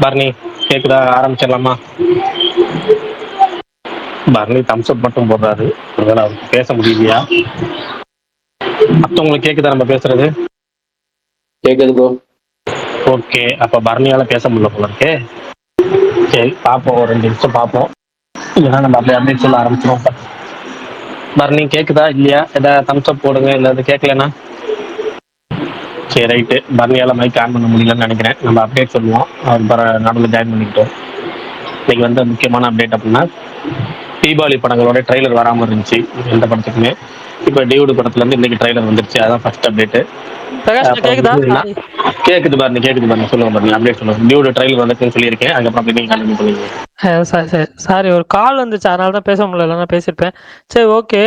பரணி கேக்குதா? ஆரம்பிச்சிடலாமா? பரணி தம்ஸ் அப் மட்டும் போடுறாரு. ஒருவேளை அவருக்கு பேச முடியலையா? மத்தவங்களுக்கு கேக்குதா நம்ம பேசுறது? கேக்குது ப்ரோ. ஓகே, அப்ப பரணியால பேச முடியல போல இருக்கே. சரி பார்ப்போம், ஒரு 2 நிமிஷம் பார்ப்போம். இல்லைன்னா நம்ம அப்படியே அப்டேட் சொல்ல ஆரம்பிச்சிருவோம். பரணி கேக்குதா இல்லையா? ஏதாவது தம்ஸ் அப் போடுங்க, இல்லை அது கேட்கலன்னா. சரி ரைட்டு, பரணியால மைக் ஆன் பண்ண முடியலன்னு நினைக்கிறேன். நம்ம அப்டேட் சொல்லுவோம். அவர் நடுவில் ஜாயின் பண்ணிக்கிட்டோம். இன்னைக்கு வந்து முக்கியமான அப்டேட் அப்படின்னா, தீபாவளி படங்களோட ட்ரெய்லர் வராமல் இருந்துச்சு எந்த படத்துக்குமே. இப்போ டியூடு படத்துல இருந்து இன்னைக்கு ட்ரெய்லர் வந்துருச்சு. அதான் ஃபர்ஸ்ட் அப்டேட். பிரகாஷ் அப்புறம் கேக்குதா? வந்து கேக்குது பாருங்க, கேக்குது பாருங்க. சொல்லுங்க பாருங்க, அப்டேட் சொல்லுங்க. டியூடு ட்ரெய்லர் வந்துருக்குன்னு சொல்லியிருக்கேன். அதுக்கப்புறம் அப்படி நீங்க கண்டினியூ பண்ணுவீங்க. சாரி, ஒரு கால் வந்துச்சு, அதனால தான் பேச முடியல, இல்லைன்னா பேசியிருப்பேன். சரி, ஓகே.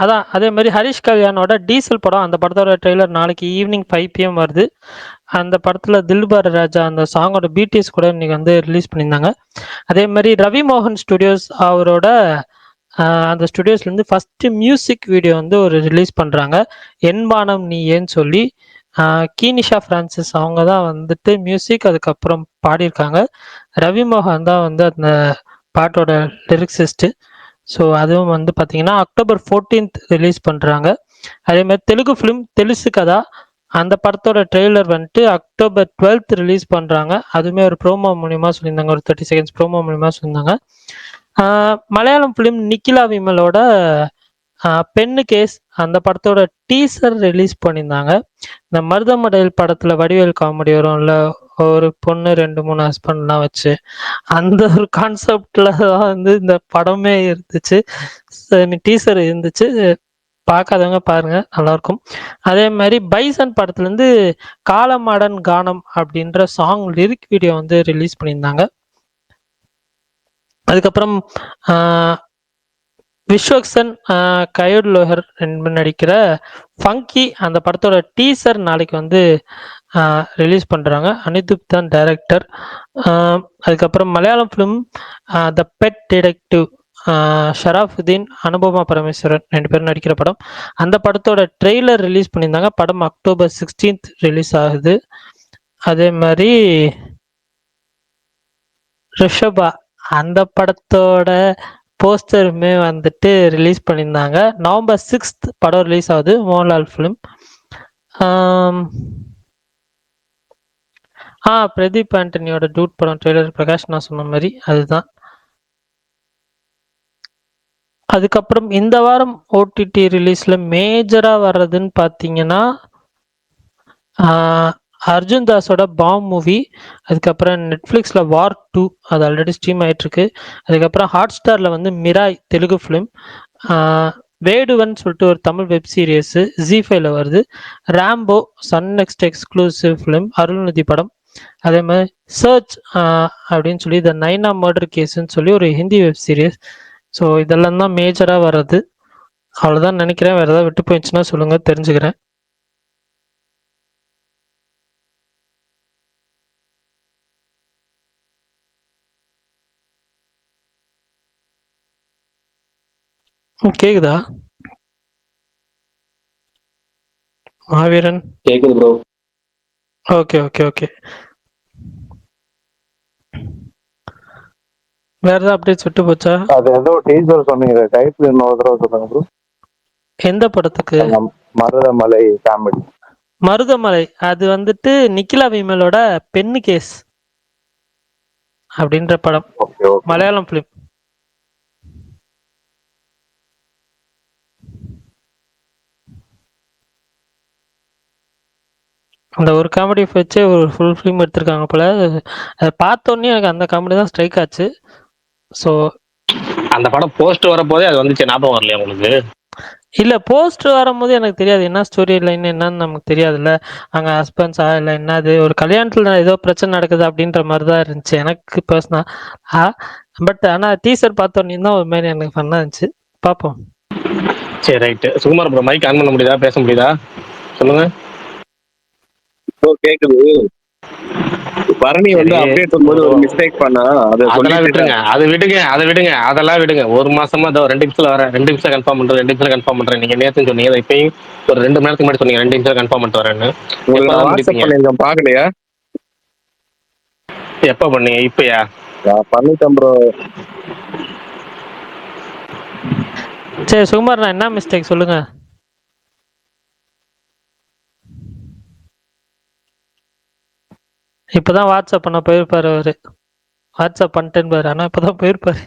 அதான் அதே மாதிரி ஹரிஷ் கல்யாணோட டீசல் படம், அந்த படத்தோட ட்ரெய்லர் நாளைக்கு ஈவினிங் 5 PM வருது. அந்த படத்தில் தில்பார் ராஜா அந்த சாங்கோட பிடிஎஸ் கூட இன்னைக்கு வந்து ரிலீஸ் பண்ணியிருந்தாங்க. அதே மாதிரி ரவி மோகன் ஸ்டுடியோஸ் அவரோட அந்த ஸ்டுடியோஸ்லேருந்து ஃபஸ்ட்டு மியூசிக் வீடியோ வந்து ஒரு ரிலீஸ் பண்ணுறாங்க. என்பானம் நீ ஏன்னு சொல்லி. கீனிஷா ஃப்ரான்சிஸ் அவங்க தான் வந்துட்டு மியூசிக் அதுக்கப்புறம் பாடியிருக்காங்க. ரவி மோகன் தான் வந்து அந்த பாட்டோட லிரிக்ஸிஸ்ட்டு. ஸோ அதுவும் வந்து பார்த்தீங்கன்னா October 14th ரிலீஸ் பண்ணுறாங்க. அதே மாதிரி தெலுங்கு ஃபிலிம் தெலுசு கதா, அந்த படத்தோட ட்ரெய்லர் வந்துட்டு October 12th ரிலீஸ் பண்ணுறாங்க. அதுவுமே ஒரு ப்ரோமோ மூலிமா சொல்லியிருந்தாங்க, ஒரு 30 seconds ப்ரோமோ மூலிமா சொல்லியிருந்தாங்க. மலையாளம் ஃபிலிம் நிக்கிலா விமலோட பெண்ணு கேஸ், அந்த படத்தோட டீசர் ரிலீஸ் பண்ணியிருந்தாங்க. இந்த மருதமடையில் படத்தில் வடிவேல் காமெடி வரும்ல, ஒரு பொண்ணு 2 3 ஹஸ்பண்ட்லாம் வச்சு, அந்த ஒரு கான்செப்டில் தான் வந்து இந்த படமே இருந்துச்சு. டீசர் இருந்துச்சு, பார்க்காதவங்க பாருங்க, நல்லாயிருக்கும். அதே மாதிரி பைசன் படத்துலேருந்து காலமாடன் கானம் அப்படின்ற சாங் லிரிக் வீடியோ வந்து ரிலீஸ் பண்ணியிருந்தாங்க. அதுக்கப்புறம் விஸ்வக்சன் கயோட் லோஹர் நடிக்கிற ஃபங்கி, அந்த படத்தோட டீசர் நாளைக்கு வந்து ரிலீஸ் பண்ணுறாங்க. அனிதுப் தான் டைரக்டர். அதுக்கப்புறம் Malayalam film the pet detective, Sharafudheen Anupama Parameswaran 2 பேரும் நடிக்கிற படம். அந்த படத்தோட ட்ரெய்லர் ரிலீஸ் பண்ணியிருந்தாங்க. படம் October 16th ரிலீஸ் ஆகுது. அதே மாதிரி ரிஷபா, அந்த படத்தோட போஸ்டருமே வந்துட்டு ரிலீஸ் பண்ணியிருந்தாங்க. November 6th படம் ரிலீஸ் ஆகுது, மோகன்லால் ஃபிலிம். பிரதீப் ஆண்டனியோட டூட் படம் ட்ரெய்லர் பிரகாஷ் நான் சொன்ன மாதிரி அதுதான். அதுக்கப்புறம் இந்த வாரம் ஓடிடி ரிலீஸ்ல மேஜரா வர்றதுன்னு பார்த்தீங்கன்னா அர்ஜுன் தாஸோட பாம் மூவி, அதுக்கப்புறம் நெட்ஃப்ளிக்ஸில் வார் 2, அது ஆல்ரெடி ஸ்ட்ரீம் ஆகிட்டுருக்கு. அதுக்கப்புறம் ஹாட் ஸ்டாரில் வந்து மிராய் தெலுங்கு ஃபிலிம், வேடுவன் சொல்லிட்டு ஒரு தமிழ் வெப் சீரியஸு ஜி5ல வருது. Rambo Sun next exclusive film, Arulnithi படம். அதே மாதிரி சர்ச் அப்படின்னு சொல்லி த நைனா மர்டர் கேஸ்ன்னு சொல்லி ஒரு ஹிந்தி வெப் சீரியஸ். ஸோ இதெல்லாம் தான் மேஜராக வர்றது. அவ்வளோதான் நினைக்கிறேன். வேறு ஏதாவது விட்டு போயிடுச்சுன்னா சொல்லுங்கள், தெரிஞ்சுக்கிறேன். கேக்குதா மாவீரன்? கேக்குது ப்ரோ. Okay okay okay. வேற ஏதாவது அப்டேட்ஸ் விட்டு போச்சா? அது ஏதோ டீசர் சொன்னீங்க, டைட்டில் இன்னொரு தடவை சொல்லுங்க ப்ரோ. எந்த படத்துக்கு? மருதமலை காமெடி. மருதமலை, அது வந்துட்டு நிக்கிலா விமலோட பெண்ணு கேஸ் அப்படின்ற படம், மலையாளம் பிலிம். அந்த ஒரு காமெடி வச்சு ஒரு ஃபுல் ஃபிலிம் எடுத்திருக்காங்க போல. அதை பார்த்தோன்னே எனக்கு அந்த காமெடி தான் ஸ்ட்ரைக் ஆச்சு. ஸோ அந்த படம் போஸ்ட் வரப்போதே அது வந்துச்சு, ஞாபகம் வரலையா உங்களுக்கு? இல்லை, போஸ்டர் வரும்போது எனக்கு தெரியாது என்ன ஸ்டோரி லைன் என்னன்னு நமக்கு தெரியாதுல்ல. அங்கே ஹஸ்பண்ட்ஸா இல்லை என்னது, ஒரு கல்யாணத்தில் ஏதோ பிரச்சனை நடக்குது அப்படின்ற மாதிரி தான் இருந்துச்சு எனக்கு பர்சனலாக. பட் ஆனால் டீசர் பார்த்தோன்னே தான் ஒரு மாதிரி எனக்கு ஃபன்னாக இருந்துச்சு. பார்ப்போம். சரி right. Sukumar bro mike on பண்ண முடியுதா, பேச முடியுதா? சொல்லுங்க. கேக்குது. பரணி வந்து அப்டேட் பண்ணும்போது ஒரு மிஸ்டேக் பண்ணா, அதெல்லாம் விட்டுருங்க, அதெல்லாம் விடுங்க. ஒரு மாசமா அதோ 2 நிமிஷத்துல வரேன், 2 நிமிஷம் கன்ஃபார்ம் பண்றேன், 2 நிமிஷம் கன்ஃபார்ம் பண்றேன். நீங்க நேத்து சொன்னீங்க, இப்பயும் ஒரு 2 மணி நேரத்துக்கு முன்னாடி சொன்னீங்க 2 நிமிஷம் கன்ஃபார்ம் பண்ணிட்டு வரேன்னு. வாட்ஸ்அப் பண்ணிருக்கேன், பாக்கலையா? எப்ப பண்ணீங்க? இப்பயா? நான் பண்ணிட்டேன் ப்ரோ. சரி சுகுமார், நான் என்ன மிஸ்டேக் சொல்லுங்க. இப்பதான் வாட்ஸ்அப் பண்ண போயிருப்பாரு அவரு. வாட்ஸ்அப் பண்ணிட்டேன்னு பாரு, ஆனா இப்பதான் போயிருப்பாரு.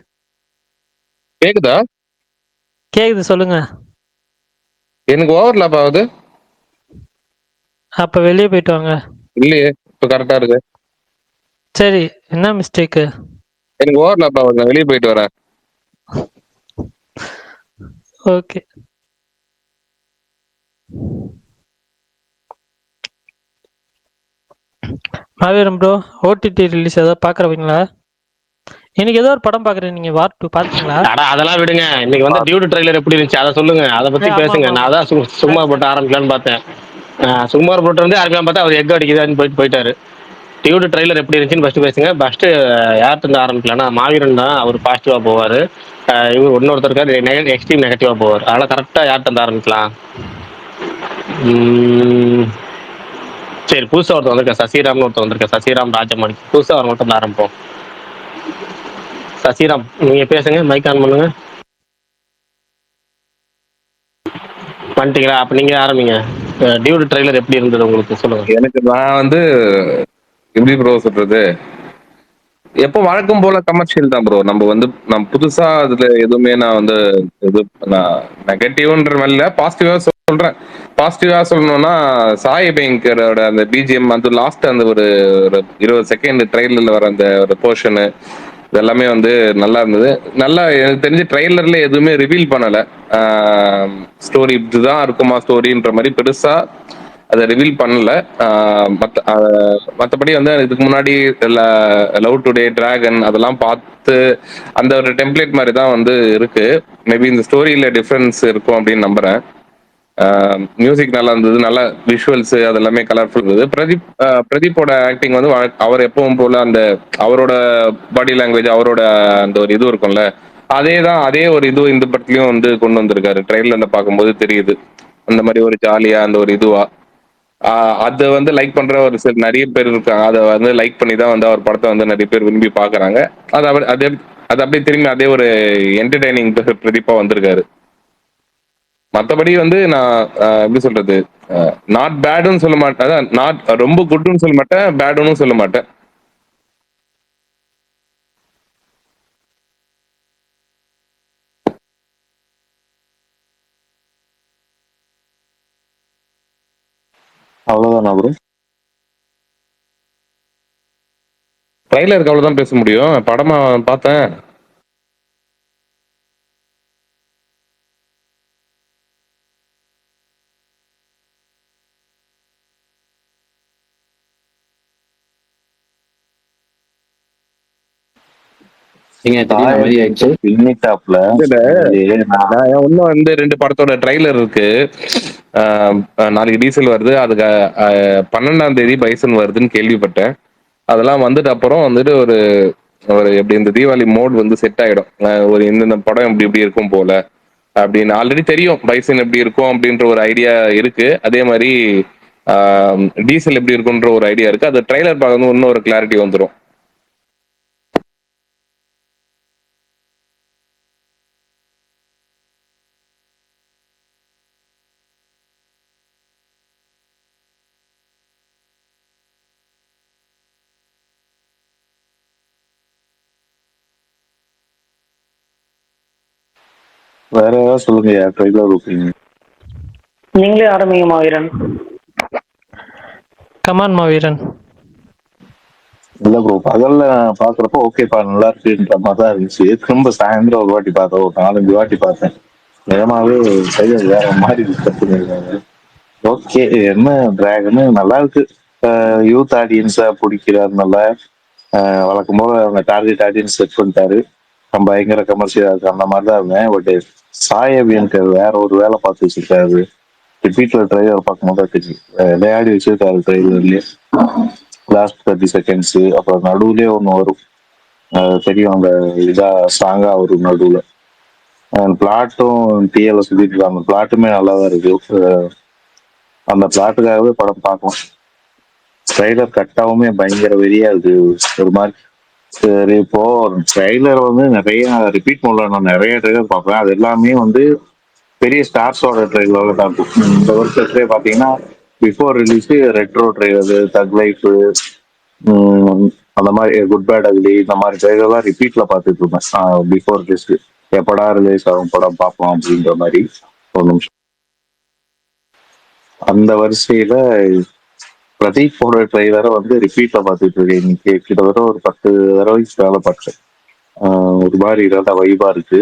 கேக்குதா? கேக்குது, சொல்லுங்க. எனக்கு ஓவர்லாப் ஆகுது. அப்ப வெளியே போயிட்டு வாங்க. இல்லையே, இப்ப கரெக்டா இருக்கு. சரி, என்ன மிஸ்டேக்கு? எனக்கு ஓவர்லாப் ஆகுது, நான் வெளியே போயிட்டு வரேன். ஓகே. மாவீரன் ப்ரோ, ஓடிடி ரிலீஸ் ஏதாவது பாக்குறவங்களா? இன்னைக்கு ஏதோ ஒரு படம் பாக்குறேன், நீங்க வார் 2 பாத்தீங்களா? அட அதெல்லாம் விடுங்க. இன்னைக்கு வந்து டியூட் ட்ரைலர் எப்படி இருந்துச்சு அதை சொல்லுங்க. அதை பத்தி ஆமா பேசுங்க. ஆமா நான் ஆமா. அதான் சுகுமார் போட்டு ஆரம்பிக்கலான்னு பார்த்தேன். சுகுமார் போட்டு வந்து ஆரம்பிக்கலாம் பார்த்தா அவர் எக் அடிக்குதான்னு போயிட்டாரு. டியூட் ட்ரைலர் எப்படி இருந்துச்சுன்னு ஃபர்ஸ்ட் பேசுங்க. ஃபர்ஸ்ட் யார்கிட்ட இருந்து ஆரம்பிக்கலாம்னா மாவீரன் தான். அவர் பாசிட்டிவா போவாரு. இவர் இன்னொருத்தருக்காரு எக்ஸ்ட்ரீம் நெகட்டிவா போவார். அதனால கரெக்டா யார்கிட்ட இருந்து ஆரம்பிக்கலாம்? சரி, புதுசா ஒருத்தர் வந்திருக்க சசிராம்னு ஒருத்தர் வந்திருக்க, சசிராம் ராஜமணி. புதுசா அவர் மட்டும் தான் ஆரம்பிப்போம். சசிராம், நீங்க பேசுங்க, மைக் ஆன் பண்ணுங்க. பண்ணிட்டீங்களா? அப்ப நீங்க ஆரம்பிங்க. டியூட் ட்ரைலர் எப்படி இருந்தது உங்களுக்கு சொல்லுங்க. எனக்கு நான் வந்து எப்படி ப்ரோ சொல்றது, எப்போ வழக்கம் போல கமர்ஷியல் தான் ப்ரோ. நம்ம புதுசா அதுல எதுவுமே நான் வந்து இது நான் நெகட்டிவ்ன்ற மாதிரி இல்ல, பாசிட்டிவா சொல்றேன். பாசிட்டிவா சொல்லணும்னா சாய் பேங்கரோட அந்த பிஜிஎம், அந்த லாஸ்ட் அந்த ஒரு 20 செகண்ட் ட்ரெயிலர்ல வர அந்த ஒரு போர்ஷனு இதெல்லாமே வந்து நல்லா இருந்தது. நல்லா எனக்கு தெரிஞ்சு ட்ரெய்லர்ல எதுவுமே ரிவீல் பண்ணல. ஸ்டோரி இதுதான் இருக்குமா ஸ்டோரின்ற மாதிரி பெருசா அதை ரிவீல் பண்ணல. மற்றபடி வந்து இதுக்கு முன்னாடி லவ் டுடே, டிராகன் அதெல்லாம் பார்த்து அந்த ஒரு டெம்ப்ளேட் மாதிரி தான் வந்து இருக்கு. மேபி இந்த ஸ்டோரியில டிஃபரன்ஸ் இருக்கும் அப்படின்னு நம்புறேன். மியூசிக் நல்லா இருந்தது, நல்ல விஷுவல்ஸ் அதெல்லாமே கலர்ஃபுல் இருந்தது. பிரதீப்போட ஆக்டிங் வந்து அவர் எப்பவும் போல அந்த அவரோட பாடி லாங்குவேஜ், அவரோட அந்த ஒரு இது இருக்கும்ல, அதே ஒரு இது இந்த படத்துலயும் வந்து கொண்டு வந்திருக்காரு. ட்ரெயிலர்ல பார்க்கும்போது தெரியுது அந்த மாதிரி ஒரு ஜாலியா அந்த ஒரு இதுவா. அது வந்து லைக் பண்ற ஒரு சில நிறைய பேர் இருக்காங்க. அதை வந்து லைக் பண்ணி தான் வந்து அவர் படத்தை வந்து நிறைய பேர் விரும்பி பாக்குறாங்க. அது அப்படியே திரும்பி அதே ஒரு என்டர்டைனிங் பிரதீப்பா வந்திருக்காரு. மற்றபடி வந்து நான் எப்படி சொல்றது, நாட் பேடுன்னு சொல்ல மாட்டேன், அதான் நாட் ரொம்ப குட்னு சொல்ல மாட்டேன், பேடுன்னு சொல்ல மாட்டேன். அவ்வளவுதானா ப்ரோ? ட்ரைலருக்கு அவ்வளவுதான் பேச முடியும். படமா பார்த்தேன். இன்னும் வந்து 2 படத்தோட ட்ரைலர் இருக்கு. நாளைக்கு டீசல் வருது, அதுக்கு 12ஆம் தேதி பைசன் வருதுன்னு கேள்விப்பட்டேன். அதெல்லாம் வந்துட்டு அப்புறம் வந்துட்டு ஒரு ஒரு எப்படி இந்த தீபாவளி மோட் வந்து செட் ஆயிடும். ஒரு இந்த படம் இப்படி இப்படி இருக்கும் போல அப்படின்னு ஆல்ரெடி தெரியும். பைசன் எப்படி இருக்கும் அப்படின்ற ஒரு ஐடியா இருக்கு. அதே மாதிரி டீசல் எப்படி இருக்குன்ற ஒரு ஐடியா இருக்கு. அது ட்ரைலர் பார்க்கணும், இன்னும் ஒரு கிளாரிட்டி வந்துடும். வேற ஏதாவது சொல்லுங்க. ட்ரெய்லர் ஓப்பனிங் நீங்களே ஆரம்பிங்க மாவீரன். கமான் மாவீரன். இல்ல ப்ரோ, பகல்ல பாக்குறப்போ ஓகேப்பா நல்லா இருக்குன்ற மாதிரி தான் இருந்துச்சு. திரும்ப சாயந்தரம் ஒரு வாட்டி பார்த்தேன், ஒரு 4-5 வாட்டி பார்த்தேன். நிஜமாவே ட்ரெய்லர் வேற மாதிரி இருக்காங்க. ஓகே, என்ன டிராகன் நல்லா இருக்கு. யூத் ஆடியன்ஸா பிடிக்கிறாருனால வழக்கம் போல அவங்க டார்கெட் ஆடியன்ஸ் செட் பண்ணிட்டாரு. நம்ம பயங்கர கமர்ஷியலா இருக்கு அந்த மாதிரி தான் இருந்தேன். பட் சாயபியனுக்கு வேற ஒரு வேலை பார்த்து வச்சிருக்காரு. ரிப்பீட்ல ட்ரைலர் பார்க்கும்போது தான் தெரியும். விளையாடி வச்சிருக்காரு ட்ரைலர்லயே. லாஸ்ட் 30 செகண்ட்ஸ் அப்புறம் நடுவுலயே ஒன்று வரும், தெரியும். அந்த இதா ஸ்ட்ராங்கா வரும் நடுவுல. பிளாட்டும் டிஎல்ல சொல்லிட்டு இருக்காங்க. பிளாட்டுமே நல்லா தான் இருக்கு. அந்த பிளாட்டுக்காகவே படம் பார்க்கலாம். ட்ரைலர் கட்டாவுமே பயங்கர வெறியா இருக்கு. ஒரு மாதிரி சரி, இப்போ ட்ரைலர் வந்து நிறைய ரிப்பீட் பண்ணல. நான் நிறைய ட்ரைலர் பார்ப்பேன். அது எல்லாமே வந்து பெரிய ஸ்டார்ஸோட ட்ரைலர் தான் இருக்கும். இந்த வருஷத்துலேயே பார்த்தீங்கன்னா பிஃபோர் ரிலீஸ் ரெட்ரோ ட்ரைலரு, தக் லைஃப், அந்த மாதிரி குட் பேட் அக்லி, இந்த மாதிரி ட்ரைலர்லாம் ரிப்பீட்ல பார்த்துட்டு இருப்பேன் பிஃபோர் ரிலீஸ். எப்படா ரிலீஸ் ஆகும் படம் பார்ப்போம் அப்படின்ற மாதிரி. ஒரு நிமிஷம். அந்த வரிசையில பிரதீப்போட ட்ரைலரை வந்து ரிப்பீட்ல பார்த்துட்டு இருக்கேன். இன்னைக்கு கிட்டத்தட்ட ஒரு 10 தடவைக்கு வேலை பார்த்தேன். ஒரு மாதிரி இல்லாத வைபா இருக்கு.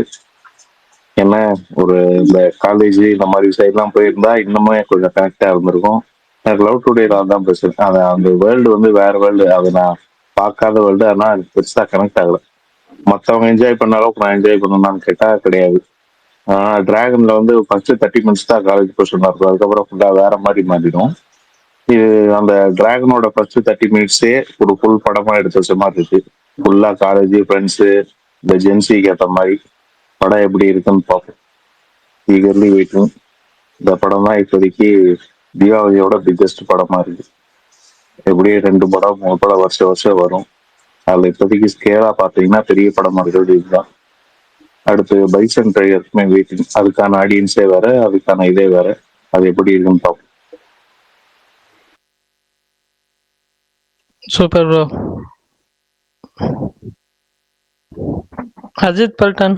என்ன ஒரு இந்த காலேஜ் இந்த மாதிரி சைட்லாம் போயிருந்தா இன்னுமே கொஞ்சம் கனெக்டா இருந்திருக்கும். எனக்கு லவ் டுடே தான் பேசுறேன். அந்த வேர்ல்டு வந்து வேற வேர்ல்டு. அதை நான் பார்க்காத வேர்ல்டு. ஆனால் எனக்கு பெருசா கனெக்ட் ஆகல. மற்றவங்க என்ஜாய் பண்ண அளவுக்கு நான் என்ஜாய் பண்ணணும்னு கேட்டா கிடையாது. டிராகன்ல வந்து ஃபர்ஸ்ட் 30 மினிட்ஸ் தான் காலேஜ் போர்ஷனா இருக்கும். அதுக்கப்புறம் ஃபுல்லா வேற மாதிரி மாறிடும். இது அந்த டிராகனோட ஃபர்ஸ்ட் 30 மினிட்ஸே ஒரு ஃபுல் படமா எடுத்து வச்ச மாதிரி இருக்கு. ஃபுல்லா காலேஜ் ஃப்ரெண்ட்ஸு இந்த ஜென்சிக்கு ஏற்ற மாதிரி படம் எப்படி இருக்குன்னு பார்ப்போம். Eagerly waiting. இந்த படம் தான் இப்போதைக்கு தீபாவளியோட பிக்கஸ்ட் படமா இருக்கு. எப்படியே 2 படம் 3 படம் வருஷம் வருஷம் வரும். அதுல இப்போதைக்கு ஸ்கேலா பார்த்தீங்கன்னா பெரிய படமா இருக்கிறது இதுதான். அடுத்து பைசன் ட்ரைலருக்குமே வெயிட்டிங். அதுக்கான ஆடியன்ஸே வேற, அதுக்கான இதே வேற. அது எப்படி இருக்குன்னு பார்ப்போம். Super bro. அஜித் பல்டன்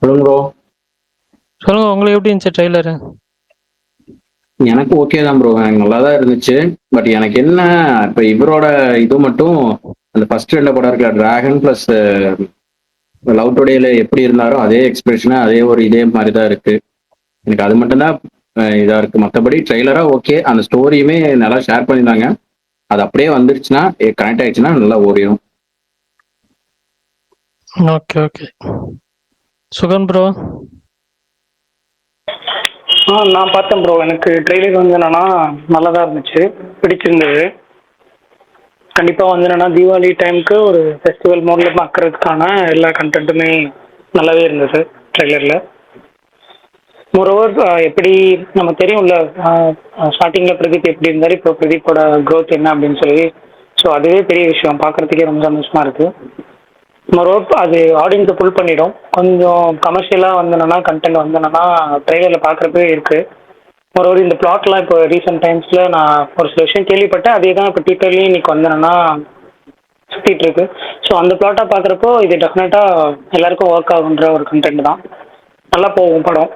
சொல்லுங்க ப்ரோ. சொல்லுங்க, உங்களுக்கு எப்படி இருந்துச்சு ட்ரெய்லரு? எனக்கு ஓகே தான் ப்ரோ, எனக்கு நல்லா தான் இருந்துச்சு. பட் எனக்கு என்ன, இப்போ இவரோட இது மட்டும் அந்த ஃபர்ஸ்ட் 2 படம் இருக்குல்ல, டிராகன் ப்ளஸ் லவ் டுடேல எப்படி இருந்தாரோ அதே எக்ஸ்பிரஷனு அதே ஒரு இதே மாதிரி தான் இருக்கு. எனக்கு அது மட்டும்தான் இதாக இருக்கு. மற்றபடி ட்ரெய்லரா ஓகே. அந்த ஸ்டோரியுமே நல்லா ஷேர் பண்ணியிருந்தாங்க. அது அப்படியே வந்துருச்சுன்னா கனெக்ட் ஆயிடுச்சுன்னா நல்லா ஓடிடும். Okay okay. சுகன் ப்ரோ? நான் பார்த்தேன் ப்ரோ. எனக்கு ட்ரெய்லர் வந்து என்னன்னா நல்லா தான் இருந்துச்சு, பிடிச்சிருந்தது. கண்டிப்பாக வந்து என்னன்னா தீபாவளி டைமுக்கு ஒரு ஃபெஸ்டிவல் மோடில் பார்க்கறதுக்கான எல்லா கண்டென்ட்டுமே நல்லாவே இருந்தது ட்ரெய்லரில். மோரோவர் எப்படி நம்ம தெரியும்ல, ஸ்டார்டிங்கில் பிரதீப் எப்படி இருந்தார், இப்போ பிரதீப்போட க்ரோத் என்ன அப்படின்னு சொல்லி. ஸோ அதுவே பெரிய விஷயம், பார்க்குறதுக்கே ரொம்ப சந்தோஷமாக இருக்குது. மோரோவர் அது ஆடியன்ஸை புல் பண்ணிடும். கொஞ்சம் கமர்ஷியலாக வந்து என்னன்னா கண்டென்ட் வந்து என்னன்னா ட்ரெய்லரில் பார்க்குறப்பே இருக்குது. மோரோவர் இந்த பிளாட்லாம் இப்போ ரீசெண்ட் டைம்ஸில் நான் ஒரு சில விஷயம் கேள்விப்பட்டேன். அதே தான் இப்போ ட்விட்டர்லேயும் இன்னைக்கு வந்து என்னன்னா சுற்றிட்டு இருக்கு. ஸோ அந்த பிளாட்டாக பார்க்குறப்போ இது டெஃபினட்டாக எல்லாருக்கும் ஒர்க் ஆகுன்ற ஒரு கண்டென்ட் தான். நல்லா போகும் படம்.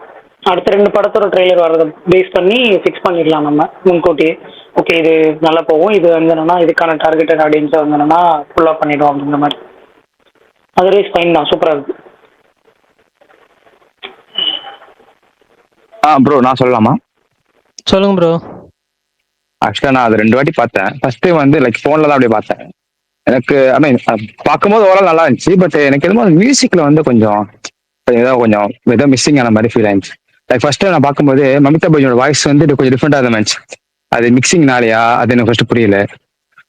அடுத்த 2 படத்தோட ட்ரெய்லர் வர்றதை பேஸ் பண்ணி ஃபிக்ஸ் பண்ணிடலாம் நம்ம முன்கூட்டியே. ஓகே, இது நல்லா போகும், இது வந்து என்னன்னா இதுக்கான டார்கெட்டட் ஆடியன்ஸை வந்து என்னன்னா ஃபுல்லாக பண்ணிடும் அப்படின்ற மாதிரி. அதர்வைஸ் ஃபைன் தான், சூப்பராக இருக்கு. ப்ரோ நான் சொல்லலாமா? சொல்லுங்க ப்ரோ. ஆக்சுவலா நான் அது 2 வாட்டி பார்த்தேன். ஃபர்ஸ்ட் வந்து லைக் போன்ல தான் அப்படியே பார்த்தேன். எனக்கு ஐ மீன் பார்க்கும்போது ஓரளவு நல்லா இருந்துச்சு. பட் எனக்கு எதுவும் மியூசிக்ல வந்து கொஞ்சம் ஏதோ மிஸ்ஸிங் ஆன மாதிரி ஃபீல் ஆயிடுச்சு. லைக் ஃபர்ஸ்ட் நான் பார்க்கும்போது மமிதா பைஜனோட வாய்ஸ் வந்து கொஞ்சம் டிஃப்ரெண்டா இருந்துச்சு. அது மிக்சிங்னாலயா அது எனக்கு ஃபர்ஸ்ட் புரியல.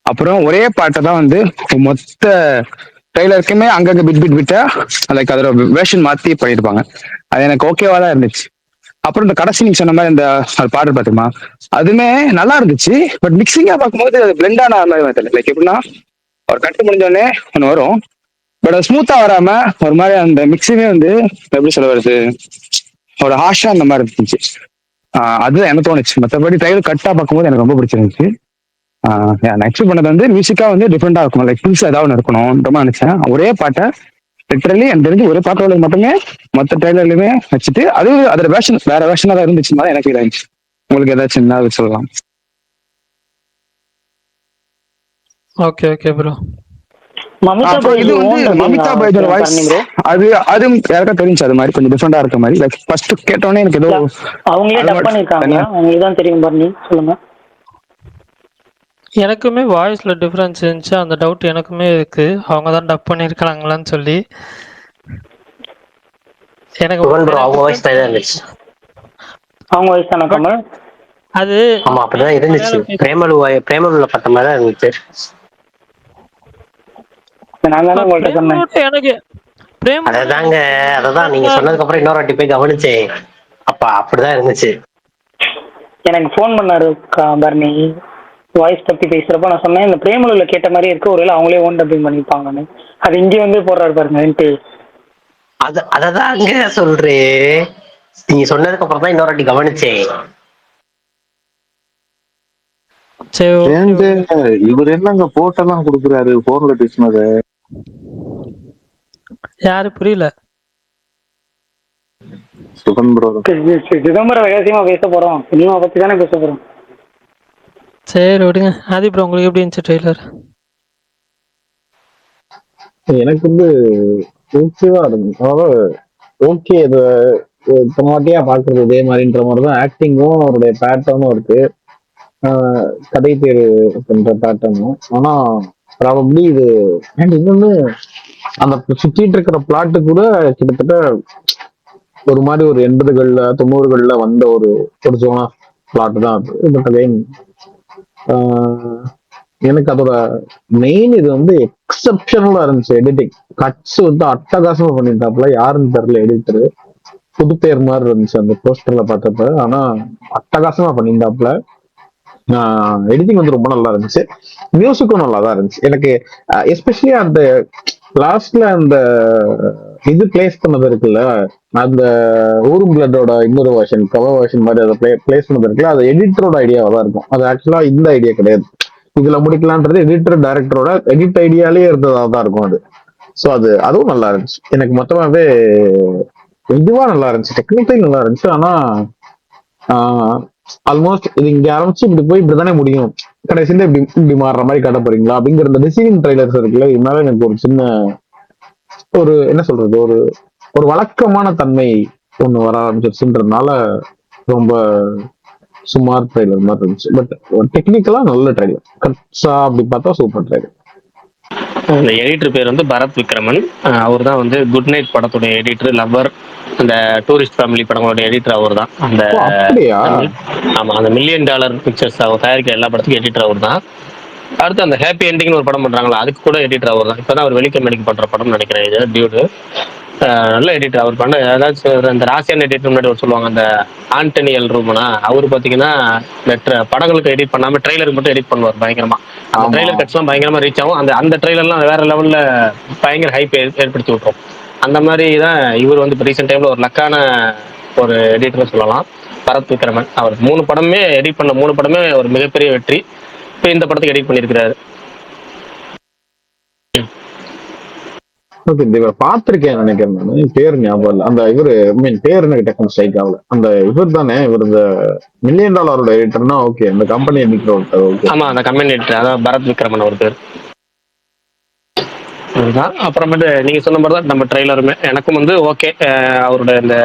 அப்புறம் ஒரே பாட்டை தான் வந்து மொத்த ட்ரெய்லருக்குமே அங்கங்க பிட்டா லைக் அதோட வேர்ஷன் மாத்தி பண்ணியிருப்பாங்க. அது எனக்கு ஓகேவா தான் இருந்துச்சு. அப்புறம் இந்த கடைசி நீங்க சொன்ன மாதிரி இந்த பாடல் பாத்துமா அதுவுமே நல்லா இருந்துச்சு. பட் மிக்சிங்கா பார்க்கும்போது அது பிளெண்ட் ஆன மாதிரி தெரியல. லைக் எப்படின்னா ஒரு கட்டு முடிஞ்சோடனே ஒன்று வரும், பட் அது ஸ்மூத்தா வராம ஒரு மாதிரி அந்த மிக்சிங்கே வந்து எப்படி சொல்ல வருது, ஒரு ஹாஷா அந்த மாதிரி இருந்துச்சு. அதுதான் எனக்கு தோணுச்சு. மற்றபடி ட்ரைலர் கட்டா பார்க்கும்போது எனக்கு ரொம்ப பிடிச்சிருந்துச்சு. நான் எக்ஸ்பெக்ட் பண்ணது வந்து மியூசிக்கா வந்து டிஃப்ரெண்டா இருக்கணும், லைக் புதுசா ஏதாவது ஒன்று இருக்கணும் நினைச்சேன். ஒரே பாட்டை லிட்டரலி எனக்கு தெரிஞ்சு ஒரே பாட்டோட மட்டுமே மொத்த ட்ரெய்லர்லயுமே வச்சுட்டு அது அதோட வேர்ஷன் வேற வேர்ஷனா தான் இருந்துச்சு மாதிரி எனக்கு இருந்துச்சு. உங்களுக்கு ஏதாச்சும் என்ன சொல்லலாம்? Okay okay bro. இது வந்து மமிதா பைஜனோட வாய்ஸ் அது யாருக்கா தெரிஞ்சு அது மாதிரி கொஞ்சம் டிஃப்ரெண்டா இருக்க மாதிரி. லைக் ஃபர்ஸ்ட் கேட்டோன்னே எனக்கு ஏதோ அவங்களே டப் பண்ணிருக்காங்க, உங்களுக்கு தான் தெரியும். பர்னி சொல்லுங்க. எனக்குமே வாய்ஸ்ல டிஃபரன்ஸ் இருந்துச்சு, அந்த டவுட் எனக்குமே இருக்கு. அவங்க தான் டப் பண்ணிருக்காங்களான்னு சொல்லி. எனக்கு அவங்க வாய்ஸ் தான் இருந்துச்சு. அவங்க வாய்ஸ் தானே கமல்? அது ஆமா அப்படிதான் இருந்துச்சு. பிரேமலுல பார்த்த மாதிரி தான் இருந்துச்சு. நான் தானே உங்கள்கிட்ட சொன்னேன். எனக்கு அததான் நீங்க சொன்னதுக்கு அப்புறம் இன்னொரு வாட்டி போய் கவனிச்சேன். அப்ப அப்படிதான் இருந்துச்சு. எனக்கு ஃபோன் பண்ணாரு பரணி, வாய்ஸ் பத்தி பேசுறப்ப நான் சொன்னேன் இந்த பிரேமலுல கேட்ட மாதிரி இருக்கு, ஒருவேளை அவங்களே ஓன் டப்பிங் பண்ணிப்பாங்கன்னு. அது இங்கே வந்து போடுறாரு பாருங்க. அததான் அங்க சொல்றேன். நீங்க சொன்னதுக்கு அப்புறம் தான் இன்னொரு வாட்டி கவனிச்சேன். இவர் என்னங்க போட்டெல்லாம் கொடுக்குறாரு போன்ல பேசினது? யாரு புரியல? சிதம்பரம் ரகசியமா பேச போறோம், சினிமா பத்தி தானே பேச போறோம். சரி விடுங்க. ஆதி ப்ரோ உங்களுக்கு எப்படி இருந்துச்சு ட்ரெய்லர்? எனக்கு வந்து ஓகேவா இருந்துச்சு. அதாவது ஓகே, இது தமாட்டியா பாக்குறது இதே மாதிரின்ற மாதிரிதான் ஆக்டிங்கும் அவருடைய பேட்டர்னும் இருக்கு, கதை தேர்வு பண்ற பேட்டர்னும். ஆனா ப்ராபப்ளி இது இன்னொன்னு அந்த சுத்திட்டு இருக்கிற பிளாட்டு கூட கிட்டத்தட்ட ஒரு மாதிரி ஒரு 80களில் 90களில் வந்த ஒரு ஜோனா பிளாட் தான் அது. பட் அகைன் எனக்கு அதோட மெயின் இது வந்து எக்ஸப்ஷனலா இருந்துச்சு. எடிட்டிங் கட்ஸ் வந்து அட்டகாசமா பண்ணிட்டாப்ல. யாருன்னு தெரியல, எடிட்டரு புது பேர் மாதிரி இருந்துச்சு அந்த போஸ்டர்ல பார்த்தப்ப. ஆனா அட்டகாசமா பண்ணிட்டாப்ல. எடிட்டிங் வந்து ரொம்ப நல்லா இருந்துச்சு, மியூசிக்கும் நல்லா தான் இருந்துச்சு. எனக்கு எஸ்பெஷலி அந்த லாஸ்ட்ல அந்த இது பிளேஸ் பண்ணது இருக்குல்ல, அந்த ஊரும் பிளட்டோட இன்னொரு வெர்ஷன், கவர் வெர்ஷன் மாதிரி அதை பிளேஸ் பண்ணது இருக்குல்ல, அது எடிட்டரோட ஐடியாவா தான் இருக்கும். அது ஆக்சுவலா இந்த ஐடியா கிடையாது, இதுல முடிக்கலான்றது எடிட்டர் டைரக்டரோட எடிட் ஐடியாலே இருந்ததா தான் இருக்கும் அது. ஸோ அதுவும் நல்லா இருந்துச்சு. எனக்கு மொத்தமாவே இதுவா நல்லா இருந்துச்சு, டெக்னிக்கல் நல்லா இருந்துச்சு. ஆனா ஆல்மோஸ்ட் இது இங்க ஆரம்பிச்சு இப்படி போய் இப்படிதானே முடியும், கடைசியில இப்படி மாறுற மாதிரி காட்ட போறீங்களா அப்படிங்கிற இந்த டிசைனிங் ட்ரைலர்ஸ் இருக்குல்ல, இதனால எனக்கு ஒரு சின்ன ஒரு என்ன சொல்றது, ஒரு வழக்கமான தன்மை ஒண்ணு வர ஆரம்பிச்சிருச்சுன்றதுனால ரொம்ப சுமார் ட்ரைலர் மாதிரி இருந்துச்சு. பட் டெக்னிக்கலா நல்ல ட்ரைலர், கட்ஸா அப்படி பார்த்தா சூப்பர் ட்ரைலர். இந்த எடிட்டர் பேர் வந்து பரத் விக்ரமன். அவர் தான் வந்து குட் நைட் படத்துடைய எடிட்டர், லவ்வர், அந்த டூரிஸ்ட் ஃபேமிலி படங்களோட எடிட்டர் அவர் தான். அந்த ஆமா, அந்த $1 மில்லியன் பிக்சர்ஸ் அவர் தயாரிக்கிற எல்லா படத்துக்கும் எடிட்டர் அவர் தான். அடுத்து அந்த ஹாப்பி எண்டிங்னு ஒரு படம் பண்றாங்களா, அதுக்கு கூட எடிட்டர் அவர் தான். இப்பதான் அவர் வெளிக்கமெடிக்கு பண்ற படம் நினைக்கிறேன் இது, டியூடு. நல்ல எடிட்டர் அவர் பண்ண. ஏதாச்சும் அந்த ராசியான எடிட்டர் முன்னாடி ஒரு சொல்லுவாங்க, அந்த ஆண்டனி எல் ரூமனா, அவர் பாத்தீங்கன்னா படங்களுக்கு எடிட் பண்ணாம ட்ரெய்லருக்கு மட்டும் எடிட் பண்ணுவார் பயங்கரமா. அந்த ட்ரெய்லர் கட்ஸ் எல்லாம் பயங்கரமா ரீச் ஆகும். அந்த ட்ரெய்லர்லாம் வேற லெவல்ல பயங்கர ஹைப் ஏற்படுத்தி விட்டுரும். அந்த மாதிரி தான் இவர் வந்து இப்போ ரீசெண்ட் டைம்ல ஒரு லக்கான ஒரு எடிட்டர் சொல்லலாம், பரத் விக்ரமன். அவர் 3 படமே எடிட் பண்ண 3 படமே ஒரு மிகப்பெரிய வெற்றி. இப்போ இந்த படத்துக்கு எடிட் பண்ணியிருக்கிறாரு. பாத்திருக்கேன் நினைக்கிறேன் நான், பேர் ஞாபகம் இல்லை. அந்த இவரு பேர் எனக்கு டக்குனு ஸ்ட்ரைக் ஆகல. அந்த இவர் தானே, இவர் இந்த $1 மில்லியன் எடிட்டர்னா ஓகே, அந்த கம்பெனி எடிட்டர். ஆமா, அந்த கம்பெனி எடிட்டர் அதான் பரத் விக்ரமன் அவர் பேர். அதுதான். அப்புறமேட்டு நீங்க சொன்ன மாதிரி தான் நம்ம ட்ரெய்லருமே எனக்கும் வந்து ஓகே. அவரோட இந்த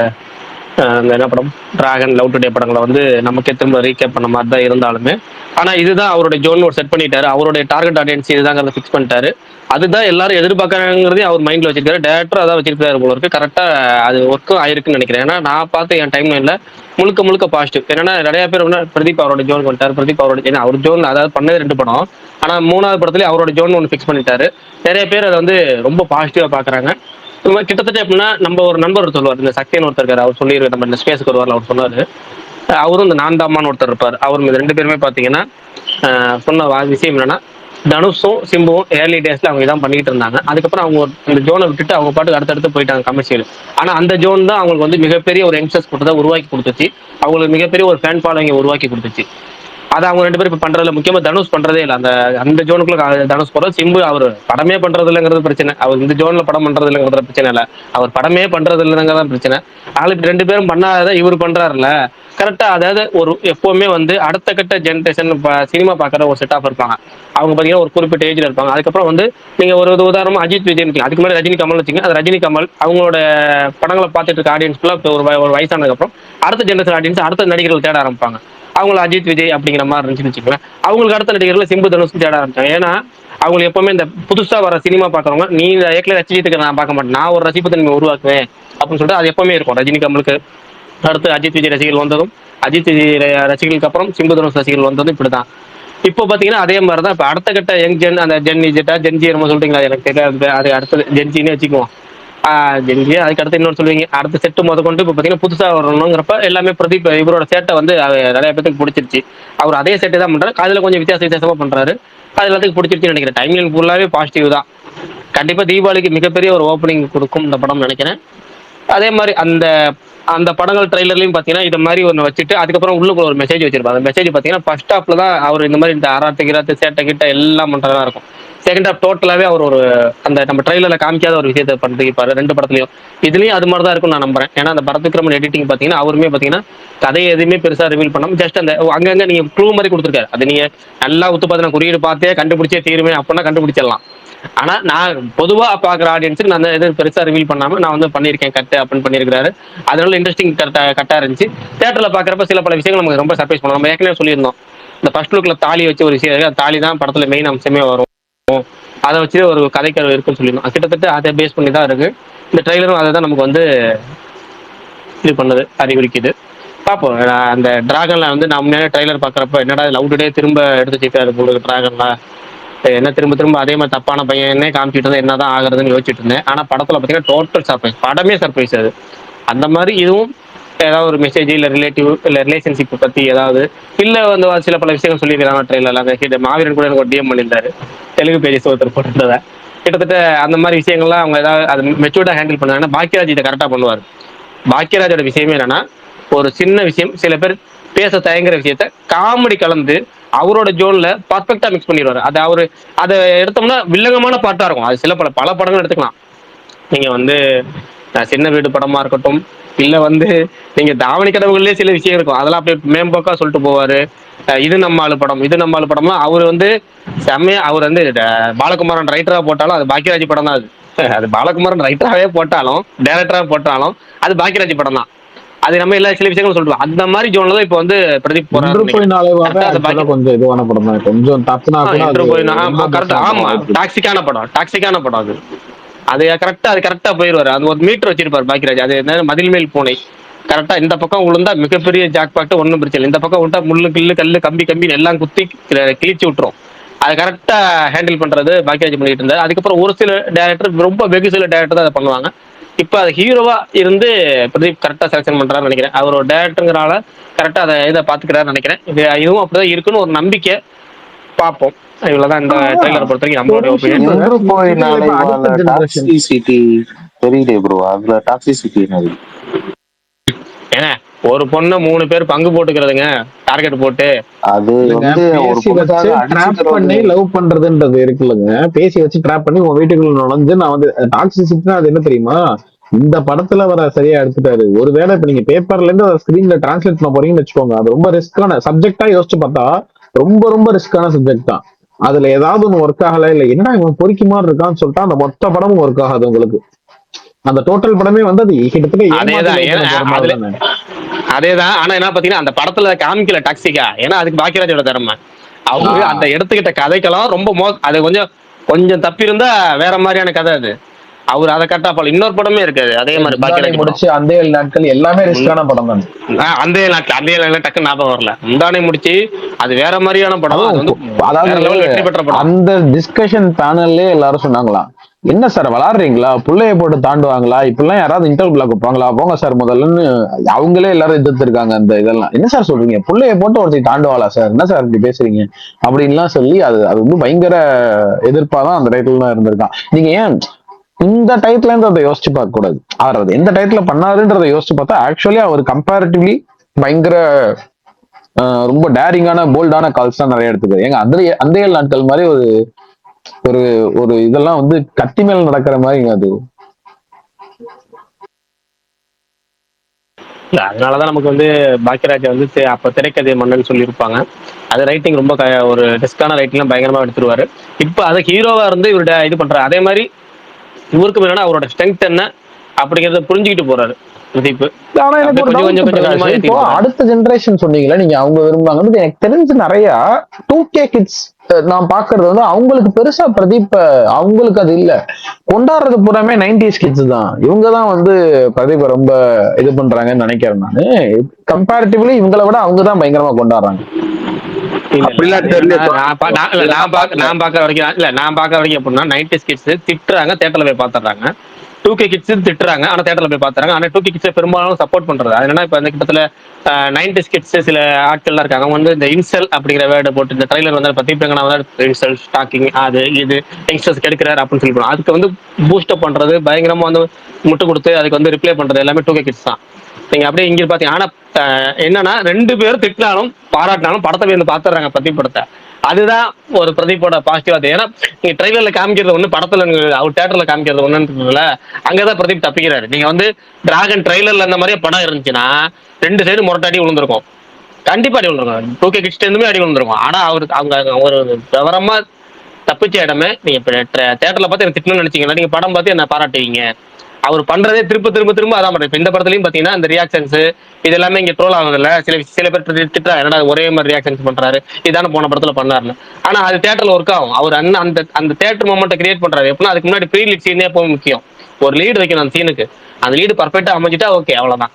என்ன படம், டிராகன், லவ் டுடே படங்களை வந்து நமக்கே திரும்ப ரீகேப் பண்ண மாதிரி தான் இருந்தாலுமே, ஆனா இதுதான் அவருடைய ஜோன் ஒரு செட் பண்ணிட்டாரு. அவருடைய டார்கெட் ஆடியன்ஸ் இதுதாங்கிறத ஃபிக்ஸ் பண்ணிட்டாரு. அதுதான் எல்லாரும் எதிர்பார்க்கறாங்கிறதே அவர் மைண்ட்ல வச்சிருக்காரு. டேரக்டர் அதான் வச்சிருக்காரு போல இருக்கு. கரெக்டா அது ஒர்க்கும் ஆயிருக்குன்னு நினைக்கிறேன். ஏன்னா நான் பார்த்து என் டைம் லைன்ல முழுக்க பாசிட்டிவ். என்னன்னா நிறைய பேர் பிரதீப் அவரோட ஜோன் பண்ணிட்டாரு, பிரதீப் அவரோட, ஏன்னா அவர் ஜோன் அதாவது பண்ணது 2 படம், ஆனா 3வது படத்துலயே அவரோட ஜோன் ஒன்று ஃபிக்ஸ் பண்ணிட்டாரு. நிறைய பேர் அதை வந்து ரொம்ப பாசிட்டிவா பாக்குறாங்க. கிட்டத்தட்ட எப்படின்னா, நம்ம ஒரு நண்பர் சொல்லுவார், இந்த சக்தின்னு ஒருத்தர் இருக்காரு, அவர் சொல்லிடுவார், நம்ம இந்த ஸ்பேஸ்க்கு வருவார், அவர் சொன்னாரு. அவரும் இந்த நான்தாமான்னு ஒருத்தர் இருப்பார், அவர் 2 பேருமே பாத்தீங்கன்னா சொன்ன விஷயம் என்னன்னா, தனுஷும் சிம்புவும் ஏர்லி டேஸ்ல அவங்க இதான் பண்ணிட்டு இருந்தாங்க. அதுக்கப்புறம் அவங்க இந்த ஜோனை விட்டுட்டு அவங்க பாட்டுக்கு அடுத்தடுத்து போயிட்டாங்க கமர்ஷியல். ஆனா அந்த ஜோன் தான் அவங்களுக்கு வந்து மிகப்பெரிய ஒரு யங்ஸ்டர்ஸ் கூட்டத்தை உருவாக்கி கொடுத்துச்சு, அவங்களுக்கு மிகப்பெரிய ஒரு ஃபேன் ஃபாலோயிங்கை உருவாக்கி கொடுத்துச்சு. அதை அவங்க 2 பேரும் இப்ப பண்றதுல முக்கியமா தனுஷ் பண்றதே இல்லை. அந்த ஜோனுக்குள்ள தனுஷ் போறது, சிம்பு அவர் படமே பண்றது இல்லைங்கிறது பிரச்சனை, அவர் இந்த ஜோன்ல படம் பண்றது இல்லைங்கிறது பிரச்சனை இல்லை, அவர் படமே பண்றது இல்லைங்கிறதா பிரச்சனை. ஆளுக்கு 2 பேரும் பண்ணாத இவர் பண்றாருல கரெக்டா. அதாவது ஒரு எப்பவுமே வந்து அடுத்த கட்ட ஜென்ரேஷன் சினிமா பாக்குற ஒரு செட் ஆஃப் இருப்பாங்க. அவங்க பாத்தீங்கன்னா ஒரு குறிப்பிட்ட ஏஜ்ல இருப்பாங்க. அதுக்கப்புறம் வந்து நீங்க ஒரு உதாரணமா அஜித் விஜய், அதுக்கு மேலே ரஜினி கமல் வச்சுங்க. அது ரஜினி கமல் அவங்களோட படங்களை பார்த்துட்டு இருக்க ஆடியன்ஸ்க்குள்ள ஒரு வயசானதுக்கு அப்புறம் அடுத்த ஜென்ரேஷன் ஆடியன்ஸ் அடுத்த நடிகர்கள் தேட ஆரம்பிப்பாங்க. அவங்களை அஜித் விஜய் அப்படிங்கிற மாதிரி இருந்துச்சுன்னு வச்சுக்கோங்களேன். அவங்களுக்கு அடுத்த நடிகர்கள் சிம்பு தனுஷ் தேட ஆரம்பிச்சாங்க. ஏன்னா அவங்களுக்கு எப்பவுமே இந்த புதுசா வர சினிமா பாக்குறவங்க, நீ ஏற்கனவே ரசிச்சிட்டு நான் பார்க்க மாட்டேன், நான் ஒரு ரசிப்பத்தை நீங்க உருவாக்குவேன் அப்படின்னு சொல்லிட்டு அது எப்பவுமே இருக்கும். ரஜினி கமலுக்கு அடுத்து அஜித் விஜய் ரசிகர்கள் வந்ததும், அஜித் விஜய் ரசிகர்களுக்கு அப்புறம் சிம்பு தனுஷ் ரசிகர்கள் வந்ததும் இப்படிதான். இப்போ பாத்தீங்கன்னா அதே மாதிரிதான் இப்ப அடுத்த கட்ட யங் ஜென், அந்த ஜென் இஜெட்டா ஜென்ஜி என்னமோ சொல்றீங்களா எனக்கு தெரியாது, அது அடுத்தது ஜென்ஜின்னு வச்சுக்குவோம். அதுக்கு அடுத்து இன்னொன்று சொல்லுவீங்க, அடுத்த செட்டு முத கொண்டு இப்போ பார்த்தீங்கன்னா புதுசாக வரணுங்கிறப்ப எல்லாமே பிரதீப் இவரோட சேட்டை வந்து நிறைய பேத்துக்கு பிடிச்சிருச்சு. அவர் அதே செட்டு தான் பண்றாரு, அதில் கொஞ்சம் வித்தியாசமா பண்றாரு. அது எல்லாத்துக்கும் பிடிச்சிருச்சுன்னு நினைக்கிறேன். டைம்லைன் ஃபுல்லாவே பாசிட்டிவ் தான். கண்டிப்பா தீபாவளிக்கு மிகப்பெரிய ஒரு ஓப்பனிங் கொடுக்கும் இந்த படம் நினைக்கிறேன். அதே மாதிரி அந்த அந்த படங்கள் ட்ரைலர்லையும் பார்த்தீங்கன்னா இது மாதிரி ஒன்று வச்சுட்டு அதுக்கப்புறம் உள்ளுக்குள்ள ஒரு மெசேஜ் வச்சிருப்பாங்க. அந்த மெசேஜ் பார்த்தீங்கன்னா ஃபர்ஸ்ட் ஹாஃப்ல தான் அவர் இந்த மாதிரி இந்த கிராத்து சேட்டை கிட்ட எல்லாம் பண்றதா இருக்கும். செகண்ட் ஹாஃப் டோட்டலாவே அவர் ஒரு அந்த நம்ம ட்ரைலர்ல காமிக்காத ஒரு விஷயத்தை பண்ணிருப்பாரு ரெண்டு படத்துலயும். இதுலயும் அது மாதிரி தான் இருக்கும் நான் நம்புறேன். ஏன்னா அந்த பரத்துக்கிரமன் எடிட்டிங் பார்த்தீங்கன்னா அவருமே பார்த்தீங்கன்னா கதையை எதுவுமே பெருசா ரிவீல் பண்ணாம ஜஸ்ட் அந்த அங்கங்க நீங்க க்ளூ மாதிரி கொடுத்துருக்காரு. அது நீங்க நல்லா உத்து பார்த்தீங்கன்னா குறியீடு பார்த்தே கண்டுபிடிச்சே தீருமே அப்படின்னா கண்டுபிடிச்சிடலாம். ஆனா நான் பொதுவா பாக்குற ஆடியன்ஸுக்கு நான் எதுவும் பெருசா ரிவீல் பண்ணாம நான் வந்து பண்ணியிருக்கேன் கட்டு அப்படின்னு பண்ணியிருக்காரு. அதனால இன்ட்ரெஸ்டிங் கட்டா இருந்துச்சு. தியேட்டர்ல பாக்குறப்ப சில பல விஷயங்கள் நமக்கு ரொம்ப சர்ப்ரைஸ் பண்ணுவோம். நம்ம ஏற்கனவே சொல்லியிருந்தோம், இந்த ஃபர்ஸ்ட் லுக்ல தாலி வச்சு ஒரு விஷயம் இருக்கு. அந்த தாலி தான் படத்துல மெயின் அம்சமே வரும். அதை வச்சு ஒரு கதைக்கரு இருக்குன்னு சொல்லியிருந்தோம். கிட்டத்தட்ட அதை பேஸ் பண்ணி தான் இருக்கு. இந்த ட்ரெய்லரும் அதை தான் நமக்கு வந்து இது பண்ணது அறிகுறிக்குது. பார்ப்போம். அந்த டிராகன்ல வந்து நான் முன்னாடி ட்ரெய்லர் பாக்குறப்ப என்னடா லவ் டுடே திரும்ப எடுத்து வச்சுட்டாரு உங்களுக்கு டிராகன்ல, என்ன திரும்ப அதே மாதிரி தப்பான பையனே காமிச்சிட்டு இருந்தா என்னதான் ஆகுறதுன்னு யோசிச்சுட்டு இருந்தேன். ஆனா படத்துல பாத்தீங்கன்னா டோட்டல் சர்ப்ரைஸ், படமே சர்ப்ரைஸ். அது அந்த மாதிரி இதுவும் ஏதாவது ஒரு மெசேஜ் இல்ல ரிலேட்டிவ் இல்ல ரிலேஷன்ஷிப் பத்தி ஏதாவது இல்ல வந்து சில பல விஷயங்கள் சொல்லியிருக்காங்க ட்ரெயிலர்ல. அந்த மாவீரன் கூட எனக்கு ஒரு டிஎம் பண்ணியிருந்தாரு, தெலுங்கு பேஜஸ் ஒருத்தர் போட்டுருந்தத. கிட்டத்தட்ட அந்த மாதிரி விஷயங்கள்லாம் அவங்க ஏதாவது அது மெச்சூர்டா ஹேண்டில் பண்ணாங்கன்னா பாக்கியராஜ் இதை கரெக்டா பண்ணுவார். பாக்கியராஜோட விஷயமே என்னன்னா ஒரு சின்ன விஷயம் சில பேர் பேச தயங்குற விஷயத்த காமெடி கலந்து அவரோட ஜோன்ல பர்ஃபெக்டா மிக்ஸ் பண்ணிடுவாரு. அது அவரு அதை எடுத்தோம்னா வில்லங்கமான பாட்டா இருக்கும். அது பல படங்கள் எடுத்துக்கலாம். நீங்க வந்து சின்ன வீடு படமா இருக்கட்டும், இல்ல வந்து நீங்க தாவணி கடவுள்லயே சில விஷயம் இருக்கும், அதெல்லாம் அப்படியே மேம்போக்கா சொல்லிட்டு போவாரு. இது நம்ம ஆளு படம்லாம் அவர் வந்து செம்மையா அவர் வந்து பாலகுமாரன் ரைட்டரா போட்டாலும் அது பாக்கியராஜ் படம் தான். அது பாலகுமாரன் ரைட்டராகவே போட்டாலும் டைரக்டரா போட்டாலும் அது பாக்கியராஜ் படம் தான். அது நம்ம எல்லா சில விஷயங்களும் சொல்லுவோம். அந்த மாதிரி ஜோன்ல தான் இப்போ வந்து பிரதீப் போறாரு. கொஞ்சம் இதுவான படம் தான், கொஞ்சம் டாக்ஸிக்கான படம் அது. அது கரெக்டா போயிருவாரு. அது ஒரு மீட்டர் வச்சிருப்பாரு பாக்கியராஜ். அது என்ன மதில் மேல் பூனை கரெக்டா இந்த பக்கம் விழுந்தா மிகப்பெரிய ஜாக் பாக்ட் ஒன்றும் பிரச்சனை. இந்த பக்கம் விட்டா முள்ளு கில்லு கல்லு கம்பி எல்லாம் குத்தி கிழிச்சு விட்டுரும். அது கரெக்டா ஹேண்டில் பண்றது பாக்கியராஜ் பண்ணிட்டு இருந்தாரு. அதுக்கப்புறம் ஒரு சில டேரக்டர், ரொம்ப வெகு சில டேரக்டர் தான் அதை பண்ணுவாங்க. இப்ப அது ஹீரோவா இருந்து பிரதீப் கரெக்டா செலக்ஷன் பண்றாருன்னு நினைக்கிறேன். அவர் ஒரு டேரக்டருங்கிறனால கரெக்டா அதை இதை பாத்துக்கிறாருன்னு நினைக்கிறேன். இதுவும் அப்படிதான் இருக்குன்னு ஒரு நம்பிக்கை. பார்ப்போம். இவ்வளவுதான் இந்த ட்ரெய்லரை பொறுத்த வரைக்கும் நம்மளோட ஒப்பீனியன். ஏன்னா ஒரு பொண்ணை 3 பேர் பங்கு போட்டுக்கிறதுங்க, டார்கெட் போட்டு அது லவ் பண்றதுன்றது இருக்குல்லங்க. பேசி வச்சு ட்ராப் பண்ணி உங்க வீட்டுக்குள்ள நுழைஞ்சு நான் வந்து டாக்ஸிசிட்டினா அது என்ன தெரியுமா? இந்த படத்துல வர சரியா எடுத்துட்டாரு. ஒருவேளை இப்ப நீங்க பேப்பர்ல இருந்து ஸ்கிரீன்ல டிரான்ஸ்லேட் பண்ண போறீங்கன்னு வச்சுக்கோங்க, அது ரொம்ப ரிஸ்கான சப்ஜெக்டா யோசிச்சு பார்த்தா ரொம்ப ரிஸ்கான சப்ஜெக்ட் தான். அதுல ஏதாவது ஒண்ணு ஒர்க் ஆகல, இல்ல என்ன இவன் பொறுக்கி மாதிரி இருக்கான்னு சொல்லிட்டா அந்த மொத்த படமும் ஒர்க் ஆகாது உங்களுக்கு. அந்த டோட்டல் படமே வந்து அது கிட்டத்தட்ட அதேதான். ஆனா என்ன பாத்தீங்கன்னா அந்த படத்துல காமிக்கல டாக்ஸிக்கா, ஏன்னா அதுக்கு பாக்கியராஜோட திறமை. அவங்க அந்த எடுத்துக்கிட்ட கதைக்கெல்லாம் ரொம்ப அது கொஞ்சம் தப்பி இருந்தா வேற மாதிரியான கதை அது. அவர் அதை கட்டா போல இன்னொரு படமே இருக்காது அதே மாதிரி பாக்கியராஜ் முடிச்சு அந்த 7 நாட்கள் எல்லாமே ரிஸ்கான படம் தான். அந்த 7 நாட்கள் டக்கு ஞாபகம் வரல. முந்தானை முடிச்சு அது வேற மாதிரியான படம். அதாவது வெற்றி பெற்ற படம். அந்த டிஸ்கஷன் பேனல்லே எல்லாரும் சொன்னாங்களாம், என்ன சார் விளாடுறீங்களா, புள்ளைய போட்டு தாண்டுவாங்களா, இப்பெல்லாம் யாராவது இன்டர்வியூல கூப்பாங்களா, போங்க சார் முதல்லன்னு அவங்களே எல்லாரும் எதிர்த்திருக்காங்க. அந்த இதெல்லாம் என்ன சார் சொல்றீங்க, புள்ளைய போட்டு ஒருத்தர் தாண்டுவாளா சார், என்ன சார் இப்படி பேசுறீங்க அப்படின்லாம் சொல்லி அது வந்து பயங்கர எதிர்ப்பாதான் அந்த டைட்டில் தான் இருந்திருக்கான். நீங்க ஏன் இந்த டைத்துல இருந்து அதை யோசிச்சு பார்க்க கூடாது, அவர் எந்த டைட்டில் பண்ணாருன்றதை யோசிச்சு பார்த்தா ஆக்சுவலி அவர் கம்பேரிட்டிவ்லி பயங்கர ரொம்ப டேரிங்கான போல்டான கால்ஸ் தான் நிறைய எடுத்துக்காரு. ஏங்க அந்த 7 நாட்கள் மாதிரி ஒரு ஒரு ஒரு இதெல்லாம் வந்து கத்தி மேல நடக்கிற மாதிரி அது. அதனாலதான் நமக்கு வந்து பாக்கியராஜ் வந்து அப்ப திரைக்கதை மன்னன் சொல்லியிருப்பாங்க. அது ரைட்டிங் ரொம்ப ஒரு ரிஸ்கான ரைட்டிங்லாம் பயங்கரமா எடுத்துருவாரு. இப்ப அதை ஹீரோவா இருந்து இவரோட இது பண்றாரு. அதே மாதிரி இவருக்கு என்னன்னா அவரோட ஸ்ட்ரென்த் என்ன அப்படிங்கறத புரிஞ்சுக்கிட்டு போறாரு பிரதீப். அடுத்த ஜெனரேஷன் சொன்னீங்களா நீங்க, அவங்க விரும்புவாங்க. எனக்கு தெரிஞ்சு நிறைய 2K கிட்ஸ் நான் பாக்குறது வந்து அவங்களுக்கு பெருசா பிரதீப் அவங்களுக்கு அது இல்ல, கொண்டாடுறது பூராமே 90s கிட்ஸ் தான். இவங்கதான் வந்து பிரதீப் ரொம்ப இது பண்றாங்கன்னு நினைக்கிறேன் நானு. கம்பேரிட்டிவ்லி இவங்களை விட அவங்கதான் பயங்கரமா கொண்டாடுறாங்க. நான் பாக்க வரைக்கும் எப்படின்னா 90s கிட்ஸ் திட்டுறாங்க, தியேட்டர்ல போய் பாத்துறாங்க. 2K கிட்ஸ் திட்டுறாங்க, ஆனா தேட்டர்ல போய் பாத்துறாங்க. ஆனா 2K கிட்ஸ் பெரும்பாலும் சப்போர்ட் பண்றது. அது என்னன்னா இப்ப இந்த கிட்டத்தட்ட 90s கிட்ஸ் சில ஆட்கள்லாம் இருக்காங்க. அவங்க வந்து இந்த இன்செல் அப்படிங்கிற வேர்டை போட்டு இந்த ட்ரைலர் வந்து பத்தி இன்செல் ஸ்டாக்கிங் அது இது யங்ஸ்டர்ஸ் கெடுக்கிறாரு அப்படின்னு சொல்லி போனோம். அதுக்கு வந்து பூஸ்டப் பண்றது பயங்கரமா வந்து முட்டு கொடுத்து அதுக்கு வந்து ரிப்ளை பண்றது எல்லாமே 2K கிட்ஸ் தான். நீங்க அப்படியே இங்க பாத்தீங்க. ஆனா என்னன்னா 2 பேரும் திட்டினாலும் பாராட்டினாலும் படத்தை போய் வந்து பாத்துறாங்க பிரதீப் படத்தை. அதுதான் ஒரு பிரதீப்போட பாசிட்டிவா. ஏன்னா நீங்க ட்ரெய்லர்ல காமிக்கிறது ஒண்ணு, படத்துல அவர் தேட்டர்ல காமிக்கிறது ஒண்ணுன்றதுல அங்கதான் பிரதீப் தப்பிக்கிறாரு. நீங்க வந்து டிராகன் ட்ரெய்லர்ல அந்த மாதிரியே படம் இருந்துச்சுன்னா 2 சைடு முரட்டாடி விழுந்திருக்கும், கண்டிப்பா அடி விழுந்திருக்கும். 2K கிட்ஸ் இருந்துமே அடி விழுந்திருக்கும். ஆனா அவங்க ஒரு விவரமா தப்பிச்ச இடமே, நீங்க தேட்டர்ல பார்த்து எனக்கு திட்டணும்னு நினைச்சீங்கன்னா நீங்க படம் பார்த்து என்ன பாராட்டுவீங்க. அவர் பண்றதே திரும்ப திரும்ப திரும்ப அதான் பண்றேன். இப்ப இந்த படத்துலயும் பாத்தீங்கன்னா இந்த ரியாக்ஷன்ஸ் இது எல்லாமே இங்க ட்ரோல் ஆகுதுல்ல. சில பேர் திட்டா என்னடா ஒரே மாதிரி ரியாக்ஷன்ஸ் பண்றாரு, இதான போன படத்துல பண்ணாருன்னு. ஆனா அது தேட்டர்ல ஒர்க் ஆகும். அவர் அந்த அந்த தேட்டர் மொமெண்ட்டை கிரியேட் பண்றாரு. எப்படின்னா அதுக்கு முன்னாடி ப்ரீ லீட் சீனே எப்பவும் முக்கியம். ஒரு லீடு வைக்கணும் அந்த சீனுக்கு, அந்த லீடு பர்ஃபெக்டா அமைஞ்சிட்டா ஓகே, அவ்வளவுதான்.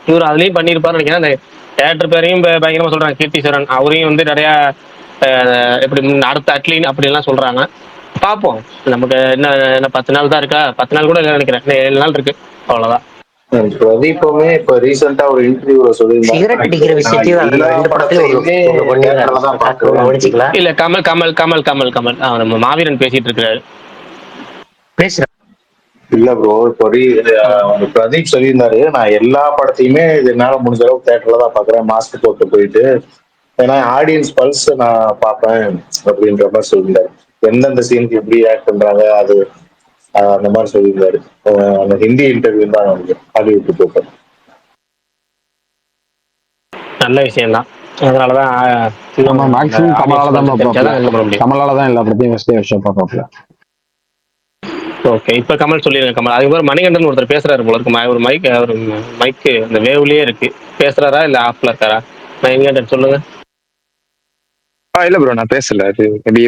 இவர் அதுலயும் பண்ணிருப்பாரு நினைக்கிறேன். அந்த தேட்டர் பேரையும் பயங்கரமா சொல்றாங்க. கீர்த்திஸ்வரன் அவரையும் வந்து நிறைய எப்படி அடுத்த அட்லீன் அப்படி எல்லாம் சொல்றாங்க. பார்ப்போம். நமக்கு என்ன 10 நாள் தான் இருக்கா, 10 நாள் கூட இல்லை நினைக்கிறேன், 7 நாள் இருக்கு, அவ்வளவுதான். பிரதீப்புமே இப்ப ரீசெண்டா ஒரு இன்டர்வியூல சிகரெட் அடிக்கிற விஷயத்தையும் அதுல 2 படத்துலயும் இல்ல கமல் கமல் கமல் கமல் கமல் நம்ம மாவீரன் பேசிட்டு இருக்காரு. பேசுறேன் இல்ல ப்ரோ, இப்போ பிரதீப் சொல்லியிருந்தாரு, நான் எல்லா படத்தையுமே இது என்னால முடிஞ்ச அளவுக்கு தேட்டர்ல தான் பாக்குறேன், மாஸ்க் போட்டு போயிட்டு, ஏன்னா ஆடியன்ஸ் பல்ஸ் நான் பார்ப்பேன் அப்படின்ற மாதிரி சொல்லியிருந்தாரு. எந்தெந்த சீனுக்கு எப்படி ஆக்ட் பண்றாங்க அது அந்த மாதிரி சொல்லியிருந்தாரு. அந்த ஹிந்தி இன்டர்வியூ தான் ஹாலிவுட் போட்டேன். நல்ல விஷயம் தான். அதனாலதான் நம்ம மேக்ஸிமம் கமலால தான் எல்லா படத்தையும் விஷயம் பார்ப்பாப்ல. ஓகே, இப்ப கமல் சொல்லிருங்க. கமல் அதுக்கப்புறம் மணிகண்டன் ஒருத்தர் பேசுறாரு போல இருக்கு. ஒரு மைக்கு அந்த வேவ்லயே இருக்கு. பேசுறாரா இல்ல ஆஃப்ல இருக்காரா? மணிகண்டன் சொல்லுங்க. இல்ல ப்ரோ, நான் பேசல. அது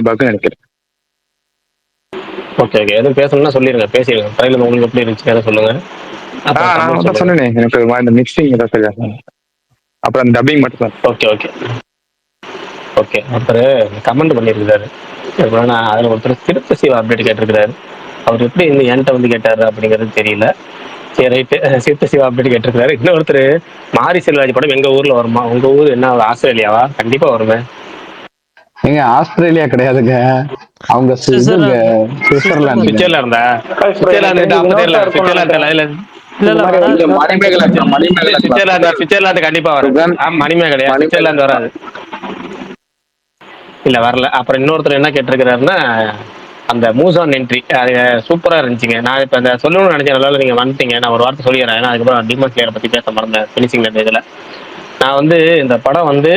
பக்குன்னு நினைக்கிறேன். ஓகே ஓகே, எதுவும் பேசணும்னா சொல்லிருங்க, பேசிடுங்க. ட்ரைலர் உங்களுக்கு எப்படி இருந்துச்சு அதை சொல்லுங்க. நான் சொன்னேனே, எனக்கு இந்த மிக்சிங் ஏதாவது சரியா, அப்புறம் டப்பிங் மட்டும் தான். Okay okay okay. அப்புறம் கமெண்ட் பண்ணியிருக்கிறாரு. அதில் ஒருத்தர் சிறுத்தை சிவா அப்டேட் கேட்டிருக்கிறாரு. அவர் எப்படி என்கிட்ட வந்து கேட்டாரு அப்படிங்கிறது தெரியல. சரி ரைட்டு, சிறுத்தை சிவா அப்டேட் கேட்டிருக்கிறாரு. இன்னொருத்தர் மாரி செல்வராஜ் படம் எங்க ஊர்ல வருமா? உங்க ஊர் என்ன ஆஸ்திரேலியாவா? கண்டிப்பா வருவேன். எங்க ஆஸ்திரேலியா கிடையாதுங்க, அவங்க சுவிட்சர்லாந்து. சுவிட்சர்லாந்தா? சுவிட்சர்லாந்து கண்டிப்பா வரும். மணிமேகலையா? சுவிட்சர்லாந்து வராது, இல்ல வரல. அப்புறம் இன்னொருத்தர் என்ன கேட்டிருக்கிறாருன்னா, அந்த மூசான் என்ட்ரி அது சூப்பரா இருந்துச்சுங்க. நான் இப்ப இந்த சொல்லணும்னு நினைச்சேன், நல்லா நீங்க வந்துட்டீங்க. நான் ஒரு வார்த்தை சொல்லிடுறேன். ஏன்னா அதுக்கப்புறம் டிமன் ஸ்லேயரை பத்தி பேச மறந்தேன் பினிஷிங் இதுல. நான் வந்து இந்த படம் வந்து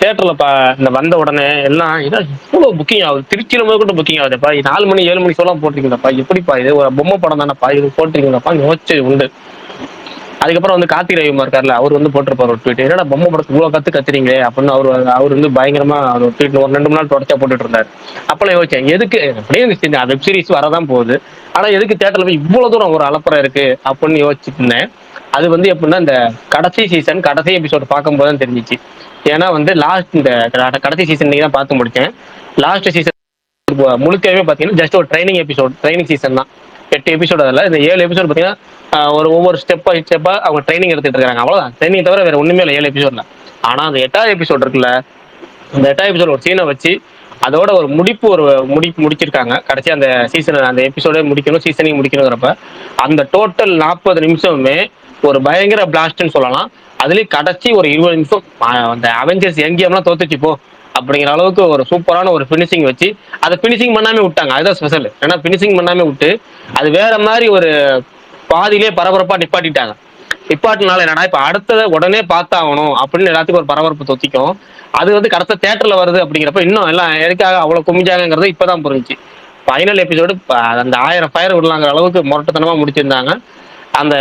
தியேட்டர்ல இந்த வந்த உடனே எல்லாம் இதான் இவ்வளவு புக்கிங் ஆகுது, திருச்சியில முதல் கூட புக்கிங் ஆகுதுப்பா, 4 மணி 7 மணி ஷோலாம் போட்டிருக்கீங்கப்பா, எப்படிப்பா இது ஒரு பொம்மை படம் தானேப்பா இது போட்டிருக்கீங்கப்பா யோசிச்சு உண்டு. அதுக்கப்புறம் வந்து கார்த்தி ரவிமா இருக்காருல்ல, அவர் வந்து போட்டிருப்பாரு ஒரு ட்வீட், என்னடா பொம்மை படத்துக்கு இவ்வளவு கத்துறீங்களே அப்படின்னு. அவர் வந்து பயங்கரமா ஒரு ட்வீட் ஒரு 2 நாள் தொடர்ச்சியா போட்டுட்டு இருந்தாரு. அப்பெல்லாம் யோசிச்சேன், எதுக்கு அப்படியே வெப் சீரிஸ் வரதான் போகுது, ஆனா எதுக்கு தியேட்டர்ல போய் இவ்வளவு தூரம் ஒரு அலப்பறம் இருக்கு அப்படின்னு யோசிச்சுட்டு இருந்தேன். அது வந்து எப்படின்னா இந்த கடைசி சீசன் கடைசி எபிசோட் பார்க்கும்போது தான் தெரிஞ்சிச்சு. ஏன்னா வந்து லாஸ்ட் இந்த கடைசி சீசன் தான் பார்த்து முடிச்சேன். லாஸ்ட் சீசன் முழுக்கவே பார்த்தீங்கன்னா ஜஸ்ட் ஒரு ட்ரைனிங் சீசன் தான். 8 எபிசோட். அதில் இந்த 7 எபிசோட் பார்த்தீங்கன்னா ஒவ்வொரு ஸ்டெப்பா அவங்க ட்ரைனிங் எடுத்துட்டு இருக்காங்க, அவ்வளோதான். ட்ரைனிங் தவிர வேற ஒண்ணுமே இல்லை 7 எபிசோட்ல. ஆனா அந்த 8வது எபிசோட் இருக்குல்ல, அந்த 8வது எபிசோட் ஒரு சீனை வச்சு அதோட ஒரு முடிச்சிருக்காங்க. கடைசி அந்த சீசன் அந்த எபிசோட முடிக்கணும், சீசனையும் முடிக்கணுங்கிறப்ப அந்த டோட்டல் 40 நிமிஷமுமே ஒரு பயங்கர பிளாஸ்ட்னு சொல்லலாம். அதுலயும் கடைசி ஒரு 20 நிமிஷம் அந்த அவெஞ்சர்ஸ் எங்கேயெல்லாம் தோத்துச்சு போ அப்படிங்கிற அளவுக்கு ஒரு சூப்பரான ஒரு பினிஷிங் வச்சு அதை பினிஷிங் பண்ணாமே விட்டாங்க. அதுதான் ஸ்பெஷல். ஏன்னா பினிஷிங் பண்ணாமே விட்டு அது வேற மாதிரி ஒரு பாதியிலே பரபரப்பா நிப்பாட்டிட்டாங்க. நிப்பாட்டினால என்னன்னா இப்ப அடுத்ததை உடனே பார்த்தாகணும் அப்படின்னு எல்லாத்துக்கும் ஒரு பரபரப்பு தொத்திக்கும். அது வந்து கரெக்டா தியேட்டர்ல வருது அப்படிங்கிறப்ப இன்னும் எல்லாம் எதுக்காக அவ்வளவு குமிஞ்சாங்கிறது இப்பதான் புரிஞ்சுச்சு. ஃபைனல் எபிசோடு அந்த 1000 ஃபயர் விடலாங்கிற அளவுக்கு முரட்டத்தனமா முடிச்சிருந்தாங்க. அந்த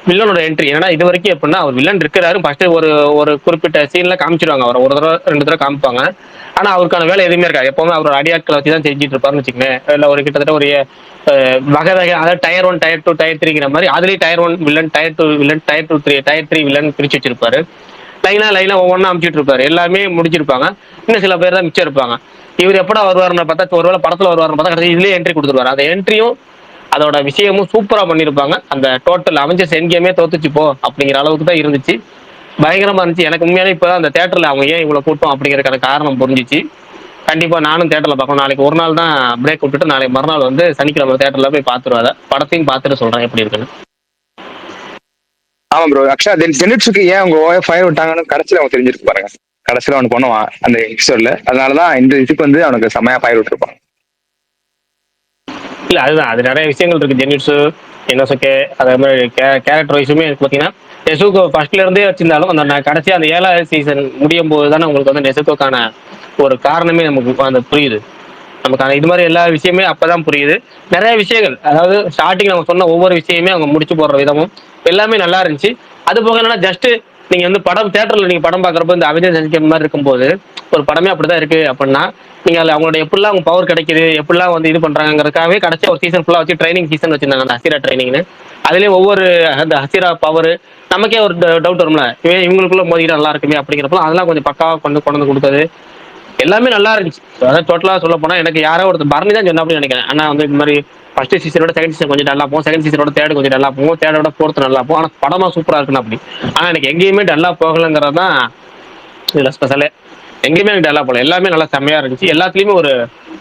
வில்லனோட என்ட்ரி என்னன்னா இது வரைக்கும் எப்படின்னா அவர் வில்லன் இருக்கிறாரு, ஃபர்ஸ்ட் ஒரு குறிப்பிட்ட சீன்ல காமிச்சிருவாங்க, அவர் ஒரு தடவை 2 தடவை காமிப்பாங்க. ஆனா அவருக்கான வேலை எதுவுமே இருக்காது. எப்பவுமே அவர் அடியாட்களை வச்சு தான் செஞ்சுட்டு இருப்பாருன்னு வச்சுக்கோங்க. இல்லை ஒரு கிட்டத்தட்ட ஒரு வகை அதாவது Tier 1 Tier 2 Tier 3ங்கிற மாதிரி அதுலேயும் Tier 1 villain, Tier 2 villain, Tier 2 Tier 3 villain பிரிச்சு வச்சிருப்பாரு. லைனா ஒவ்வொன்றா அமைச்சிட்டு இருப்பாரு. எல்லாமே முடிச்சிருப்பாங்க. இன்னும் சில பேர் தான் மிச்சம் இருப்பாங்க. இவர் எப்படா வருவாருன்னு பார்த்தா ஒருவேளை படத்துல வருவாருன்னு பார்த்தா கடைசி இதுலயே என்ட்ரி கொடுத்துருவாரு. அந்த என்ட்ரியும் அதோட விஷயமும் சூப்பரா பண்ணியிருப்பாங்க. அந்த டோட்டல் அவெஞ்சர்ஸ் எண்ட் கேமே தோத்துச்சு போ அப்படிங்கிற அளவுக்கு தான் இருந்துச்சு. பயங்கரமா இருந்துச்சு. எனக்கு உண்மையாலே இப்பதான் அந்த தியேட்டர்ல அவங்க ஏன் இவ்வளவு கூட்டம் அப்படிங்கறதுக்கான காரணம் புரிஞ்சிச்சு. கண்டிப்பா நானும் தியேட்டர்ல பார்க்கணும். நாளைக்கு ஒரு நாள் தான் பிரேக் விட்டுட்டு நாளைக்கு மறுநாள் வந்து சனிக்கிழமை தியேட்டர்ல போய் பார்த்துருவேன். அதை படத்தையும் பார்த்துட்டு சொல்றேன் எப்படி இருக்குன்னு. ஆமா ப்ரோ, ஆக்சுவலா ஜெனிட்ஸுக்கு ஏன் அவங்க ஃபயர் விட்டாங்கன்னு கடைசியில அவன் தெரிஞ்சிருக்கு பாருங்க. கடைசியில அவனுக்கு பண்ணுவான் அந்த எபிசோட்ல. அதனாலதான் இந்த இதுக்கு வந்து அவனுக்கு செமையா ஃபயர் விட்டுருப்பான். இல்ல அதுதான், அது நிறைய விஷயங்கள் இருக்கு. ஜெனிட்ஸு என்னோசக்கே அதே மாதிரி கேரக்டர் வைஸுமே பார்த்தீங்கன்னா நெசுகோ ஃபர்ஸ்ட்ல இருந்தே வச்சிருந்தாலும் அந்த கடைசியா அந்த 7வது சீசன் முடியும் போது தானே உங்களுக்கு வந்து நெசுகோக்கான ஒரு காரணமே நமக்கு அந்த புரியுது. நமக்கான இது மாதிரி எல்லா விஷயமே அப்பதான் புரியுது. நிறைய விஷயங்கள், அதாவது ஸ்டார்டிங் நம்ம சொன்ன ஒவ்வொரு விஷயமே அவங்க முடிச்சு போடுற விதமும் எல்லாமே நல்லா இருந்துச்சு. அது போக என்னன்னா ஜஸ்ட் நீங்க வந்து படம் தியேட்டர்ல நீங்க படம் பாக்குறப்ப இந்த அவெஞ்சர்ஸ் மாதிரி இருக்கும்போது ஒரு படமே அப்படிதான் இருக்கு அப்படின்னா நீங்க அதுல அவங்களோட எப்படிலாம் அவங்க பவர் கிடைக்குது, எப்படிலாம் வந்து இது பண்றாங்கிறதுக்காகவே கடைசியா ஒரு சீசன் ஃபுல்லா வச்சு ட்ரைனிங் சீசன் வச்சிருந்தாங்க அந்த ஹசீரா ட்ரைனிங்னு. அதுலயே ஒவ்வொரு அந்த ஹசீரா பவர் நமக்கே ஒரு டவுட் வரும்ல, இவங்களுக்குள்ள மோதிட்டு நல்லா இருக்குமே அப்படிங்கிறப்ப அதெல்லாம் கொஞ்சம் பக்காவா கொண்டு வந்து கொடுத்தது எல்லாமே நல்லா இருந்துச்சு. அதாவது டோட்டலா சொல்ல போனா எனக்கு யாரோ ஒருத்தர் பரணி தான் சொன்னா அப்படின்னு நினைக்கிறேன். ஆனா வந்து இந்த மாதிரி ஃபர்ஸ்ட் சீசனோட செகண்ட் சீசன் கொஞ்சம் டல்லா போகும், செகண்ட் சீசனோட தேர்ட் கொஞ்சம் டல்லா போகும், தேர்டோட ஃபோர்த் நல்லா போகும். ஆனா படமா சூப்பரா இருக்குன்னு அப்படி. ஆனா எனக்கு எங்கேயுமே டல்லா போகலங்கிறது தான் இதுல ஸ்பெஷலே. எங்கேயுமே எனக்கு டல்லா போகல, எல்லாமே நல்லா செம்மையா இருந்துச்சு. எல்லாத்துலயுமே ஒரு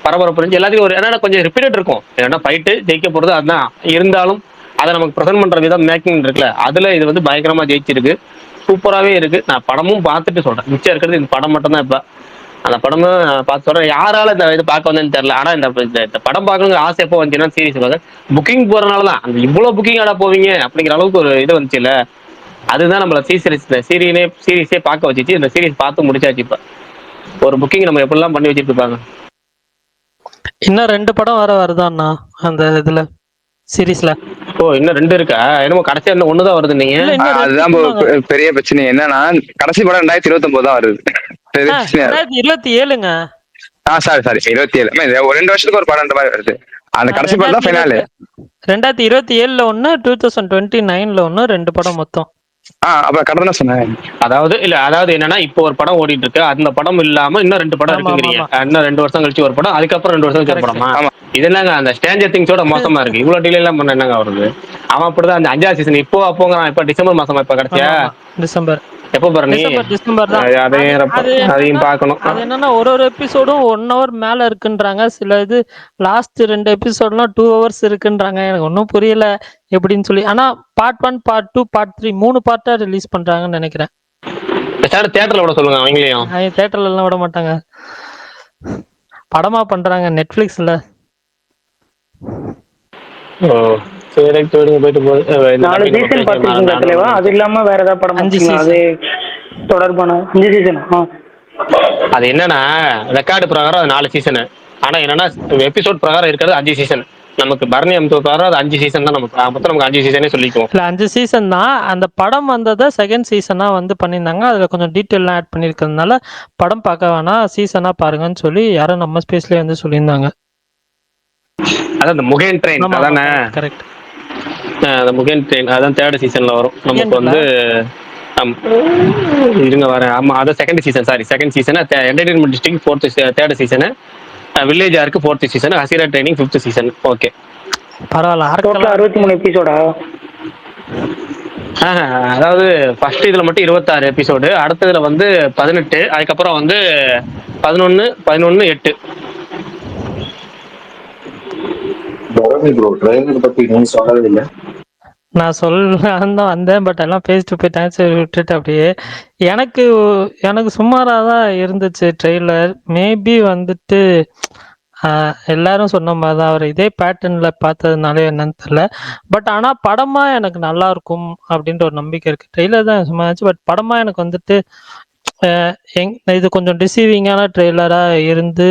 பரபரப்பு இருந்துச்சு. எல்லாத்தையும் ஒரு என்னன்னா கொஞ்சம் ரிப்பீட்டட் இருக்கும். ஏன்னா ஃபைட்டு ஜெயிக்க போறது அதுதான் இருந்தாலும் அதை நமக்கு ப்ரெசென்ட் பண்ற விதம் மேக்கிங் இருக்குல்ல, அதுல இது வந்து பயங்கரமா ஜெயிச்சிருக்கு. சூப்பராகவே இருக்கு. நான் படமும் பார்த்துட்டு சொல்றேன், மிச்சம் இருக்கிறது இந்த படம் மட்டும் தான். இப்ப அந்த படமும் பார்த்து சொல்றேன். யாரால இந்த இது பார்க்க வந்தேன்னு தெரியல. ஆனா இந்த படம் பார்க்கணுங்கிற ஆசை எப்போ வந்துச்சுன்னா சீரிஸ் பார்க்க புக்கிங் போறதுனாலதான். அந்த இவ்வளவு புக்கிங் ஆடா போவீங்க அப்படிங்கிற அளவுக்கு ஒரு இது வந்துச்சு இல்ல, அதுதான் நம்மள சீரிஸே பார்க்க வச்சிச்சு. இந்த சீரிஸ் பார்த்து முடிச்சாச்சு. இப்ப ஒரு புக்கிங் நம்ம எப்படிலாம் பண்ணி வச்சிட்டு இருப்பாங்க. இன்னும் 2 படம் வர வருதாண்ணா அந்த இதுல சீரிஸ்ல. ஓ இன்னும் 2 இருக்கா? என்னமோ கடைசியா இன்னும் 1 தான் வருது நீங்க. இல்ல இன்னும் 2 அதுதான் சொன்னாங்க. பெரிய பிரச்சனை என்னன்னா கடைசி படம் 2029 தான் வருது. 2027ங்க. சாரி 27. ஒரு 2 வருஷத்துக்கு ஒரு படம் மாதிரி வருது. அந்த கடைசி படம் தான் ஃபைனல். 2027ல ஒண்ணு, 2029ல ஒண்ணு, 2 படம் மொத்தம். அப்ப கடனை சொன்னேன். அதாவது என்னன்னா இப்போ ஒரு படம் ஓடிட்டு இருக்கு, அந்த படம் இல்லாம இன்னும் 2 படம் இருக்குங்கிறீங்க. இன்னும் 2 வருஷம் கழிச்சு ஒரு படம், அதுக்கப்புறம் 2 வருஷம் கழிச்சு ஒரு படமா? இது என்னங்க அந்த ஸ்ட்ரேஞ்சர் திங்ஸோட மோசமா இருக்கு. இவ்வளவு டிலே எல்லாம் பண்ண என்னங்க வருது? அவன் அப்படிதான் அந்த 5வது சீசன் இப்போ அப்போங்கிறான். இப்ப டிசம்பர் மாசமா இப்ப கிடைச்சியா? டிசம்பர் எப்போ பாரு நீ டிசம்பர் தான். அதையும் பார்க்கணும். அது என்னன்னா ஒரு எபிசோடும் 1 hour மேல இருக்குன்றாங்க. சில இது லாஸ்ட் 2 எபிசோட்லாம் 2 hours இருக்குன்றாங்க. எனக்கு ஒன்றும் புரியல எப்படின்னு சொல்லி. ஆனா பார்ட் 1, பார்ட் 2, பார்ட் 3 3 பார்ட்டா ரிலீஸ் பண்றாங்கன்னு நினைக்கிறேன். தியேட்டர்ல விட சொல்லுங்க அவங்களையும். தியேட்டர்ல எல்லாம் விட மாட்டாங்க, படமா பண்றாங்க நெட்ஃபிளிக்ஸ்ல. சரி போயிட்டு போகுது. 4 சீசன் பாத்துருக்கீங்க தலைவா? அது இல்லாம வேற ஏதாவது படம்? 5 சீசன் அது தொடர்பான 5 சீசன். அது என்னன்னா ரெக்கார்டு பிரகாரம் அது 4 சீசன். ஆனா என்னன்னா எபிசோட் பிரகாரம் இருக்கிறது 5 சீசன். நமக்கு பரணி அம்சம் பிரகாரம் அது 5 சீசன் தான். நமக்கு மொத்தம் நமக்கு 5 சீசனே சொல்லிக்குவோம். இல்ல 5 சீசன் தான். அந்த படம் வந்ததை செகண்ட் சீசனா வந்து பண்ணியிருந்தாங்க. அதுல கொஞ்சம் டீட்டெயிலாம் ஆட் பண்ணியிருக்கிறதுனால படம் பார்க்க வேணாம், சீசனா பாருங்கன்னு சொல்லி யாரும் நம்ம ஸ்பேஸ்லயே வந்து சொல்லியிருந்தாங்க. அதான் இந்த முகேன் ட்ரெயின் அதானே? கரெக்ட். அந்த முகேன் ட்ரெயின் அதான் 3rd சீசன்ல வரும். நமக்கு வந்து இருங்க வரேன். ஆமா அதான் second season. Entertainment district 3rd season, village ஆர்க்கு 4th சீசன், ஹசீரா ட்ரைனிங் 5th சீசன். ஓகே பரவாயில்ல. 63 எபிசோடா? அதாவது ஃபர்ஸ்ட் இதுல மட்டும் 26 எபிசோடு, அடுத்ததுல வந்து 18, அதுக்கப்புறம் வந்து 11, 8. ப்ரோ ட்ரைலர் பத்தி நீ சொல்லவே இல்லை. நான் சொல்லலாம் தான் வந்தேன், பட் எல்லாம் பேசிட்டு போயிட்டேன். சரி விட்டுட்டு அப்படியே. எனக்கு சுமாராக தான் இருந்துச்சு ட்ரெய்லர். மேபி வந்துட்டு எல்லாரும் சொன்ன மாதிரி தான் அவர் இதே பேட்டர்ன்ல பார்த்ததுனால என்னன்னு தெரியல. பட் ஆனா படமா எனக்கு நல்லா இருக்கும் அப்படின்ற ஒரு நம்பிக்கை இருக்கு. ட்ரெய்லர் தான் சும்மா இருந்துச்சு, பட் படமா எனக்கு வந்துட்டு இது கொஞ்சம் டிசீவிங்கான ட்ரெய்லரா இருந்து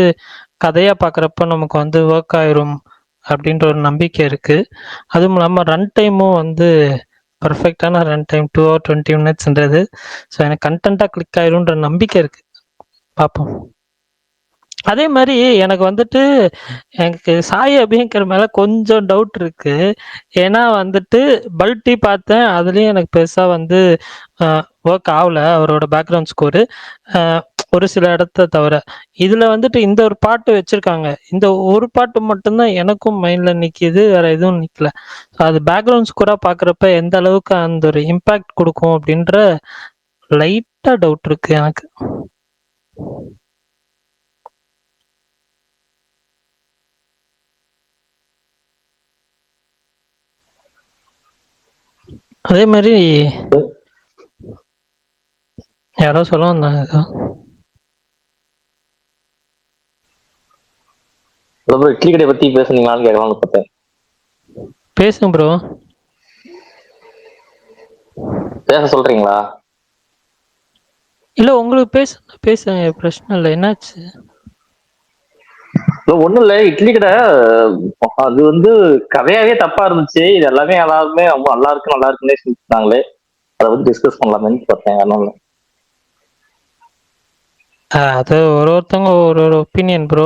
கதையா பாக்குறப்ப நமக்கு வந்து ஒர்க் ஆயிரும் அப்படின்ற ஒரு நம்பிக்கை இருக்கு. அதுவும் இல்லாம ரன் டைமும் வந்து பர்ஃபெக்டான ரன் டைம் 2 hours 20 minutesன்றது. ஸோ எனக்கு கண்டென்ட்டா கிளிக் ஆயிரும்ன்ற நம்பிக்கை இருக்கு. பார்ப்போம். அதே மாதிரி எனக்கு வந்துட்டு எனக்கு சாய் அபியங்கர் மேல கொஞ்சம் டவுட் இருக்கு. ஏன்னா வந்துட்டு பல்டி பார்த்தேன், அதுலயும் எனக்கு பெருசா வந்து ஒர்க் ஆகல அவரோட பேக்ரவுண்ட் ஸ்கோரு. ஒரு சில இடத்த தவிர. இதுல வந்துட்டு இந்த ஒரு பாட்டு வச்சிருக்காங்க. இந்த ஒரு பாட்டு மட்டும் தான் எனக்கும் மைண்ட்ல நிக்குது. வேற எதுவும் நிக்கல. அது பேக்ரவுண்ட் ஸ்கோரா பார்க்குறப்ப எந்த அளவுக்கு அந்த ஒரு இம்பாக்ட் குடுக்கும் அப்படின்ற லைட்டா டவுட் இருக்கு எனக்கு. அதே மாரி யாரோ சொல்ல வந்தாங்க ஏதோ. ப்ரோ இட்லி கடை பத்தி பேசுனீங்களான்னு கேட்கலாம்னு பார்த்தேன். பேசுங்க ப்ரோ. பேச சொல்றீங்களா? இல்ல உங்களுக்கு பேசுங்க, பிரச்சனை இல்லை. என்னாச்சு? ஒண்ணும் இல்ல, இட்லி கடை அது வந்து கதையாவே தப்பா இருந்துச்சு. இது எல்லாமே எல்லாருமே ரொம்ப நல்லா இருக்கு நல்லா இருக்குன்னே சொல்லிட்டாங்களே, அதை வந்து டிஸ்கஸ் பண்ணலாமேன்னு பார்த்தேன். அதனால அது ஒருத்தவங்க ஒரு ஒரு ஒப்பீனியன் ப்ரோ.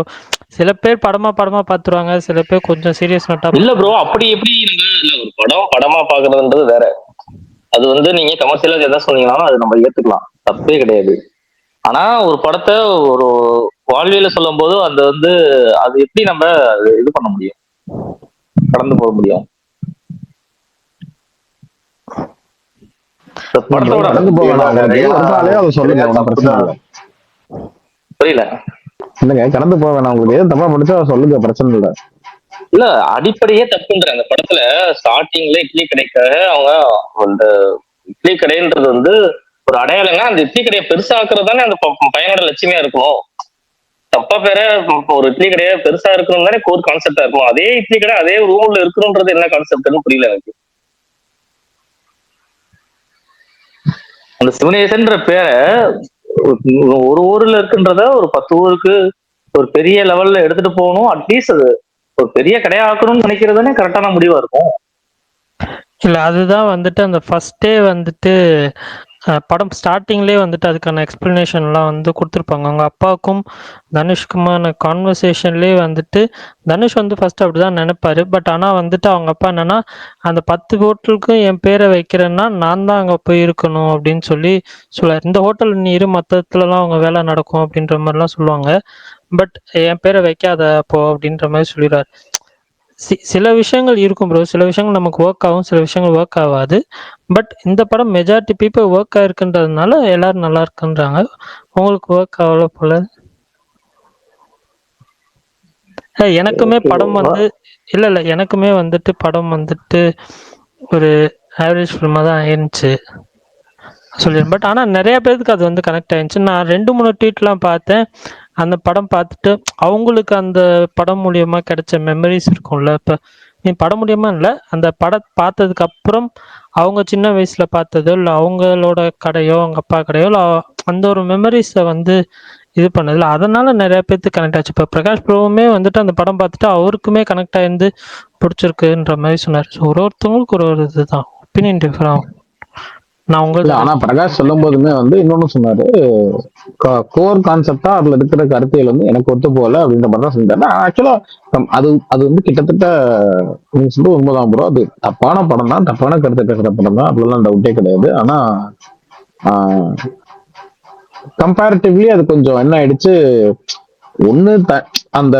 சில பேர் படமா பார்த்துருவாங்க, சில பேர் கொஞ்சம் சீரியஸ் நோட்டா. இல்ல ப்ரோ, அப்படி எப்படி இல்ல, ஒரு படமா பாக்குறதுன்றது வேற. அது வந்து நீங்க கமர்ஷியலா எதாவது சொன்னீங்கன்னா அது நம்ம ஏத்துக்கலாம், தப்பே கிடையாது. ஆனா ஒரு படத்தை ஒரு வாழ்வியல சொல்லும் போது அது வந்து அது எப்படி நம்ம இது பண்ண முடியும், கடந்து போக முடியும்? படத்தோட புரியல. இல்லங்க, கடந்து போக வேணாம். உங்களுக்கு எது தப்பா படிச்சா சொல்லுங்க, பிரச்சனை இல்லை. இல்ல, அடிப்படையே தப்புன்ற அந்த படத்துல ஸ்டார்டிங்ல இட்லி கடைக்காக அவங்க அந்த இட்லி கடைன்றது வந்து ஒரு அடையாளங்க. அந்த இட்லி கடையை பெருசாக்குறது தானே அந்த பையனோட லட்சியமா இருக்கும். தப்பா பேர ஒரு இட்லி கடையை பெருசா இருக்கணும் தானே கோர் கான்செப்டா இருக்கும். அதே இட்லி கடை அதே ரூம்ல இருக்கணும்ன்றது என்ன கான்செப்ட்னு புரியல எனக்கு. அந்த சிவனேசன்ற பேரை ஒரு ஊர்ல இருக்குன்றத ஒரு 10 ஊருக்கு ஒரு பெரிய லெவல்ல எடுத்துட்டு போகணும். அட்லீஸ்ட் அது ஒரு பெரிய கடையாக்கணும்னு நினைக்கிறதுனே கரெக்டான முடிவா இருக்கும். இல்ல அதுதான் வந்துட்டு அந்த ஃபர்ஸ்டே வந்துட்டு படம் ஸ்டார்டிங்லேயே வந்துட்டு அதுக்கான எக்ஸ்பிளனேஷன்லாம் வந்து கொடுத்துருப்பாங்க. அவங்க அப்பாவுக்கும் தனுஷ்குமான கான்வர்சேஷன்லேயே வந்துட்டு தனுஷ் வந்து ஃபர்ஸ்ட் அப்படிதான் நினைப்பாரு. பட் ஆனால் வந்துட்டு அவங்க அப்பா என்னன்னா, அந்த 10 ஹோட்டலுக்கும் என் பேரை வைக்கிறேன்னா நான் தான் அங்கே போய் இருக்கணும் அப்படின்னு சொல்லி சொல்லுவார். இந்த ஹோட்டல் நீ இரு, மற்றத்துலலாம் அவங்க வேலை நடக்கும் அப்படின்ற மாதிரிலாம் சொல்லுவாங்க. பட் என் பேரை வைக்காத அப்போ அப்படின்ற மாதிரி சொல்லிடுறாரு. சில விஷயங்கள் இருக்கும் ப்ரோ, சில விஷயங்கள் நமக்கு ஒர்க் ஆகும், சில விஷயங்கள் ஒர்க் ஆகாது. பட் இந்த படம் மெஜாரிட்டி பீப்புள் ஒர்க் ஆயிருக்குன்றதுனால எல்லாரும் நல்லா இருக்குன்றாங்க. உங்களுக்கு ஒர்க் ஆகல போல. எனக்குமே படம் வந்து இல்ல எனக்குமே வந்துட்டு படம் வந்துட்டு ஒரு ஆவரேஜ் ஃபிலிமாக தான் ஆயிருந்துச்சு சொல்லிடுறேன். பட் ஆனால் நிறைய பேருக்கு அது வந்து கனெக்ட் ஆயிருந்துச்சு. நான் 2-3 ட்வீட்லாம் பார்த்தேன். அந்த படம் பார்த்துட்டு அவங்களுக்கு அந்த படம் மூலியமா கிடைச்ச மெமரிஸ் இருக்கும்ல. இப்போ நீ படம் மூலியமா இல்லை, அந்த படம் பார்த்ததுக்கு அப்புறம் அவங்க சின்ன வயசுல பார்த்ததோ இல்லை அவங்களோட கடையோ அவங்க அப்பா கடையோ இல்லை அந்த ஒரு மெமரிஸை வந்து இது பண்ணதில்ல. அதனால நிறைய பேர்த்துக்கு கனெக்ட் ஆச்சு. இப்போ பிரகாஷ் ப்ரோவுமே வந்துட்டு அந்த படம் பார்த்துட்டு அவருக்குமே கனெக்ட் ஆயிருந்து பிடிச்சிருக்குன்ற மாதிரி சொன்னார். ஸோ ஒருத்தவங்களுக்கு ஒரு இதுதான் ஒப்பீனியன் டிஃபர் ஆகும். நான் உங்களுக்கு ஆனா பிரகாஷ் சொல்லும் போதுமே வந்து இன்னொன்னு சொன்னாரு, கோர் கான்செப்டா அதுல இருக்கிற கருத்தியல் வந்து எனக்கு ஒத்து போகல அப்படின்ற மாதிரி தான் சொல்லிட்டாரு. ஆக்சுவலா அது வந்து கிட்டத்தட்ட நீங்க சொல்றது உண்மைதான் ப்ரோ. அது தப்பான படம் தான், தப்பான கருத்தை பேசுற படம் தான், அதுலாம் டவுட்டே கிடையாது. ஆனா கம்பேரிட்டிவ்லி அது கொஞ்சம் என்ன ஆயிடுச்சு, ஒண்ணு அந்த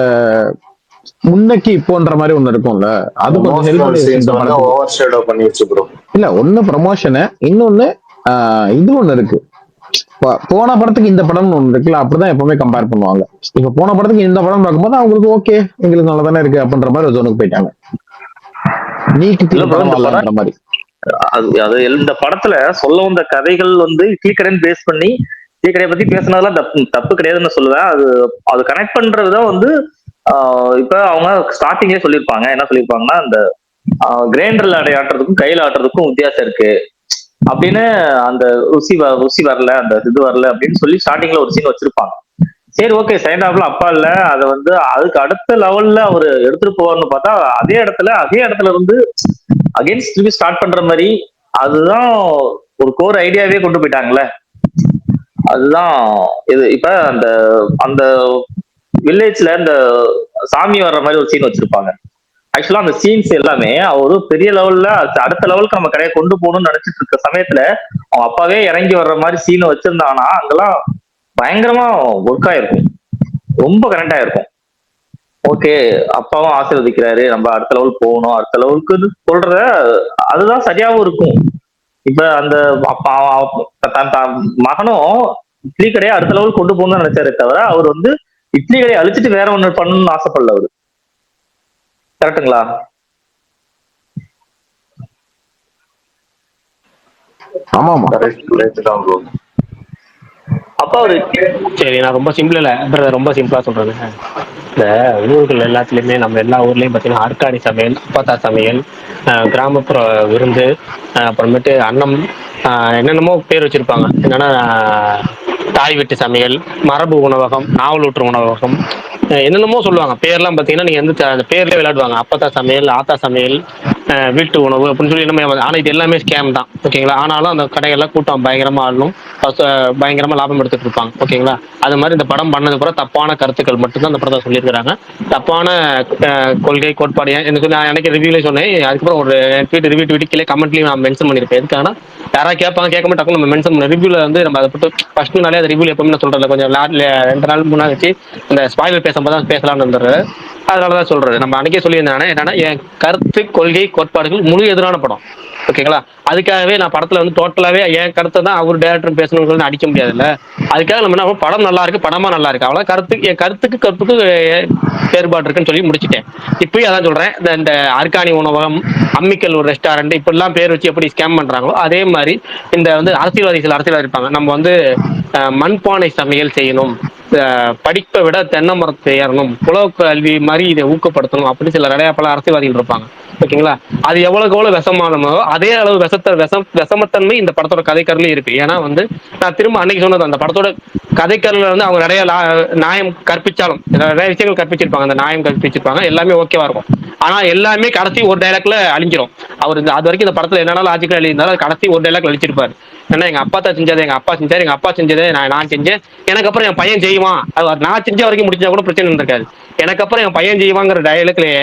முன்னைக்கு இப்போன்ற மாதிரி ஒண்ணு இருக்கும்ல, அது கொஞ்சம் ஹெல்ப் பண்ணி வச்சு ப்ரோ. இல்ல ஒண்ணு ப்ரமோஷனு, இன்னொன்னு இது ஒண்ணு இருக்கு. போன படத்துக்கு இந்த படம்னு ஒண்ணு இருக்குல்ல, அப்படிதான் எப்பவுமே கம்பேர் பண்ணுவாங்க. இப்ப போன படத்துக்கு இந்த படம் பார்க்கும்போது அவங்களுக்கு ஓகே, எங்களுக்கு நல்லா தானே இருக்கு அப்படின்ற மாதிரி ஒரு ஜோனுக்கு போயிட்டாங்க. நீக்கிற மாதிரி அது இந்த படத்துல சொல்ல வந்த கதைகள் வந்து இட்லி கடைன்னு பேஸ் பண்ணி இட்லி கடையை பத்தி பேசினதெல்லாம் தப்பு கிடையாதுன்னு சொல்லுவேன். அது கனெக்ட் பண்றதுதான் வந்து இப்ப அவங்க ஸ்டார்டிங்கே சொல்லியிருப்பாங்க. என்ன சொல்லியிருப்பாங்கன்னா, அந்த கிரைண்டர்ல ஆட்டுறதுக்கும் கையில ஆட்டுறதுக்கும் வித்தியாசம் இருக்கு அப்படின்னு, அந்த ருசி வரல, அந்த இது வரல அப்படின்னு சொல்லி ஸ்டார்டிங்ல ஒரு சீன் வச்சிருப்பாங்க. சரி ஓகே, செகண்ட் ஹாஃப்ல அப்பா இல்ல, அதை வந்து அதுக்கு அடுத்த லெவல்ல அவர் எடுத்துட்டு போவார்னு பார்த்தா அதே இடத்துல இருந்து அகைன்ஸ்ட் திருப்பி ஸ்டார்ட் பண்ற மாதிரி, அதுதான் ஒரு கோர் ஐடியாவே கொண்டு போயிட்டாங்களே. அதுதான் இது. இப்ப அந்த வில்லேஜ்ல இந்த சாமி வர்ற மாதிரி ஒரு சீன் வச்சிருப்பாங்க. ஆக்சுவலா அந்த சீன்ஸ் எல்லாமே ஒரு பெரிய லெவல்ல அடுத்த லெவலுக்கு நம்ம கடையை கொண்டு போகணும்னு நினைச்சிட்டு இருக்க சமயத்துல அவங்க அப்பாவே இறங்கி வர்ற மாதிரி சீனை வச்சிருந்தாங்கன்னா அங்கெல்லாம் பயங்கரமா ஒர்க் ஆயிருக்கும், ரொம்ப கனெக்ட் ஆயிருக்கும். ஓகே, அப்பாவும் ஆசீர்வதிக்கிறாரு, நம்ம அடுத்த லெவல் போகணும், அடுத்த லெவலுக்கு சொல்ற அதுதான் சரியாவும் இருக்கும். இப்ப அந்த அப்பா மகனும் இட்லி கடையை அடுத்த லெவல் கொண்டு போகணும்னு நினைச்சாரு தவிர அவர் வந்து இட்லி கடையை அழிச்சிட்டு வேற ஒண்ணு பண்ணணும்னு ஆசைப்படல அவரு. கரெக்டுங்களா? ஆமா ஆமா அப்ப அவரு சரி, நான் ரொம்ப சிம்பிள் இல்லை பிரதர், ரொம்ப சிம்பிளா சொல்றது. இந்த ஊர்கள் எல்லாத்துலேயுமே நம்ம எல்லா ஊர்லேயும் பார்த்தீங்கன்னா ஆற்காடி சமையல், அப்பத்தா சமையல், கிராமப்புற விருந்து, அப்புறமேட்டு அன்னம், என்னென்னமோ பேர் வச்சிருப்பாங்க. என்னன்னா தாய் வீட்டு சமையல், மரபு உணவகம், நாவலூற்று உணவகம், என்னென்னமோ சொல்லுவாங்க பேர்லாம். பார்த்தீங்கன்னா நீங்கள் வந்து அந்த பேர்லேயே விளையாடுவாங்க. அப்பத்தா சமையல், ஆத்தா சமையல், வீட்டு உணவு அப்படின்னு சொல்லி நம்ம. ஆனால் இது எல்லாமே ஸ்கேம் தான், ஓகேங்களா. ஆனாலும் அந்த கடைகள்லாம் கூட்டம் பயங்கரமாக ஆடணும், பயங்கரமாக லாபம் எடுத்துட்டு இருப்பாங்க, ஓகேங்களா. அது மாதிரி இந்த படம் பண்ணது கூட தப்பான கருத்துக்கள் மட்டும்தான் இந்த படத்தை சொல்லியிருக்கிறாங்க. தப்பான கொள்கை கோட்பாடு. எனக்கு நான் எனக்கு ரிவ்யூலே சொன்னேன், அதுக்கப்புறம் ஒரு ரிவ்யூ கீழே கமெண்ட்லையும் நான் மென்ஷன் பண்ணியிருப்பேன். எதுக்கான யாராவது கேட்பாங்க, கேட்க மாட்டாங்க, நம்ம மென்ஷன் பண்ண ரிவ்யூல வந்து நம்ம அதை போட்டு ஃபர்ஸ்ட் நாளே அது ரிவ்யூல எப்பவுமே நான் சொல்றதில்ல, கொஞ்சம் 2 நாள் 3 நாள் வச்சு இந்த ஸ்பாயிலர் பேசும்போது தான் பேசலாம்னு வந்துடுறது. அதனாலதான் சொல்றது. நம்ம அன்னைக்கே சொல்லியிருந்தானே, என்னன்னா என் கருத்து கொள்கை கோட்பாடுகள் முழு எதிரான படம், ஓகேங்களா. அதுக்காகவே நான் படத்துல வந்து டோட்டலாவே என் கருத்தை தான் அவர் டேரக்டர் பேசணும்னு அடிக்க முடியாதுல்ல. அதுக்காக நம்ம என்ன படம் நல்லா இருக்கு, படமா நல்லா இருக்கு, அவ்வளவு. என் கருத்துக்கு வேறுபாடு இருக்குன்னு சொல்லி முடிச்சுட்டேன். இப்பயும் அதான் சொல்றேன். இந்த அர்கானி உணவகம், அம்மிக்கல் ஒரு ரெஸ்டாரண்ட் இப்படிலாம் பேர் வச்சு எப்படி ஸ்கேம் பண்றாங்களோ அதே மாதிரி இந்த வந்து அரசியல்வாதி இருப்பாங்க. நம்ம வந்து மண்பானை சமையல் செய்யணும், படிப்பை விட தென்னை மரத்தை ஏறணும், புலவு கல்வி மாதிரி இதை ஊக்கப்படுத்தணும் அப்படின்னு சில நிறைய பல அரசியல்வாதிகள் இருப்பாங்க, ஓகேங்களா. அது எவ்வளவுக்கு எவ்வளவு விஷமானமோ அதே அளவு விஷமத்தன்மை இந்த படத்தோட கதைக்கருலையும் இருக்கு. ஏன்னா வந்து நான் திரும்ப அன்னைக்கு சொன்னது, அந்த படத்தோட கதைக்கருல வந்து அவங்க நிறைய நியாயம் கற்பிச்சாலும் நிறைய விஷயங்கள் கற்பிச்சிருப்பாங்க, அந்த நியாயம் கற்பிச்சிருப்பாங்க, எல்லாமே ஓகேவா இருக்கும். ஆனா எல்லாமே கடைசி ஒரு டைலாக்ல அழிஞ்சிரும். அவர் அது வரைக்கும் இந்த படத்துல என்னென்ன லாஜிக்கல் எழுதியிருந்தாலும் கடைசி ஒரு டைலாக்ல அழிச்சிருப்பாரு. ஏன்னா எங்க அப்பா தான் செஞ்சது, எங்க அப்பா செஞ்சாரு, எங்க அப்பா செஞ்சது நான் செஞ்சேன், எனக்கு அப்புறம் என் பையன் செய்வான், அது நான் செஞ்ச வரைக்கும் முடிச்சா கூட பிரச்சனை இருந்திருக்காது. எனக்கு அப்புறம் என் பையன் செய்வாங்கிற டயலாக்லயே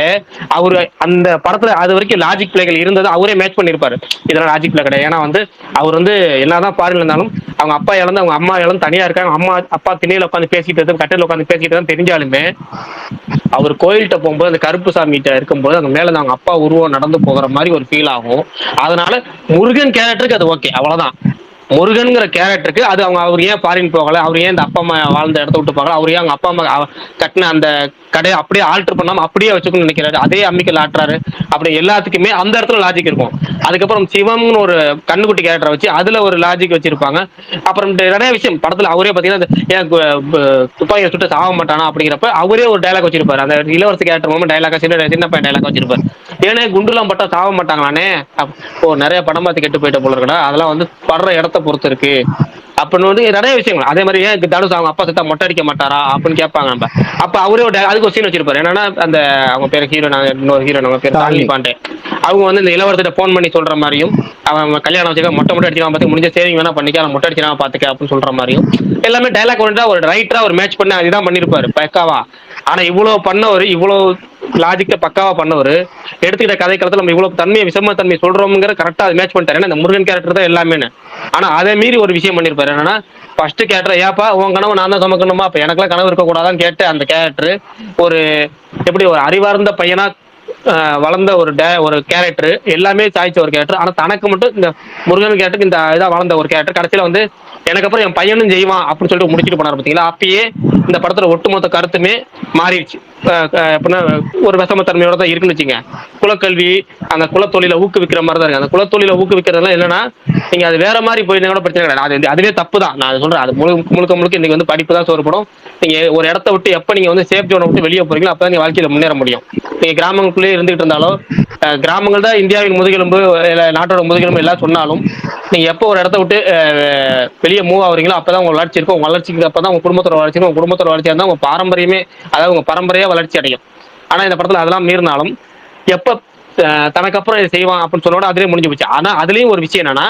அவரு அந்த படத்துல அது வரைக்கும் லாஜிக் பிளேகள் இருந்தது அவரே மேட்ச் பண்ணிருப்பாரு. இதெல்லாம் லாஜிக் பிளே கிடையாது. ஏன்னா வந்து அவர் வந்து என்னதான் ஃபாரின்ல இருந்தாலும் அவங்க அப்பா இழந்து அவங்க அம்மா இழந்து தனியா இருக்காங்க. அப்பா திணையில உட்காந்து பேசிட்டு கட்டில உட்காந்து பேசிட்டு தெரிஞ்சாலுமே அவர் கோயில்கிட்ட போகும்போது அந்த கருப்பு சாமி கிட்ட இருக்கும்போது அந்த மேல அவங்க அப்பா உருவம் நடந்து போகிற மாதிரி ஒரு ஃபீல் ஆகும். அதனால முருகன் கேரக்டருக்கு அது ஓகே, அவ்வளவுதான். முருகன்கிற கேரக்டருக்கு அது அவர் ஏன் ஃபாரின் போகல, அவர் ஏன் இந்த அப்பா அம்மா வாழ்ந்த இடத்த விட்டு போகல, அவர் ஏன் அவங்க அப்பா அம்மா கட்டின அந்த கடையை அப்படியே ஆல்டர் பண்ணாம அப்படியே வச்சுக்கணும்னு நினைக்கிறாரு, அதே அம்மிக்கல் ஆட்டுறாரு, அப்படி எல்லாத்துக்குமே அந்த இடத்துல லாஜிக் இருக்கும். அதுக்கப்புறம் சிவம்னு ஒரு கண்ணுக்குட்டி கேரக்டரை வச்சு அதுல ஒரு லாஜிக் வச்சிருப்பாங்க. அப்புறம் நிறைய விஷயம் படத்துல அவரே பாத்தீங்கன்னா ஏன் துப்பாக்கியை சுட்டு சாக மாட்டானா அப்படிங்கிறப்ப அவரே ஒரு டைலாக் வச்சிருப்பாரு. அந்த இளவரசி கேரக்டர் மூலம் டைலாக் சின்ன பையன் டைலாக் வச்சிருப்பாரு. ஏன்னா குண்டுலாம் பட்டா சாக மாட்டாங்களானே, நிறைய படம் பார்த்து கெட்டு போயிட்ட போல இருக்கா, அதெல்லாம் வந்து படுற இடத்த பொறுத்து இருக்கு அப்படின்னு வந்து நிறைய விஷயங்கள். அதே மாதிரி ஏன் தனுஷ் அவங்க அப்பா செத்தா மொட்டை அடிக்க மாட்டாரா அப்படின்னு கேட்பாங்க. நம்ம அப்ப அவரே அதுக்கு ஒரு சீன் வச்சிருப்பாரு. என்னன்னா அந்த அவங்க பேர் இன்னொரு ஹீரோ அவங்க பேர் தாலினி பாண்டே, அவங்க வந்து இந்த இளவரசிட்ட போன் பண்ணி சொல்ற மாதிரியும் அவன் கல்யாணம் வச்சுக்க மொட்டை அடிக்கலாம் பார்த்து முடிஞ்ச சேவிங் வேணா பண்ணிக்க, மொட்டை அடிக்கலாம் பாத்துக்க அப்படின்னு சொல்ற மாதிரியும் எல்லாமே டைலாக் ஒரு ரைட்டரா ஒரு மேட்ச் பண்ணி அதுதான் பண்ணிருப்பாரு பக்காவா. ஆனா இவ்வளவு பண்ணவர், இவ்வளவு லாஜிக்க பக்காவா பண்ணவர், எடுத்துக்கிட்ட கதை காலத்துல நம்ம இவ்வளவு தன்மையை விஷமத்தன்மை சொல்றோம்ங்கிற கரெக்டா அது மேட்ச் பண்ணிட்டாரு. இந்த முருகன் கேரக்டர் தான் எல்லாமே. ஆனா அதே மீறி ஒரு விஷயம் பண்ணிருப்பாரு. என்னன்னா ஃபர்ஸ்ட் கேரக்டர் ஏப்பா உன் கனவு நான் தான் சுமக்கணுமா, அப்ப எனக்குலாம் கனவு இருக்க கூடாதான்னு கேட்டு அந்த கேரக்டர் ஒரு எப்படி ஒரு அறிவார்ந்த பையனா வளர்ந்த ஒரு கேரக்டர், எல்லாமே சாய்ச்ச ஒரு கேரக்டர். ஆனா தனக்கு மட்டும் இந்த முருகன் கேரக்டருக்கு இந்த இதா வளர்ந்த ஒரு கேரக்டர் கடைசியில வந்து எனக்கு அப்புறம் என் பையனும் செய்வான் அப்படின்னு சொல்லிட்டு முடிச்சுட்டு போனார் பார்த்தீங்களா. அப்பயே இந்த படத்துல ஒட்டுமொத்த கருத்துமே மாறிடுச்சு. எப்படின்னா ஒரு விஷமத்தன்மையோட தான் இருக்குன்னு வச்சுங்க. குலக்கல்வி அந்த குலத்தொழில ஊக்குவிக்கிற மாதிரி தான் இருக்கு. அந்த குலத்தொழில ஊக்குவிக்கிறதுலாம் என்னன்னா நீங்க அது வேற மாதிரி போயிருந்தா கூட பிரச்சனை கிடையாது. அது அதுவே தப்பு தான். நான் சொல்றேன் அது முழுக்க இன்னைக்கு வந்து படிப்பு தான் சோறுபடும். நீங்க ஒரு இடத்த விட்டு எப்ப நீங்க வந்து சேஃப் ஜோனை விட்டு வெளியே போறீங்களோ அப்பதான் நீங்க வாழ்க்கையில முன்னேற முடியும். நீங்க கிராமங்களுக்குள்ளேயே இருந்துகிட்டு இருந்தாலும் கிராமங்கள் தான் இந்தியாவின் முதுகெலும்பு, நாட்டோட முதுகெலும்பு எல்லாம் சொன்னாலும் நீங்க எப்போ ஒரு இடத்த விட்டு வெளியே மூவ் ஆகுறீங்களோ அப்பதான் உங்க வளர்ச்சி இருக்கும். உங்க வளர்ச்சிக்கு அப்பதான் உங்க குடும்பத்தோட வளர்ச்சி, உங்க குடும்பத்தோட வளர்ச்சியா இருந்தா உங்க பாரம்பரியமே, அதாவது உங்க பரம்பரையா வளர்ச்சி அடையும். ஆனா இந்த படத்துல அதெல்லாம் மீறினாலும் எப்ப தனக்கு அப்புறம் இதை செய்வான் அப்படின்னு சொன்னோட அதுலயே முடிஞ்சு போச்சு. ஆனா அதுலயும் ஒரு விஷயம் என்னன்னா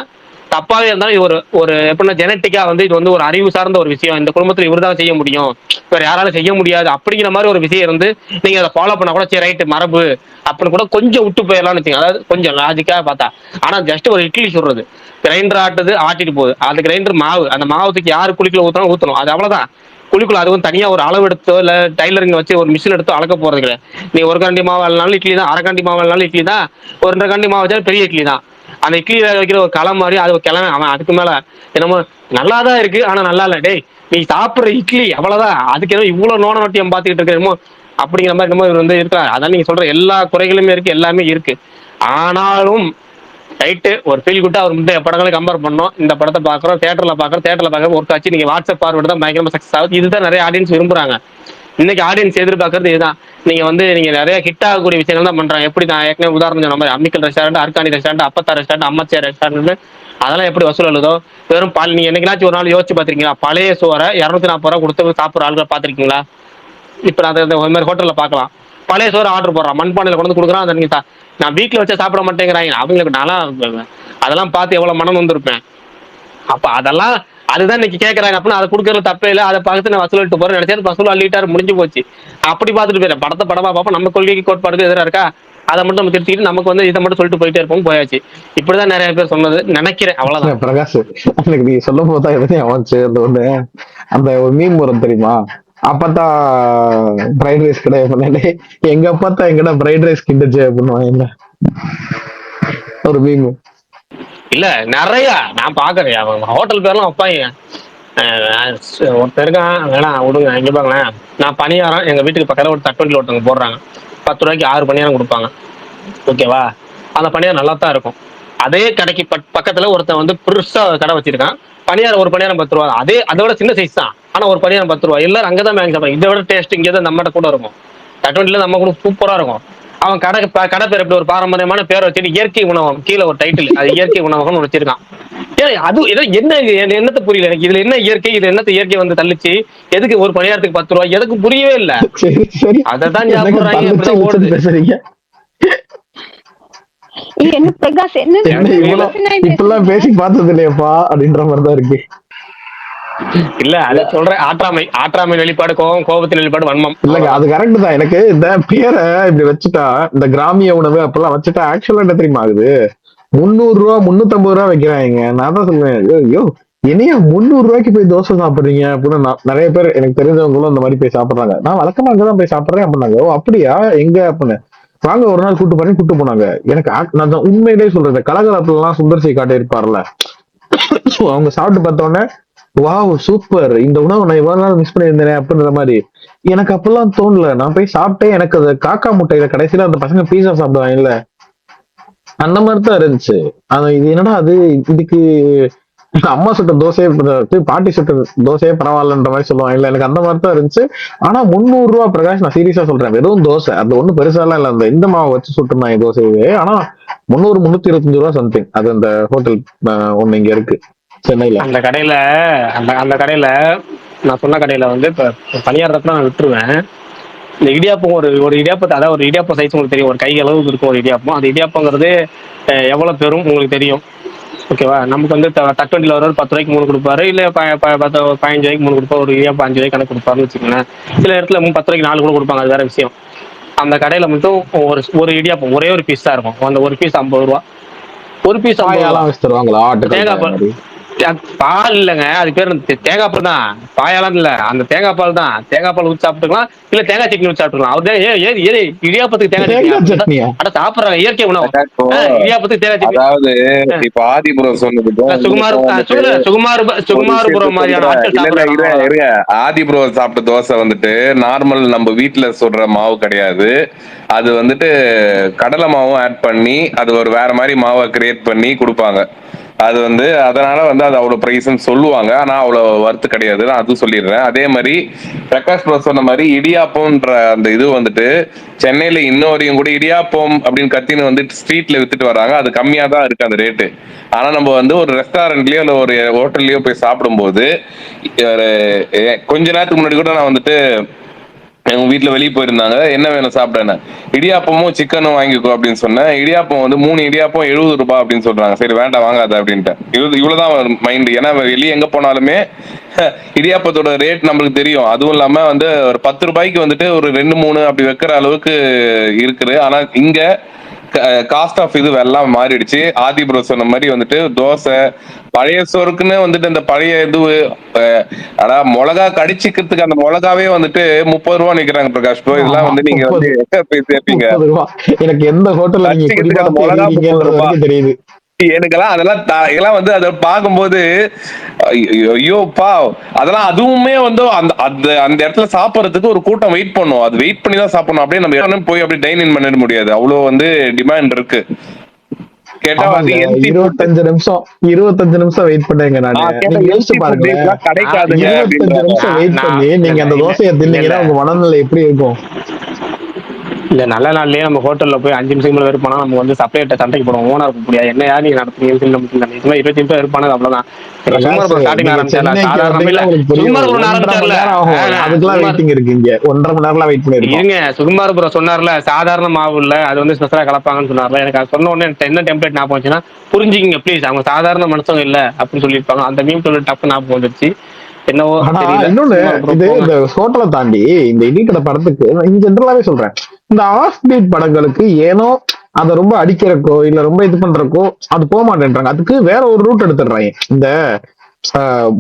தப்பாவே இருந்தாலும் இது ஒரு ஒரு எப்படின்னா ஜெனட்டிக்கா வந்து இது வந்து ஒரு அறிவு சார்ந்த ஒரு விஷயம், இந்த குடும்பத்துல இவர்தான் செய்ய முடியும், வேற யாராலும் செய்ய முடியாது அப்படிங்கிற மாதிரி ஒரு விஷயம் இருந்து நீங்க அதை ஃபாலோ பண்ணா கூட சரி ரைட்டு மரபு அப்படின்னு கூட கொஞ்சம் விட்டு போயிடலாம்னு வச்சுங்க. அதாவது கொஞ்சம் லாஜிக்கா பார்த்தா. ஆனா ஜஸ்ட் ஒரு இட்லி சொல்றது கிரைண்டர் ஆட்டுது ஆட்டிட்டு போகுது, அது கிரைண்டர் மாவு, அந்த மாவுக்கு யாரு குளிக்கல ஊத்தணும் ஊத்தணும், அது அவ்வளவுதான். குழிக்குள்ள அதுவும் தனியா ஒரு அளவு எடுத்தோ இல்ல டைலரிங் வச்சு ஒரு மிஷின் எடுத்தோ அளக்க போறது கிடையாது. நீ ஒரு கண்டி மாவு ஆனாலும் இட்லி தான், அரை கண்டி மாவு ஆனாலும் இட்லி தான், ஒரு 2 கண்டி மாவு வச்சாலும் பெரிய இட்லி தான். அந்த இட்லி வேக வைக்கிற ஒரு களம் மாதிரி அது கிளம்ப அவன் அதுக்கு மேல என்னமோ நல்லாதான் இருக்கு ஆனா நல்லா இல்ல. டேய் நீ சாப்பிடுற இட்லி அவ்வளவுதான், அதுக்கு ஏதோ இவ்வளவு நோன நோட்டியம் பாத்துக்கிட்டு இருக்கமோ அப்படிங்கிற மாதிரி என்னமோ இவர் வந்து இருக்காரு. அதான் நீங்க சொல்ற எல்லா குறைகளுமே இருக்கு, எல்லாமே இருக்கு. ஆனாலும் ரைட்டு ஒரு ஃபீல் குட்டா அவர் முந்தைய படங்களை கம்பேர் பண்ணோம். இந்த படத்தை பாக்குறோம், தேட்டர்ல பாக்குறோம் ஒரு காட்சி நீங்க வாட்ஸ்அப் பார்வர்டு தான் பயங்கரமா சக்சஸ் ஆகுது. இதுதான் நிறைய ஆடியன்ஸ் விரும்புறாங்க. இன்னைக்கு ஆடியன்ஸ் எதிர்பார்க்கறது இதுதான். நீங்க நிறைய ஹிட் ஆகக்கூடிய விஷயங்கள் தான் பண்றாங்க. எப்படி நான் ஏற்கனவே உதாரணம் சொன்ன மாதிரி அம்மிக்கல் ரெஸ்டாரண்ட், அர்கானி ரெஸ்டாரண்ட், அப்பத்தா ரெஸ்டாரண்ட், அம்மச்சியா ரெஸ்டாரண்ட், அதெல்லாம் எப்படி வசூல் எழுதோ வெறும் பால். நீங்க என்னைக்குனாச்சும் ஒரு நாள் யோசிச்சு பாத்திருக்கீங்களா பழைய சோறை 240 ரூபா கொடுத்து சாப்பிடுற ஆளுகளை பாத்திருக்கீங்களா? இப்ப அதை ஒரு மாதிரி ஹோட்டல்ல பாக்கலாம். பழைய சோறு ஆர்டர் போடுறான், மண்பானையில கொண்டு வந்து கொடுக்குறான், அதை நீங்க நான் வீட்டுல வச்சா சாப்பிட மாட்டேங்கிறாங்க. அவங்களுக்கு நான்லாம் அதெல்லாம் பார்த்து எவ்வளவு மனம் வந்திருப்பேன். அப்ப அதெல்லாம் அதுதான் இன்னைக்கு கேட்கறாங்க அப்படின்னா அதை கொடுக்கறது தப்பே இல்லை. அதை பார்த்து நான் வசூல் போறேன் நினைச்சேன், வசூல் அள்ளிட்டாரு முடிஞ்சு போச்சு. அப்படி பார்த்துட்டு போயிடறேன். படத்தை படமா பார்ப்போம், நம்ம கொள்கைக்கு கோட்பாடுக்கு எதிராக இருக்கா அதை மட்டும் நம்ம திருத்திட்டு நமக்கு வந்து இதை மட்டும் சொல்லிட்டு போயிட்டே இருப்போம், போயாச்சு. இப்படிதான் நிறைய பேர் சொன்னது நினைக்கிறேன். அவ்வளவுதான். பிரகாஷ் எனக்கு நீ சொல்லும் போதுதான் எதுவும் அவன்ச்சு அந்த ஒண்ணு அந்த ஒரு மீன் வரும் தெரியுமா? அப்பத்தா ஃப்ரைட் ரைஸ் கிடையாது, எங்க அப்பத்தா எங்கடா ஃப்ரைட் ரைஸ் கிண்டுச்சு அப்படின்னு என்ன ஒரு மீன். இல்ல நிறைய நான் பாக்குறேன் அவங்க ஹோட்டல் பேர்லாம் வைப்பாங்க. ஒருத்தர் இருக்கான் வேணா விடுங்க இங்க பாங்களேன். நான் பணியாரம் எங்க வீட்டுக்கு பக்கத்துல ஒரு தட்டுவண்டியில் ஒருத்தவங்க போடுறாங்க, 10 ரூபாய்க்கு 6 பணியாரம் கொடுப்பாங்க. ஓகேவா? அந்த பணியாரம் நல்லா தான் இருக்கும். அதே கடைக்கு பக்கத்துல ஒருத்தன் வந்து பெருசா கடை வச்சிருக்கான், பணியாரம் ஒரு பணியாரம் 10 ரூபா. அதோட சின்ன சைஸ் தான், ஆனா ஒரு பணியாரம் 10 ரூபா. எல்லாரும் அங்கதான் வாங்கி சாப்பிடுவாங்க. இதை விட டேஸ்ட் இங்கதான் நம்மகிட்ட கூட இருக்கும். தட்டுவண்டியில நம்ம கூட சூப்பரா இருக்கும். அவன் கடை பேர் எப்படி ஒரு பாரம்பரியமான பேரை வச்சுட்டு இயற்கை உணவகம் கீழே ஒரு டைட்டில், அது இயற்கை உணவகம்னு வச்சிருக்கான். அது என்ன என்னத்தை புரியல எனக்கு. இதுல என்ன இயற்கை, இது என்னத்த இயற்கை வந்து தள்ளிச்சு? எதுக்கு ஒரு பணியாரத்துக்கு 10 ரூபாய்? எதுக்கு புரியவே இல்ல. அதான் சாப்பிடுறாங்க, அப்படிதான் ஓடுது. இப்பெல்லாம் பேசி பார்த்தது இல்லையப்பா அப்படின்ற மாதிரிதான் இருக்கு. இல்ல அத சொல்றேன், ஆற்றாமை வெளிப்பாடு, கோபத்தின் வெளிப்பாடு வன்மம். இல்லங்க அது கரெக்ட் தான். எனக்கு இந்த பேரை இப்படி வச்சுட்டா, இந்த கிராமிய உணவு அப்பெல்லாம் வச்சுட்டா ஆக்சுவலா என்ன தெரியுமா ஆகுது? 300 ரூபா 350 ரூபா வைக்கிறாங்க. நான் தான் சொல்லுவேன், ஐயோ என்னையா 300 ரூபாய்க்கு போய் தோசை சாப்பிடுறீங்க அப்படின்னு. நிறைய பேர் எனக்கு தெரிஞ்சவங்களும் இந்த மாதிரி போய் சாப்பிடுறாங்க. நான் வழக்கமா அங்கதான் போய் சாப்பிடுறேன் அப்படின்னாங்க. ஓ அப்படியா எங்க அப்படின்னு வாங்க ஒரு நாள் கூட்டு போனாங்க. எனக்கு நான் உண்மையிலேயே சொல்றேன், கலகலப்புல எல்லாம் சுந்தர் சி காட்ட இருப்பார்ல, அவங்க சாப்பிட்டு பார்த்தோன்னே வாவ் சூப்பர், இந்த உணவு நான் இவ்வளவு நாள் மிஸ் பண்ணியிருந்தேன் அப்படின்ற மாதிரி எனக்கு அப்பெல்லாம் தோணல. நான் போய் சாப்பிட்டேன், எனக்கு அது காக்கா முட்டையில கடைசியில அந்த பசங்க பீஸா சாப்பிடுவாங்க இல்ல, அந்த மாதிரிதான் இருந்துச்சு. இது என்னடா அது, இதுக்கு அம்மா சுட்ட தோசையே பாட்டி சுட்ட தோசையே பரவாயில்லன்ற மாதிரி சொல்லுவாங்க இல்ல, எனக்கு அந்த மாதிரி தான் இருந்துச்சு. ஆனா 300 ரூபா பிரகாஷ், நான் சீரியஸா சொல்றேன், வெறும் தோசை, அது ஒண்ணும் பெருசாலாம் இல்ல, அந்த இந்த மாவை வச்சு சுட்டுருந்தாங்க தோசையே. ஆனா 300 325 ரூபா சம்திங். அது அந்த ஹோட்டல் ஒண்ணு இங்க இருக்கு சென்னையில. அந்த கடையில நான் சொன்ன கடையில வந்து இப்ப பணியாரத்தை நான் விட்டுருவேன். இந்த இடியாப்பம் ஒரு இடியாப்பத்தை, அதாவது ஒரு இடியாப்பம் சைஸ் உங்களுக்கு தெரியும், ஒரு கை அளவுக்கு இருக்கும் ஒரு இடியாப்பம். அந்த இடியாப்பங்கிறது எவ்வளவு பெரும் உங்களுக்கு தெரியும். ஓகேவா? நமக்கு வந்து தட்டுவண்டியில் ஒரு 10 ரூபாய்க்கு 3 கொடுப்பாரு, இல்ல 15 ரூபாய்க்கு 3 கொடுப்பாரு. ஒரு இடியாப்பம் 5 ரூபாய்க்கு கணக்கு கொடுப்பாருன்னு வச்சுக்கோங்களேன். சில இடத்துல 10 ரூபாய்க்கு 4 கூட கொடுப்பாங்க, அது வேற விஷயம். அந்த கடையில மட்டும் ஒரு இடியாப்பம் ஒரே ஒரு பீஸ் தான் இருக்கும். அந்த ஒரு பீஸ் 50 ரூபா. ஒரு பீஸ் தேங்காய் பால் இல்லைங்க, அது பேர் தேங்காய் பால் தான், பாயாலாம் இல்ல. அந்த தேங்காய் பால் தான். தேங்காய் பால் ஊற்றி சாப்பிட்டுக்கலாம், இல்ல தேங்காய் சட்னி ஊற்றி சாப்பிட்டுக்கலாம். அவரு இடியாப்பத்துக்கு தேங்காய் சட்னி அட சாப்பிடுறாங்க, இயற்கை உணவு. இடியாப்பத்துக்கு தேங்காய் சட்னி. அதாவது இப்ப ஆதிபுரம் சொன்னது சுகுமாரபுரம் மாதிரியான ஆதிபுரம் சாப்பிட்ட தோசை வந்துட்டு நார்மல் நம்ம வீட்டுல சொல்ற மாவு கிடையாது. அது வந்துட்டு கடலை மாவும் ஆட் பண்ணி அது ஒரு வேற மாதிரி மாவை கிரியேட் பண்ணி கொடுப்பாங்க. அது வந்து அதனால வந்து அது அவ்வளவு பிரைஸ்ன்னு சொல்லுவாங்க, ஆனா அவ்வளவு வர்த்து கிடையாது. நான் அதுவும் சொல்லிடுறேன். அதே மாதிரி பிரகாஷ் ப்ரோ சொன்ன மாதிரி இடியாப்பம்ன்ற அந்த இது வந்துட்டு சென்னையில இன்னொரையும் கூட இடியாப்பம் அப்படின்னு கத்தின்னு வந்து ஸ்ட்ரீட்ல வித்துட்டு வராங்க. அது கம்மியா தான் இருக்கு அந்த ரேட்டு. ஆனா நம்ம வந்து ஒரு ரெஸ்டாரண்ட்லயோ இல்ல ஒரு ஹோட்டல்லயோ போய் சாப்பிடும்போது கொஞ்ச நேரத்துக்கு முன்னாடி கூட நான் வந்துட்டு எங்க வீட்டுல வெளியே போயிருந்தாங்க, என்ன வேணும் சாப்பிட்டேன்னு, இடியாப்பமும் சிக்கனும் வாங்கிக்கோ அப்படின்னு சொன்னேன். இடியாப்பம் வந்து 3 இடியாப்பம் 70 ரூபாய் அப்படின்னு சொல்றாங்க. சரி வேண்டாம் வாங்காத அப்படின்ட்டேன். இவ்வளவுதான் மைண்ட். ஏன்னா வெளியே எங்க போனாலுமே இடியாப்பத்தோட ரேட் நம்மளுக்கு தெரியும். அதுவும் இல்லாம வந்து ஒரு 10 ரூபாய்க்கு வந்துட்டு ஒரு 2-3 அப்படி வைக்கிற அளவுக்கு இருக்குது. ஆனா இங்க காஸ்ட் ஆஃப் இது எல்லாம் மாறிடுச்சு. ஆதி ப்ரோ சொன்ன மாதிரி வந்துட்டு தோசை பழைய சோறுக்குன்னு வந்துட்டு இந்த பழைய இது ஆனா மிளகா கடிச்சிக்கிறதுக்கு அந்த மிளகாவே வந்துட்டு 30 ரூபா நிக்கிறாங்க பிரகாஷ் ப்ரோ. இதெல்லாம் வந்து நீங்க வந்து போய் சேர்ப்பீங்க. எனக்கு எந்த ஹோட்டல்ல நீங்க கடிச்சிக்கிறதுக்கு அந்த மிளகா 30 ரூபாய் தெரியுது. எனக்கெல்லாம் அதெல்லாம் இதெல்லாம் வந்து அதை பார்க்கும்போது ஐயோ பா, அதெல்லாம் அதுவுமே வந்து அந்த அந்த இடத்துல சாப்பிடறதுக்கு ஒரு கூட்டம் வெயிட் பண்ணும். அது வெயிட் பண்ணி தான் சாப்பிடணும். அப்படியே நம்ம போய் அப்படியே டைன் இன் பண்ணிட முடியாது. அவ்வளவு வந்து டிமாண்ட் இருக்கு. கேட்டா வந்து 25 நிமிஷம் வெயிட் பண்ணுங்க. நானு நீங்க யோசிச்சு பாருங்க, 25 நிமிஷம் வெயிட் பண்ணி நீங்க அந்த தோசையை தின்னீங்கன்னா உங்க மனநிலை எப்படி இருக்கும்? இல்ல நல்ல நாள்லயே நம்ம ஹோட்டல்ல போய் 5 நிமிஷம் இருப்பானா நம்ம வந்து சப்ளைட்ட சண்டைக்கு போடுவோம். ஓனர் முடியாது என்ன யார் நீங்க நடத்துறீங்க 25 நிமிஷம் இருப்பானது அவ்வளவுதான். சுகுமார் சொன்னார்ல சாதாரண மாவு இல்ல அது வந்து ஸ்பெஷலா கலப்பாங்கன்னு சொன்னார்ல. எனக்கு அது சொன்ன உடனே என்ன டெம்ப்ளேட் ஞாபகம் வந்துச்சுன்னா, புரிஞ்சுக்கிங்க ப்ளீஸ், அவங்க சாதாரண மனுஷங்க இல்ல அப்படின்னு சொல்லியிருப்பாங்க. அந்த மீம் சொல்லி டப்பு ஞாபகம் வந்துருச்சு. என்னவோ இன்னொன்னு இது இந்த ஹோட்டலை தாண்டி இந்த இடிக்கடை படத்துக்கு ஜென்ரலாவே சொல்றேன், இந்த ஆஃப் பீட் படங்களுக்கு ஏனோ அதை ரொம்ப அடிக்கிறக்கோ இல்ல ரொம்ப இது பண்றக்கோ அது போக மாட்டேன்றாங்க. அதுக்கு வேற ஒரு ரூட் எடுத்துடுறாங்க. இந்த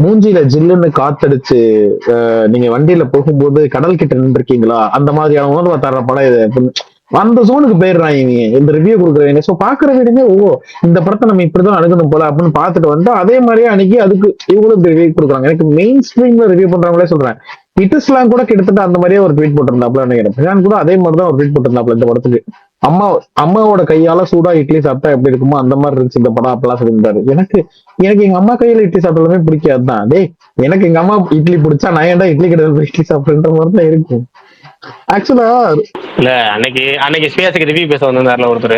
மூஞ்சியில ஜில்லுன்னு காத்தடிச்சு நீங்க வண்டியில போகும்போது கடல் கிட்ட நின்று இருக்கீங்களா அந்த மாதிரியான உணர்வை தர்ற படம் இது. அந்த ஜோனுக்கு போயிடுறாங்க இந்த ரிவ்யூ கொடுக்குறவங்க. சோ பாக்குற வீடுமே இந்த படத்தை நம்ம இப்படிதான் அணுகணும் போல அப்படின்னு பாத்துட்டு வந்து அதே மாதிரியே அன்னைக்கு அதுக்கு இவங்களுக்கு ரிவ்யூ கொடுக்குறாங்க. எனக்கு மெயின் ஸ்ட்ரீம்ல ரிவ்யூ பண்றவங்களே சொல்றேன், இட்ஸ்லாம் கூட கிட்டத்தட்ட அந்த மாதிரியே ஒரு ட்வீட் போட்டிருந்தாப்புல நினைக்கிறேன். கூட அதே மாதிரிதான் ஒரு ட்வீட் போட்டிருந்தாப்புல இந்த படத்துக்கு. அம்மாவோட கையால சூடா இட்லி சாப்பிட்டா எப்படி இருக்குமோ அந்த மாதிரி இருந்துச்சு இந்த படம் அப்பெல்லாம் சொல்லியிருந்தாரு. எனக்கு எங்க அம்மா கையில இட்லி சாப்பிட்டாலுமே பிடிக்காதுதான். டேய் எனக்கு எங்க அம்மா இட்லி பிடிச்சா நான் ஏன்டா இட்லி கிடையாது இட்லி சாப்பிடுன்ற மாதிரி தான் இருக்கும் ஆக்சுவலா. இல்ல அன்னைக்கு ஸ்பேஸுக்கு ரிவ்யூ பேச வந்திருந்தாருல ஒருத்தர்,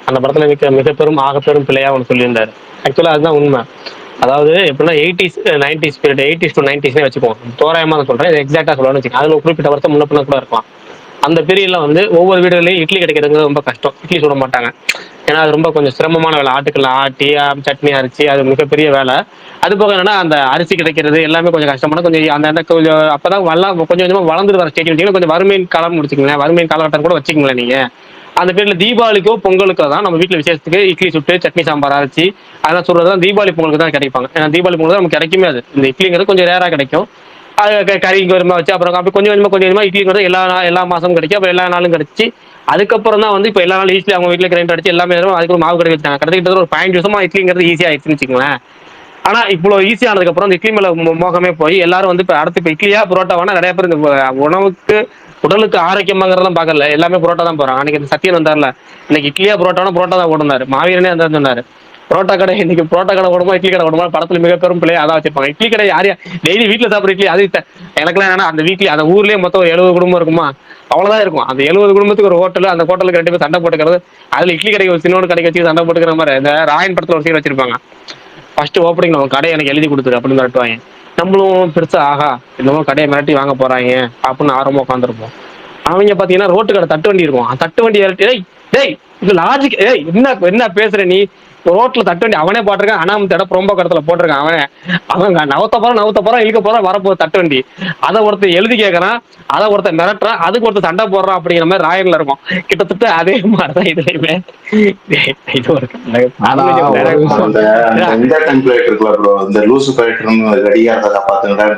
அந்த படத்துல மிக பெரும் ஆக பெரும் பிள்ளையா ஒன்று சொல்லியிருந்தாரு. ஆக்சுவலா அதுதான் உண்மை. அதாவது எப்படின்னா 80s 90s period 80s to 90s வச்சுப்போம். தோராயமா நான் சொல்றேன், எக்ஸாக்டா சொல்லணும்னு வச்சுக்கோங்க. அதுல குறிப்பிட்ட வருஷம் முன்ன பின்ன கூட இருக்கலாம். அந்த பீரியட்ல வந்து ஒவ்வொரு வீடுகளையும் இட்லி கிடைக்கிறது ரொம்ப கஷ்டம். இட்லி சுட மாட்டாங்க. ஏன்னா அது ரொம்ப கொஞ்சம் சிரமமான வேலை. ஆட்டுக்கல்ல ஆட்டி சட்னி அரைச்சி அது மிகப்பெரிய வேலை. அது போக என்னன்னா அந்த அரிசி கிடைக்கிறது எல்லாமே கொஞ்சம் கஷ்டமான கொஞ்சம் அந்த கொஞ்சம் அப்பதான் கொஞ்சம் கொஞ்சமா வளர்ந்துட்டு வர ஸ்டேஜ். கொஞ்சம் வறுமையின் காலம் முடிச்சுக்கங்களேன், வறுமையின் காலகட்டம் கூட வச்சுக்கங்களேன். நீங்க அந்த பேர்ல தீபாவளிக்கோ பொங்கலுக்கோ தான் நம்ம வீட்டுல விசேஷத்துக்கு இட்லி சுட்டு சட்னி சாம்பார் அரைச்சி அதெல்லாம் சொல்றதுதான் தீபாவளி பொங்கலுக்கு தான் கிடைப்பாங்க. ஏன்னா தீபாவளி பொங்கல் நமக்கு கிடைக்குமே. அது இந்த இட்லிங்கிறது கொஞ்சம் ரேரா கிடைக்கும். அது கறி கோதுமை வச்சு அப்புறம் அப்படி கொஞ்சம் கொஞ்சமா இட்லி வந்து எல்லா மாசமும் கிடைக்கும். அப்புறம் எல்லா நாளும் கிடைச்சி அதுக்கப்புறம் தான் வந்து இப்போ எல்லா நாளும் ஈஸியாக அவங்க வீட்டில் கிரைண்டர் அடிச்சு எல்லாமே அதுக்கு மாவு கடை வச்சாங்க. கிட்டத்தட்ட ஒரு 15 வருஷமா இட்லிங்கிறது ஈஸியாக ஆயிடுச்சுன்னு வச்சுக்கோங்களேன். ஆனா இவ்வளோ ஈஸியானதுக்கு அப்புறம் இந்த இட்லி மேல மோகமே போய் எல்லாரும் வந்து இப்போ அடுத்து இப்போ இட்லியா புரோட்டாவானா நிறைய பேர் இந்த உணவுக்கு உடலுக்கு ஆரோக்கியமாகறதெல்லாம் பார்க்கல, எல்லாமே புரோட்டா தான் போறாங்க. அன்னைக்கு இந்த சத்தியன் வந்தார்ல, இன்னைக்கு இட்லியா புரோட்டானா புரோட்டா தான் ஓடுனாரு. மாவீரனே அந்த சொன்னாரு புரோட்டா கடை இன்னைக்கு புரோட்டா கடை ஓடுமா இட்லி கடை ஓடுமா படத்துல மிக பெரும் பிள்ளையா அதான் வச்சிருப்பாங்க. இட்லி கடை யாரையா டெய்லி வீட்டுல சாப்பிட்ற இட்லி அது எனக்குலாம் ஏன்னா அந்த வீட்லயே அந்த ஊர்லயே மொத்தம் 70 குடும்பம் இருக்குமா, அவ்வளவுதான் இருக்கும். அந்த 70 குடும்பத்துக்கு ஒரு ஹோட்டல், அந்த ஹோட்டலுக்கு 2 பேர் சண்டை போட்டுக்கிறது. அதுல இட்லி கடைக்கு ஒரு சின்னோடு கடைக்கு வச்சு சண்டை போட்டுக்கிற மாதிரி இந்த ராயன் படத்துல ஒரு சீன் வச்சிருப்பாங்க. ஃபர்ஸ்ட் ஓப்பனிங் நம்ம கடையை எனக்கு எழுதி கொடுத்துரு அப்படின்னு மிரட்டுவாங்க. நம்மளும் பெருசா ஆகா என்னமோ கடையை மிரட்டி வாங்க போறாங்க அப்படின்னு ஆர்வமா உட்காந்துருப்போம். அவங்க பாத்தீங்கன்னா ரோட்டு கடை தட்டு வண்டி இருக்கும். தட்டு வண்டி டேய் இது லாஜிக் என்ன பேசுற நீ, ரோட்ல தட்டு வண்டி அவனே போட்டிருக்கான். அனாமத்தோட ரொம்ப கடத்துல போட்டிருக்கான். அவங்க நவத்த போறான் இழுக்க போறான் வரப்போகுது தட்டு வண்டி. அதை ஒருத்தர் எழுதி கேட்கறான், அதை ஒருத்தர் மிரட்டுறான், அதுக்கு ஒருத்தர் சண்டை போடுறான் அப்படிங்கிற மாதிரி ராயன்ல இருக்கும். கிட்டத்தட்ட அதே மாதிரிதான் இதுலயுமே. இது ஒரு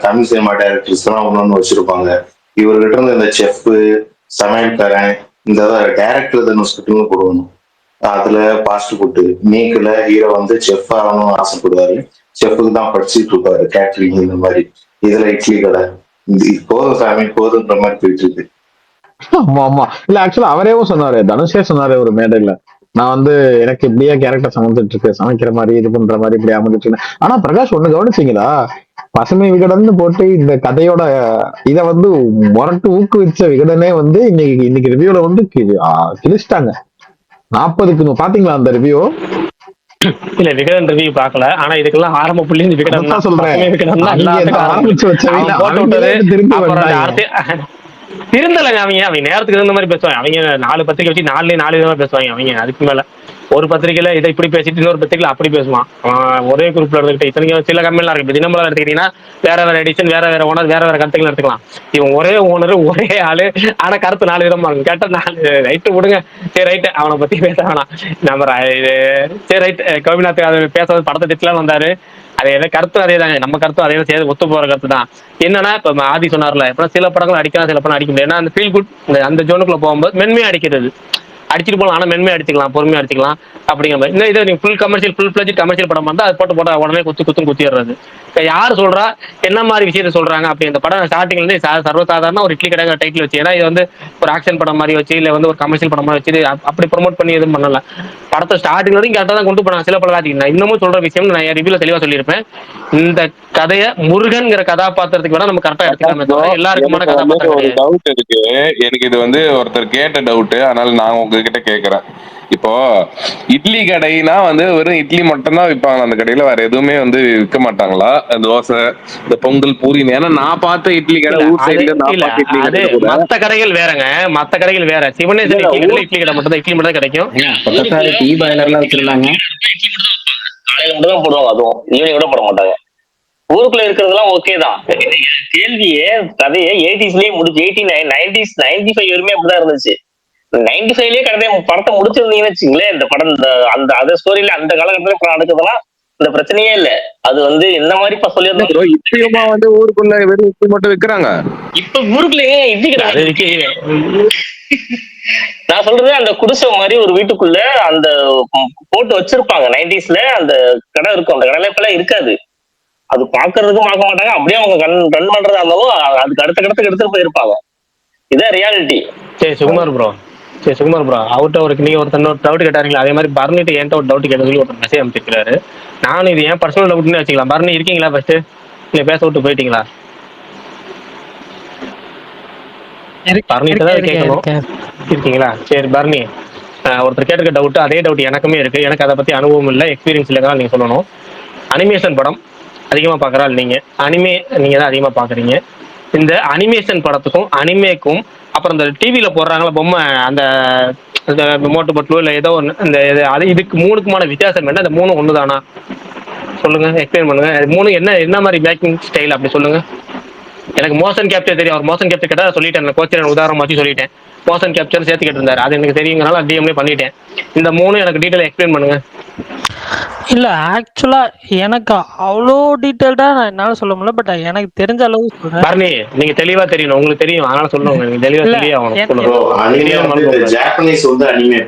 தமிழ் சினிமா டைரக்டர்ஸ் எல்லாம் ஒண்ணு வச்சிருப்பாங்க. இவர்கிட்ட இருந்து இந்த செஃப் சமையல்காரன் இந்த டைரக்டர் தனுஷ்கிட்ட கொடுக்கணும். அதுல பாஸ்ட் புட்டு மீக்குல ஹீரோ வந்து செஃப் ஆகணும் ஆசைப்படுவாரு. செஃப்புக்கு தான் படிச்சுட்டு இருப்பாரு கேட்டரிங் இந்த மாதிரி. இதுல இட்லி கடை போதும் சாமி போதுன்ற மாதிரி போயிட்டு இருக்கு. ஆமா இல்ல ஆக்சுவலா அவரேவும் சொன்னாரு, தனுஷே சொன்னாரு ஒரு மேடையில, நான் வந்து எனக்கு இப்படியே கேரக்டர் சமைச்சிட்டு இருக்கு, சமைக்கிற மாதிரி இது பண்ற மாதிரி இப்படி அமைஞ்சிட்டு இருக்கேன். ஆனா பிரகாஷ் ஒண்ணு கவனிச்சீங்களா, பசுமை விகடன்னு போட்டு இந்த கதையோட இத வந்து முரட்டு ஊக்குவிச்ச விகடனே வந்து இன்னைக்கு ரிவ்யூல வந்து கிழிச்சிட்டாங்க 40க்கு. பாத்தீங்களா அந்த ரிவ்யூ? இல்ல விகடன் ரிவ்யூ பார்க்கல. ஆனா இதுக்கெல்லாம் ஆரம்ப புள்ளி இந்த விகடன் சொல்றேன். திருந்தலைங்க அவங்க நேரத்துக்கு இருந்த மாதிரி பேசுவாங்க. அவங்க 4 பத்திரிக்கை வச்சு 4 விதமா பேசுவாங்க அவங்க. அதுக்கு மேல ஒரு பத்திரிக்கையில இதை இப்படி பேசிட்டு இன்னொரு பத்திரிக்கையில அப்படி பேசுவான். ஒரே குரூப்ல இருந்துகிட்டு இத்தனைக்கும் சில கம்பெனிலாம் இருக்கு. தினமலர் எடுத்துக்கிட்டீங்கன்னா வேற எடிஷன், வேற ஓனர், வேற கருத்துக்கள் எடுத்துக்கலாம். இவன் ஒரே ஓனர், ஒரே ஆளு, ஆனா கருத்து 4 விதமா இருக்கும். கேட்டா 4 ரைட்டு விடுங்க. சரி ரைட்டு, அவனை பத்தி பேச வேணாம். நம்ம சரி ரைட். கோபிநாத் அது பேசுறது படத்தை திட்டலாம் வந்தாரு. அது என்ன கருத்து அதே தாங்க, நம்ம கருத்தும் அதே சேர்ந்து ஒத்து போற கருத்து தான். என்னன்னா இப்ப ஆதி சொன்னார்ல, இப்ப சில படங்கள் அடிக்கலாம், சில படம் அடிக்க முடியாது. ஏன்னா அந்த ஃபீல் குட் அந்த ஜோனுக்குள்ள போகும்போது மென்மையா அடிக்கிறது, அடிச்சுட்டு போகலாம், ஆனா மென்மையா அடிச்சுக்கலாம், பொறுமையா அடிச்சுக்கலாம் அப்படிங்கிற மாதிரி. இந்த இதை நீங்க ஃபுல் ஃபிளட்ஜ் கமர்ஷியல் படம் பார்த்தா அது போட்டு உடனே குத்திடுறது. யார் சொல்றா, என்ன மாதிரி விஷயத்த சொல்றாங்க அப்படி. இந்த படம் ஸ்டார்டிங்ல இருந்து சர்வசாதாரண ஒரு இட்லி கடை டைட்டில் வச்சு, ஏன்னா இது வந்து ஒரு ஆக்ஷன் படம் மாதிரி வச்சு, இல்ல வந்து ஒரு கமர்ஷியல் படம் மாதிரி வச்சு அப்படி ப்ரொமோட் பண்ணி எதுவும் பண்ணல. படத்தை ஸ்டார்டிங் வரைக்கும் கரெக்டாக தான் கொண்டு போனாங்க. சில படம் நான் இன்னமும் சொல்ற விஷயம் நான் ரிவ்யூல தெளிவா சொல்லியிருப்பேன். இந்த கதையை முருகன்கிற கதாபாத்திரத்துக்கு வேணா நம்ம கரெக்டா எடுத்துக்கலாமே, எல்லாருக்குமான கதாபாத்திரம் ஒரு டவுட் இருக்கு எனக்கு. இது வந்து ஒருத்தர் கேட்ட டவுட், அதனால நான் உங்ககிட்ட கேக்குறேன். இப்போ இட்லி கடைனா வந்து வெறும் இட்லி மட்டும் தான் விற்பாங்க அந்த கடையில, வேற எதுவுமே வந்து விற்க மாட்டாங்களா? தோசை, இந்த பொங்கல், பூரி? ஏன்னா நான் பார்த்த இட்லி கடை ஊர் சைடுல அது மத்த கடைகள் வேறங்க, மத்த கடைகள் வேற. சிவனேசன் இட்லி கடையில இட்லி கடை மட்டும் தான், இட்லி மட்டும் தான் கிடைக்கும். பக்கத்துல டீ பாய்லர்லாம் வச்சிருந்தாங்க. காலையில மட்டும் தான் போடுவாங்க, அதுவும் ஈவினிங் கூட போட மாட்டாங்க. ஊருக்குள்ள இருக்கிறதெல்லாம் ஓகே தான். கேள்வியே கதையே 80ஸ்லயே முடிச்சு 89, 90s, 95 வரையுமே அப்படிதான் இருந்துச்சு. 95லயே கடையை படத்தை முடிச்சிருந்தீங்கன்னு வச்சுங்களேன், இந்த படம் அந்த அதே ஸ்டோரியில அந்த காலகட்டத்துல படம் எடுக்கிறதுலாம் இந்த பிரச்சனையே இல்ல. அது வந்து என்ன மாதிரிப்பா சொல்லியிருந்தோம். இப்பயுமா வந்து ஊருக்குள்ள வெறும் இட்லி மட்டும் விற்கிறாங்க. இப்ப ஊருக்குள்ள ஏன் இட்லி கடை? நான் சொல்றது அந்த குடிசை மாதிரி ஒரு வீட்டுக்குள்ள அந்த போட்டு வச்சிருப்பாங்க. 90ஸ்ல அந்த கடை இருக்கும், அந்த கடையில இப்பெல்லாம் இருக்காது. அது பாக்குறதுக்கும் பார்க்க மாட்டாங்க. அப்படியே அவங்க ரன் பண்றதா இருந்தாலும் அதுக்கு அடுத்த கடத்துக்கு எடுத்துட்டு போயிருப்பாங்க. இதான் ரியாலிட்டி. சரி சுகுமார் ப்ரோ, அவர்கிட்ட ஒரு நீங்க ஒரு டவுட் கேட்டாருங்களா, அதே மாதிரி பர்னிட்ட என்கிட்ட ஒரு டவுட் கேட்ட சொல்லி ஒரு மெசேஜ் அமைச்சிருக்காரு. நானும் இது ஏன் பர்சனல் டவுட்னு வச்சுக்கலாம். பர்னி இருக்கீங்களா? ஃபர்ஸ்ட் இல்ல பேச விட்டு போயிட்டீங்களா? பர்னிட்ட தான் கேட்கணும். இருக்கீங்களா? சரி பர்னி, ஒருத்தர் கேட்டுக்க டவுட், அதே டவுட் எனக்குமே இருக்கு. எனக்கு அதை பத்தி அனுபவம் இல்லை, எக்ஸ்பீரியன்ஸ் இல்லைங்க நீங்க சொல்லணும். அனிமேஷன் படம் அதிகமா பாக்குறாள் நீங்க, அனிமே நீங்க தான் அதிகமா பாக்குறீங்க. இந்த அனிமேஷன் படத்துக்கும் அனிமேக்கும் அப்புறம் இந்த டிவியில போடுறாங்களா பொம்மை, அந்த மோட்டு பட்லோ இல்லை ஏதோ ஒன்று, இந்த அது இதுக்கு 3க்குமான வித்தியாசம் என்ன? இந்த 3 ஒன்று தானா? சொல்லுங்க, எக்ஸ்பிளைன் பண்ணுங்க. 3 என்ன மாதிரி மேக்கிங் ஸ்டைல் அப்படி சொல்லுங்க. எனக்கு மோஷன் கேப்சர் தெரியும். அவர் மோஷன் கேப்சர் கேட்டா சொல்லிட்டேன், கோச்சர் உதாரணம் வச்சு சொல்லிட்டேன். மோஷன் கேப்சர் சேர்த்து கேட்டிருந்தாரு, அது எனக்கு தெரியுங்கனால டிஎம்ஏ பண்ணிட்டேன். இந்த 3 எனக்கு டீட்டெயில் எக்ஸ்பிளைன் பண்ணுங்க. இல்ல ஆக்சுவலா எனக்கு அவ்வளோ டீட்டெயில்டா நான் என்னால சொல்ல முடியல. பட் எனக்கு தெரிஞ்ச அளவு சொல்றேன். பர்னி நீங்க தெளிவா தெரியணும், உங்களுக்கு தெரியும், அதனால சொல்லுங்க. நீங்க தெளிவா சொல்லி ஆகணும். ஜாப்பனீஸ் வந்து அனிமே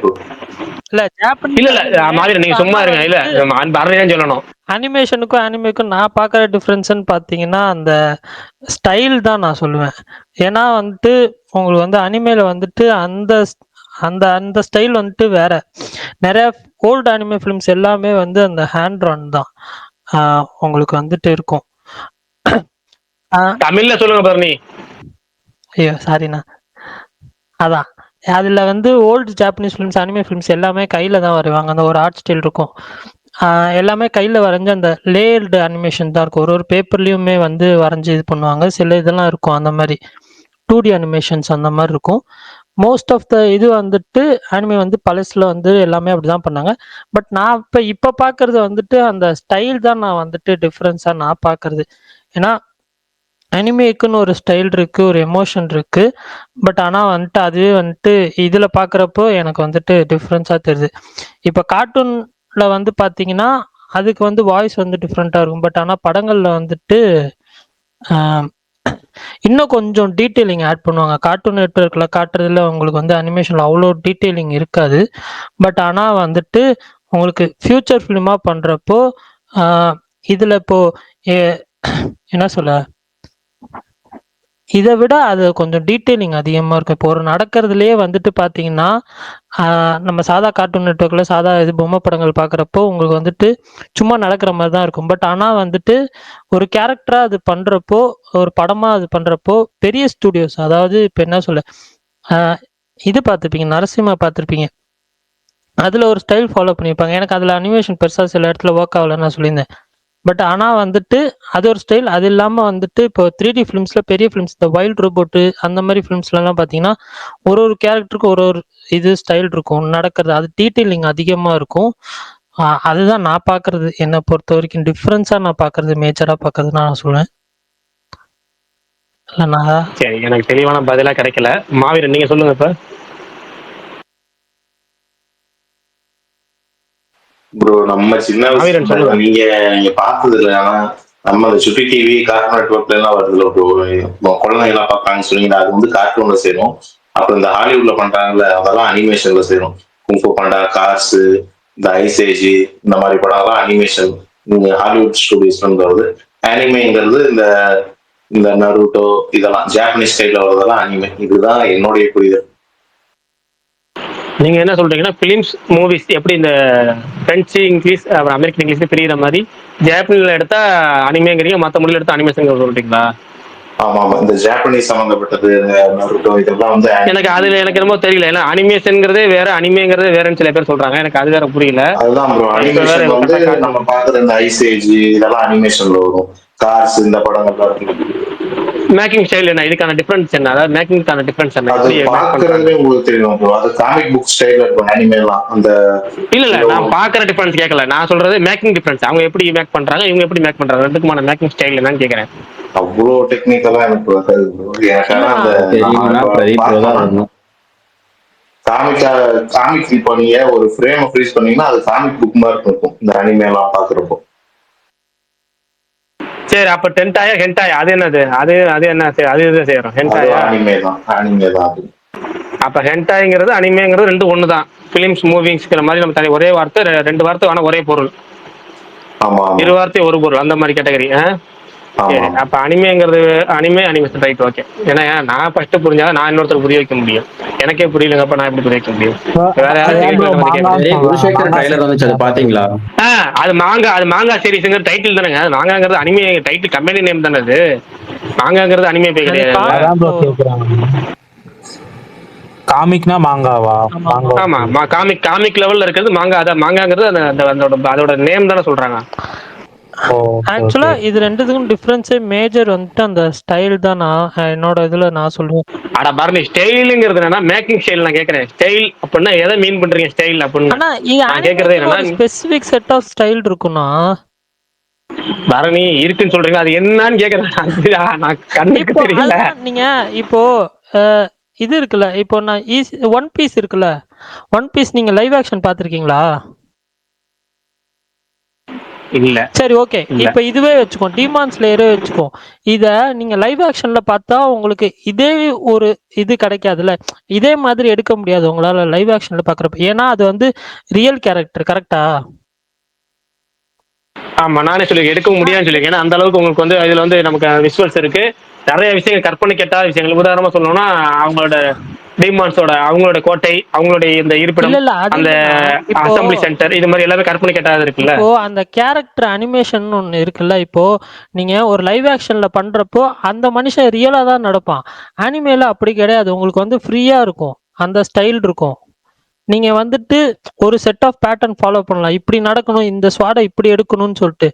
இல்ல ஜாப்பனீஸ் இல்ல மாதிரி நீங்க சும்மா இருங்க. இல்ல பர்னி தான் சொல்லணும். அனிமேஷனுக்கும் அனிமேக்கும் நான் பார்க்குற டிஃப்ரென்ஸ்ன்னு பார்த்தீங்கன்னா அந்த ஸ்டைல் தான் நான் சொல்லுவேன். ஏன்னா வந்துட்டு உங்களுக்கு வந்து அனிமேல வந்துட்டு அந்த அந்த அந்த ஸ்டைல் வந்துட்டு வேற. நிறைய ஓல்டு அனிமே ஃபிலிம்ஸ் எல்லாமே வந்து அந்த ஹேண்ட் ட்ரான் தான் உங்களுக்கு வந்துட்டு இருக்கும். தமிழ்ல சொல்லுங்க பர்னி. ஐயோ சாரிண்ணா. அதான் அதில் வந்து old Japanese films, anime films எல்லாமே கையில் தான் வரைவாங்க. அந்த ஒரு ஆர்ட் ஸ்டைல் இருக்கும். எல்லாமே கையில் வரைஞ்சி அந்த லேயர்டு அனிமேஷன் தான் இருக்கும். ஒரு பேப்பர்லேயுமே வந்து வரைஞ்சி இது பண்ணுவாங்க. சில இதெல்லாம் இருக்கும் அந்த மாதிரி 2D அனிமேஷன்ஸ் அந்த மாதிரி இருக்கும். மோஸ்ட் ஆஃப் த இது வந்துட்டு அனிமே வந்து பழசில் வந்து எல்லாமே அப்படி தான் பண்ணாங்க. பட் நான் இப்போ பார்க்குறது வந்துட்டு அந்த ஸ்டைல் தான் நான் வந்துட்டு டிஃப்ரென்ஸாக நான் பார்க்குறது. ஏன்னா அனிமேக்குன்னு ஒரு ஸ்டைல் இருக்குது, ஒரு எமோஷன் இருக்குது. பட் ஆனால் வந்துட்டு அதுவே வந்துட்டு இதில் பார்க்குறப்போ எனக்கு வந்துட்டு டிஃப்ரென்ஸாக தெரியுது. இப்போ கார்ட்டூனில் வந்து பார்த்தீங்கன்னா அதுக்கு வந்து வாய்ஸ் வந்து டிஃப்ரெண்ட்டாக இருக்கும். பட் ஆனால் படங்களில் வந்துட்டு இன்னும் கொஞ்சம் டீட்டெயிலிங் ஆட் பண்ணுவாங்க. கார்ட்டூன் நெட்வொர்க்கில் காட்டுறதுல உங்களுக்கு வந்து அனிமேஷனில் அவ்வளோ டீட்டெயிலிங் இருக்காது. பட் ஆனால் வந்துட்டு உங்களுக்கு ஃப்யூச்சர் ஃபிலிமாக பண்ணுறப்போ இதில் இப்போது என்ன சொல்ல, இதை விட அது கொஞ்சம் டீட்டெயிலிங் அதிகமாக இருக்கும். இப்போ ஒரு நடக்கிறதுலேயே வந்துட்டு பார்த்தீங்கன்னா நம்ம சாதா கார்ட்டூன் நெட்வொர்க்கில் சாதா இது பொம்மை படங்கள் பார்க்குறப்போ உங்களுக்கு வந்துட்டு சும்மா நடக்கிற மாதிரி தான் இருக்கும். பட் ஆனால் வந்துட்டு ஒரு கேரக்டராக அது பண்ணுறப்போ, ஒரு படமாக அது பண்ணுறப்போ பெரிய ஸ்டூடியோஸ், அதாவது இப்போ என்ன சொல்ல, இது பார்த்துருப்பீங்க, நரசிம்மா பார்த்துருப்பீங்க. அதில் ஒரு ஸ்டைல் ஃபாலோ பண்ணியிருப்பாங்க. எனக்கு அதில் அனிமேஷன் பெருசாக சில இடத்துல ஒர்க் ஆகலைன்னு நான் சொல்லியிருந்தேன். பட் ஆனா வந்துட்டு அது ஒரு ஸ்டைல். அது இல்லாம வந்துட்டு இப்போ 3D ஃபிலிம்ஸ்ல பெரிய ஃபிலிம்ஸ் இந்த வைல்ட் ரோபோட்டு அந்த மாதிரி ஃபிலிம்ஸ்லலாம் பார்த்தீங்கன்னா, ஒரு ஒரு கேரக்டருக்கும் ஒரு ஒரு இது ஸ்டைல் இருக்கும். நடக்கிறது அது டீட்டெயிலிங் அதிகமா இருக்கும். அதுதான் நான் பார்க்கறது. என்ன பொறுத்தவரைக்கும் டிஃபரன்ஸா நான் பார்க்கறது, மேஜரா பார்க்கறதுன்னு நான் சொல்லுவேன். இல்ல நான் சரி, எனக்கு தெளிவான பதிலா கிடைக்கல. மாவீரன் நீங்க சொல்லுங்க இப்ப. ப்ரோ நம்ம சின்ன மாவீரன் வயசுல சொல்லுங்க. நீங்க பார்த்தது இல்லை. ஆனா நம்ம அந்த சுட்டி டிவி கார்ட்டூன் நெட்ஒர்க்ல எல்லாம் வருதுல ப்ரோ, குழந்தைங்க எல்லாம் பார்ப்பாங்கன்னு சொன்னீங்கன்னா அது வந்து கார்ட்டூன்ல சேரும். அப்புறம் இந்த ஹாலிவுட்ல பண்றாங்கல்ல அதெல்லாம் அனிமேஷன்ல சேரும். குங்ஃபு பாண்டா, கார்ஸ், இந்த ஐஸ் ஏஜ் இந்த மாதிரி படம்லாம் அனிமேஷன். நீங்க ஹாலிவுட் ஸ்டுடியோஸ்ல இருந்து வருது. அனிமேங்கிறது இந்த இந்த நருட்டோ இதெல்லாம் ஜாப்பனீஸ் ஸ்டைல வரதெல்லாம் அனிமே. இதுதான் என்னுடைய புரிதல். நீங்க என்ன சொல்றீங்கன்னா பிலிம்ஸ் மூவிஸ் எப்படி இந்த பிரெஞ்சு இங்கிலீஷ் அப்புறம் அமெரிக்கன் இங்கிலீஷ் பிரியிற மாதிரி ஜாப்பனீஸ்ல எடுத்தா அனிமேங்கிறீங்க, மற்ற மொழியில எடுத்தா அனிமேஷன் சொல்றீங்களா? ஆமா ஆமா, இந்த ஜாப்பனீஸ் சம்பந்தப்பட்டது இந்த நருட்டோ இதெல்லாம் வந்து எனக்கு அதுல எனக்கு என்னமோ தெரியல. ஏன்னா அனிமேஷன்ங்கிறதே வேற, அனிமேங்கிறதே வேறன்னு சில பேர் சொல்றாங்க. எனக்கு அது வேற புரியல. அதுதான் ப்ரோ, இப்ப வேற அனிமேஷன் வந்து நம்ம பாக்குற இந்த ஐஸ் ஏஜ் இதெல்லாம் அனிமேஷன்ல வரும். கார்ஸ் இந்த படங்கள்லாம் இருக்கு. மேக்கிங் ஸ்டைல் என்ன, இதுக்கான டிஃபரன்ஸ் என்ன, அதாவது மேக்கிங்கான டிஃபரன்ஸ் என்ன? அது பாக்குறதே உங்களுக்கு தெரியும் ப்ரோ, அது காமிக் புக் ஸ்டைல் இருக்கும் அனிமேலாம். அந்த இல்ல நான் பாக்குற டிஃபரன்ஸ் கேட்கல, நான் சொல்றது மேக்கிங் டிஃபரன்ஸ். அவங்க எப்படி மேக் பண்றாங்க, இவங்க எப்படி மேக் பண்றாங்க, ரெண்டுக்குமான மேக்கிங் ஸ்டைல் என்னன்னு கேக்குறேன். அவ்வளோ டெக்னிக்கலா எனக்கு வராது ப்ரோ. எனக்கு தெரியும்னா பிரதீப் bro தான் வரணும். காமிக் இப்போ நீங்க ஒரு ஃப்ரேம் ஃப்ரீஸ் பண்ணீங்கன்னா அது காமிக் புக் மாதிரி இருக்கும் இந்த அனிமேலாம் பாக்குறப்போ. சரி, அப்ப டென்டாயா ஹென்டாயா அது என்னது? அது அது என்ன அது இது செய்யறோம் ஹென்டாயா? அனிமே தான் அது. அப்ப ஹென்டாய்ங்கிறது அனிமேங்கிறது ரெண்டு ஒன்று தான். ஃபிலிம்ஸ் மூவிங்ஸ்ங்கிற மாதிரி நம்ம தனி ஒரே வார்த்தை ரெண்டு வார்த்தை ஆனால் ஒரே பொருள். ஆமா, இரு வார்த்தை ஒரு பொருள் அந்த மாதிரி கேட்டகரி. சரி, அப்ப அனிமேங்கிறது அனிமேஷன் ரைட், ஓகே. ஏன்னா நான் ஃபர்ஸ்ட் புரிஞ்சாதான் நான் இன்னொருத்தர் புரிய வைக்க முடியும். எனக்கே புரியலங்கப்ப நான் எப்படி புரிய வைக்க முடியும்? வேற யாரும் குருசேகர் ட்ரைலர் வந்துச்சு, அது பாத்தீங்களா? அது மாங்கா சீரிஸ்ங்கிற டைட்டில் தானேங்க. அது மாங்காங்கிறது அனிமே டைட்டில், கம்பெனி நேம் தானே அது. மாங்காங்கிறது அனிமே பேர் கிடையாது. காமிக்னா மாங்காவா? ஆமா, காமிக் லெவல்ல இருக்கிறது மாங்கா. அதான் மாங்காங்கிறது அதோட நேம் தானே சொல்றாங்க. ஆக்சுவலா இது ரெண்டுத்துக்கும் டிஃபரன்ஸே மேஜர் வந்துட்டு அந்த ஸ்டைல் தான். நான் என்னோட இதுல நான் சொல்லுவேன். அட பரணி, ஸ்டைலுங்கிறது என்னன்னா மேக்கிங் ஸ்டைல். நான் கேக்குறேன் ஸ்டைல் அப்படின்னா எதை மீன் பண்றீங்க ஸ்டைல் அப்படின்னு. ஆனா நான் கேக்குறது என்னன்னா ஸ்பெசிபிக் செட் ஆஃப் ஸ்டைல் இருக்கும்னா பரணி இருக்குன்னு சொல்றீங்க, அது என்னன்னு கேக்குறேன். நான் கண்ணுக்கு தெரியல. நீங்க இப்போ இது இருக்குல்ல, இப்போ நான் ஒன் பீஸ் இருக்குல்ல, ஒன் பீஸ் நீங்க லைவ் ஆக்ஷன் பாத்திருக்கீங்களா? இல்ல. சரி, ஓகே. இப்ப இதுவே வச்சுக்கோ, டீமான் ஸ்லேயரே வச்சுக்கோ. இத நீங்க லைவ் ஆக்ஷன்ல பார்த்தா உங்களுக்கு இதே ஒரு இது கிடைக்காதுல்ல, இதே மாதிரி எடுக்க முடியாது உங்களால லைவ் ஆக்ஷன்ல பாக்குறப்ப. ஏன்னா அது வந்து ரியல் கேரக்டர், கரெக்டா? ஆமா, நானே சொல்லி எடுக்க முடியாதுன்னு சொல்லி. ஏன்னா அந்த அளவுக்கு உங்களுக்கு வந்து இதுல வந்து நமக்கு விசுவல்ஸ் இருக்கு, நிறைய விஷயங்கள் கற்பனை கெட்டாத விஷயங்கள். உதாரணமா சொல்லணும்னா அவங்களோட டீமான்ஸோட அவங்களோட கோட்டை, அவங்களுடைய இந்த இருப்பிடம், அந்த அசம்பிளி சென்டர், இது மாதிரி எல்லாமே கற்பனை கெட்டாத இருக்குல்ல. இப்போ அந்த கேரக்டர் அனிமேஷன் ஒன்று இருக்குல்ல, இப்போ நீங்க ஒரு லைவ் ஆக்ஷன்ல பண்றப்போ அந்த மனுஷன் ரியலா தான் நடப்பான். அனிமேல அப்படி கிடையாது, உங்களுக்கு வந்து ஃப்ரீயா இருக்கும், அந்த ஸ்டைல் இருக்கும். நீங்க வந்துட்டு ஒரு செட் ஆஃப் பேட்டர்ன் ஃபாலோ பண்ணலாம், இப்படி நடக்கணும், இந்த ஸ்வாடை இப்படி எடுக்கணும்னு சொல்லிட்டு.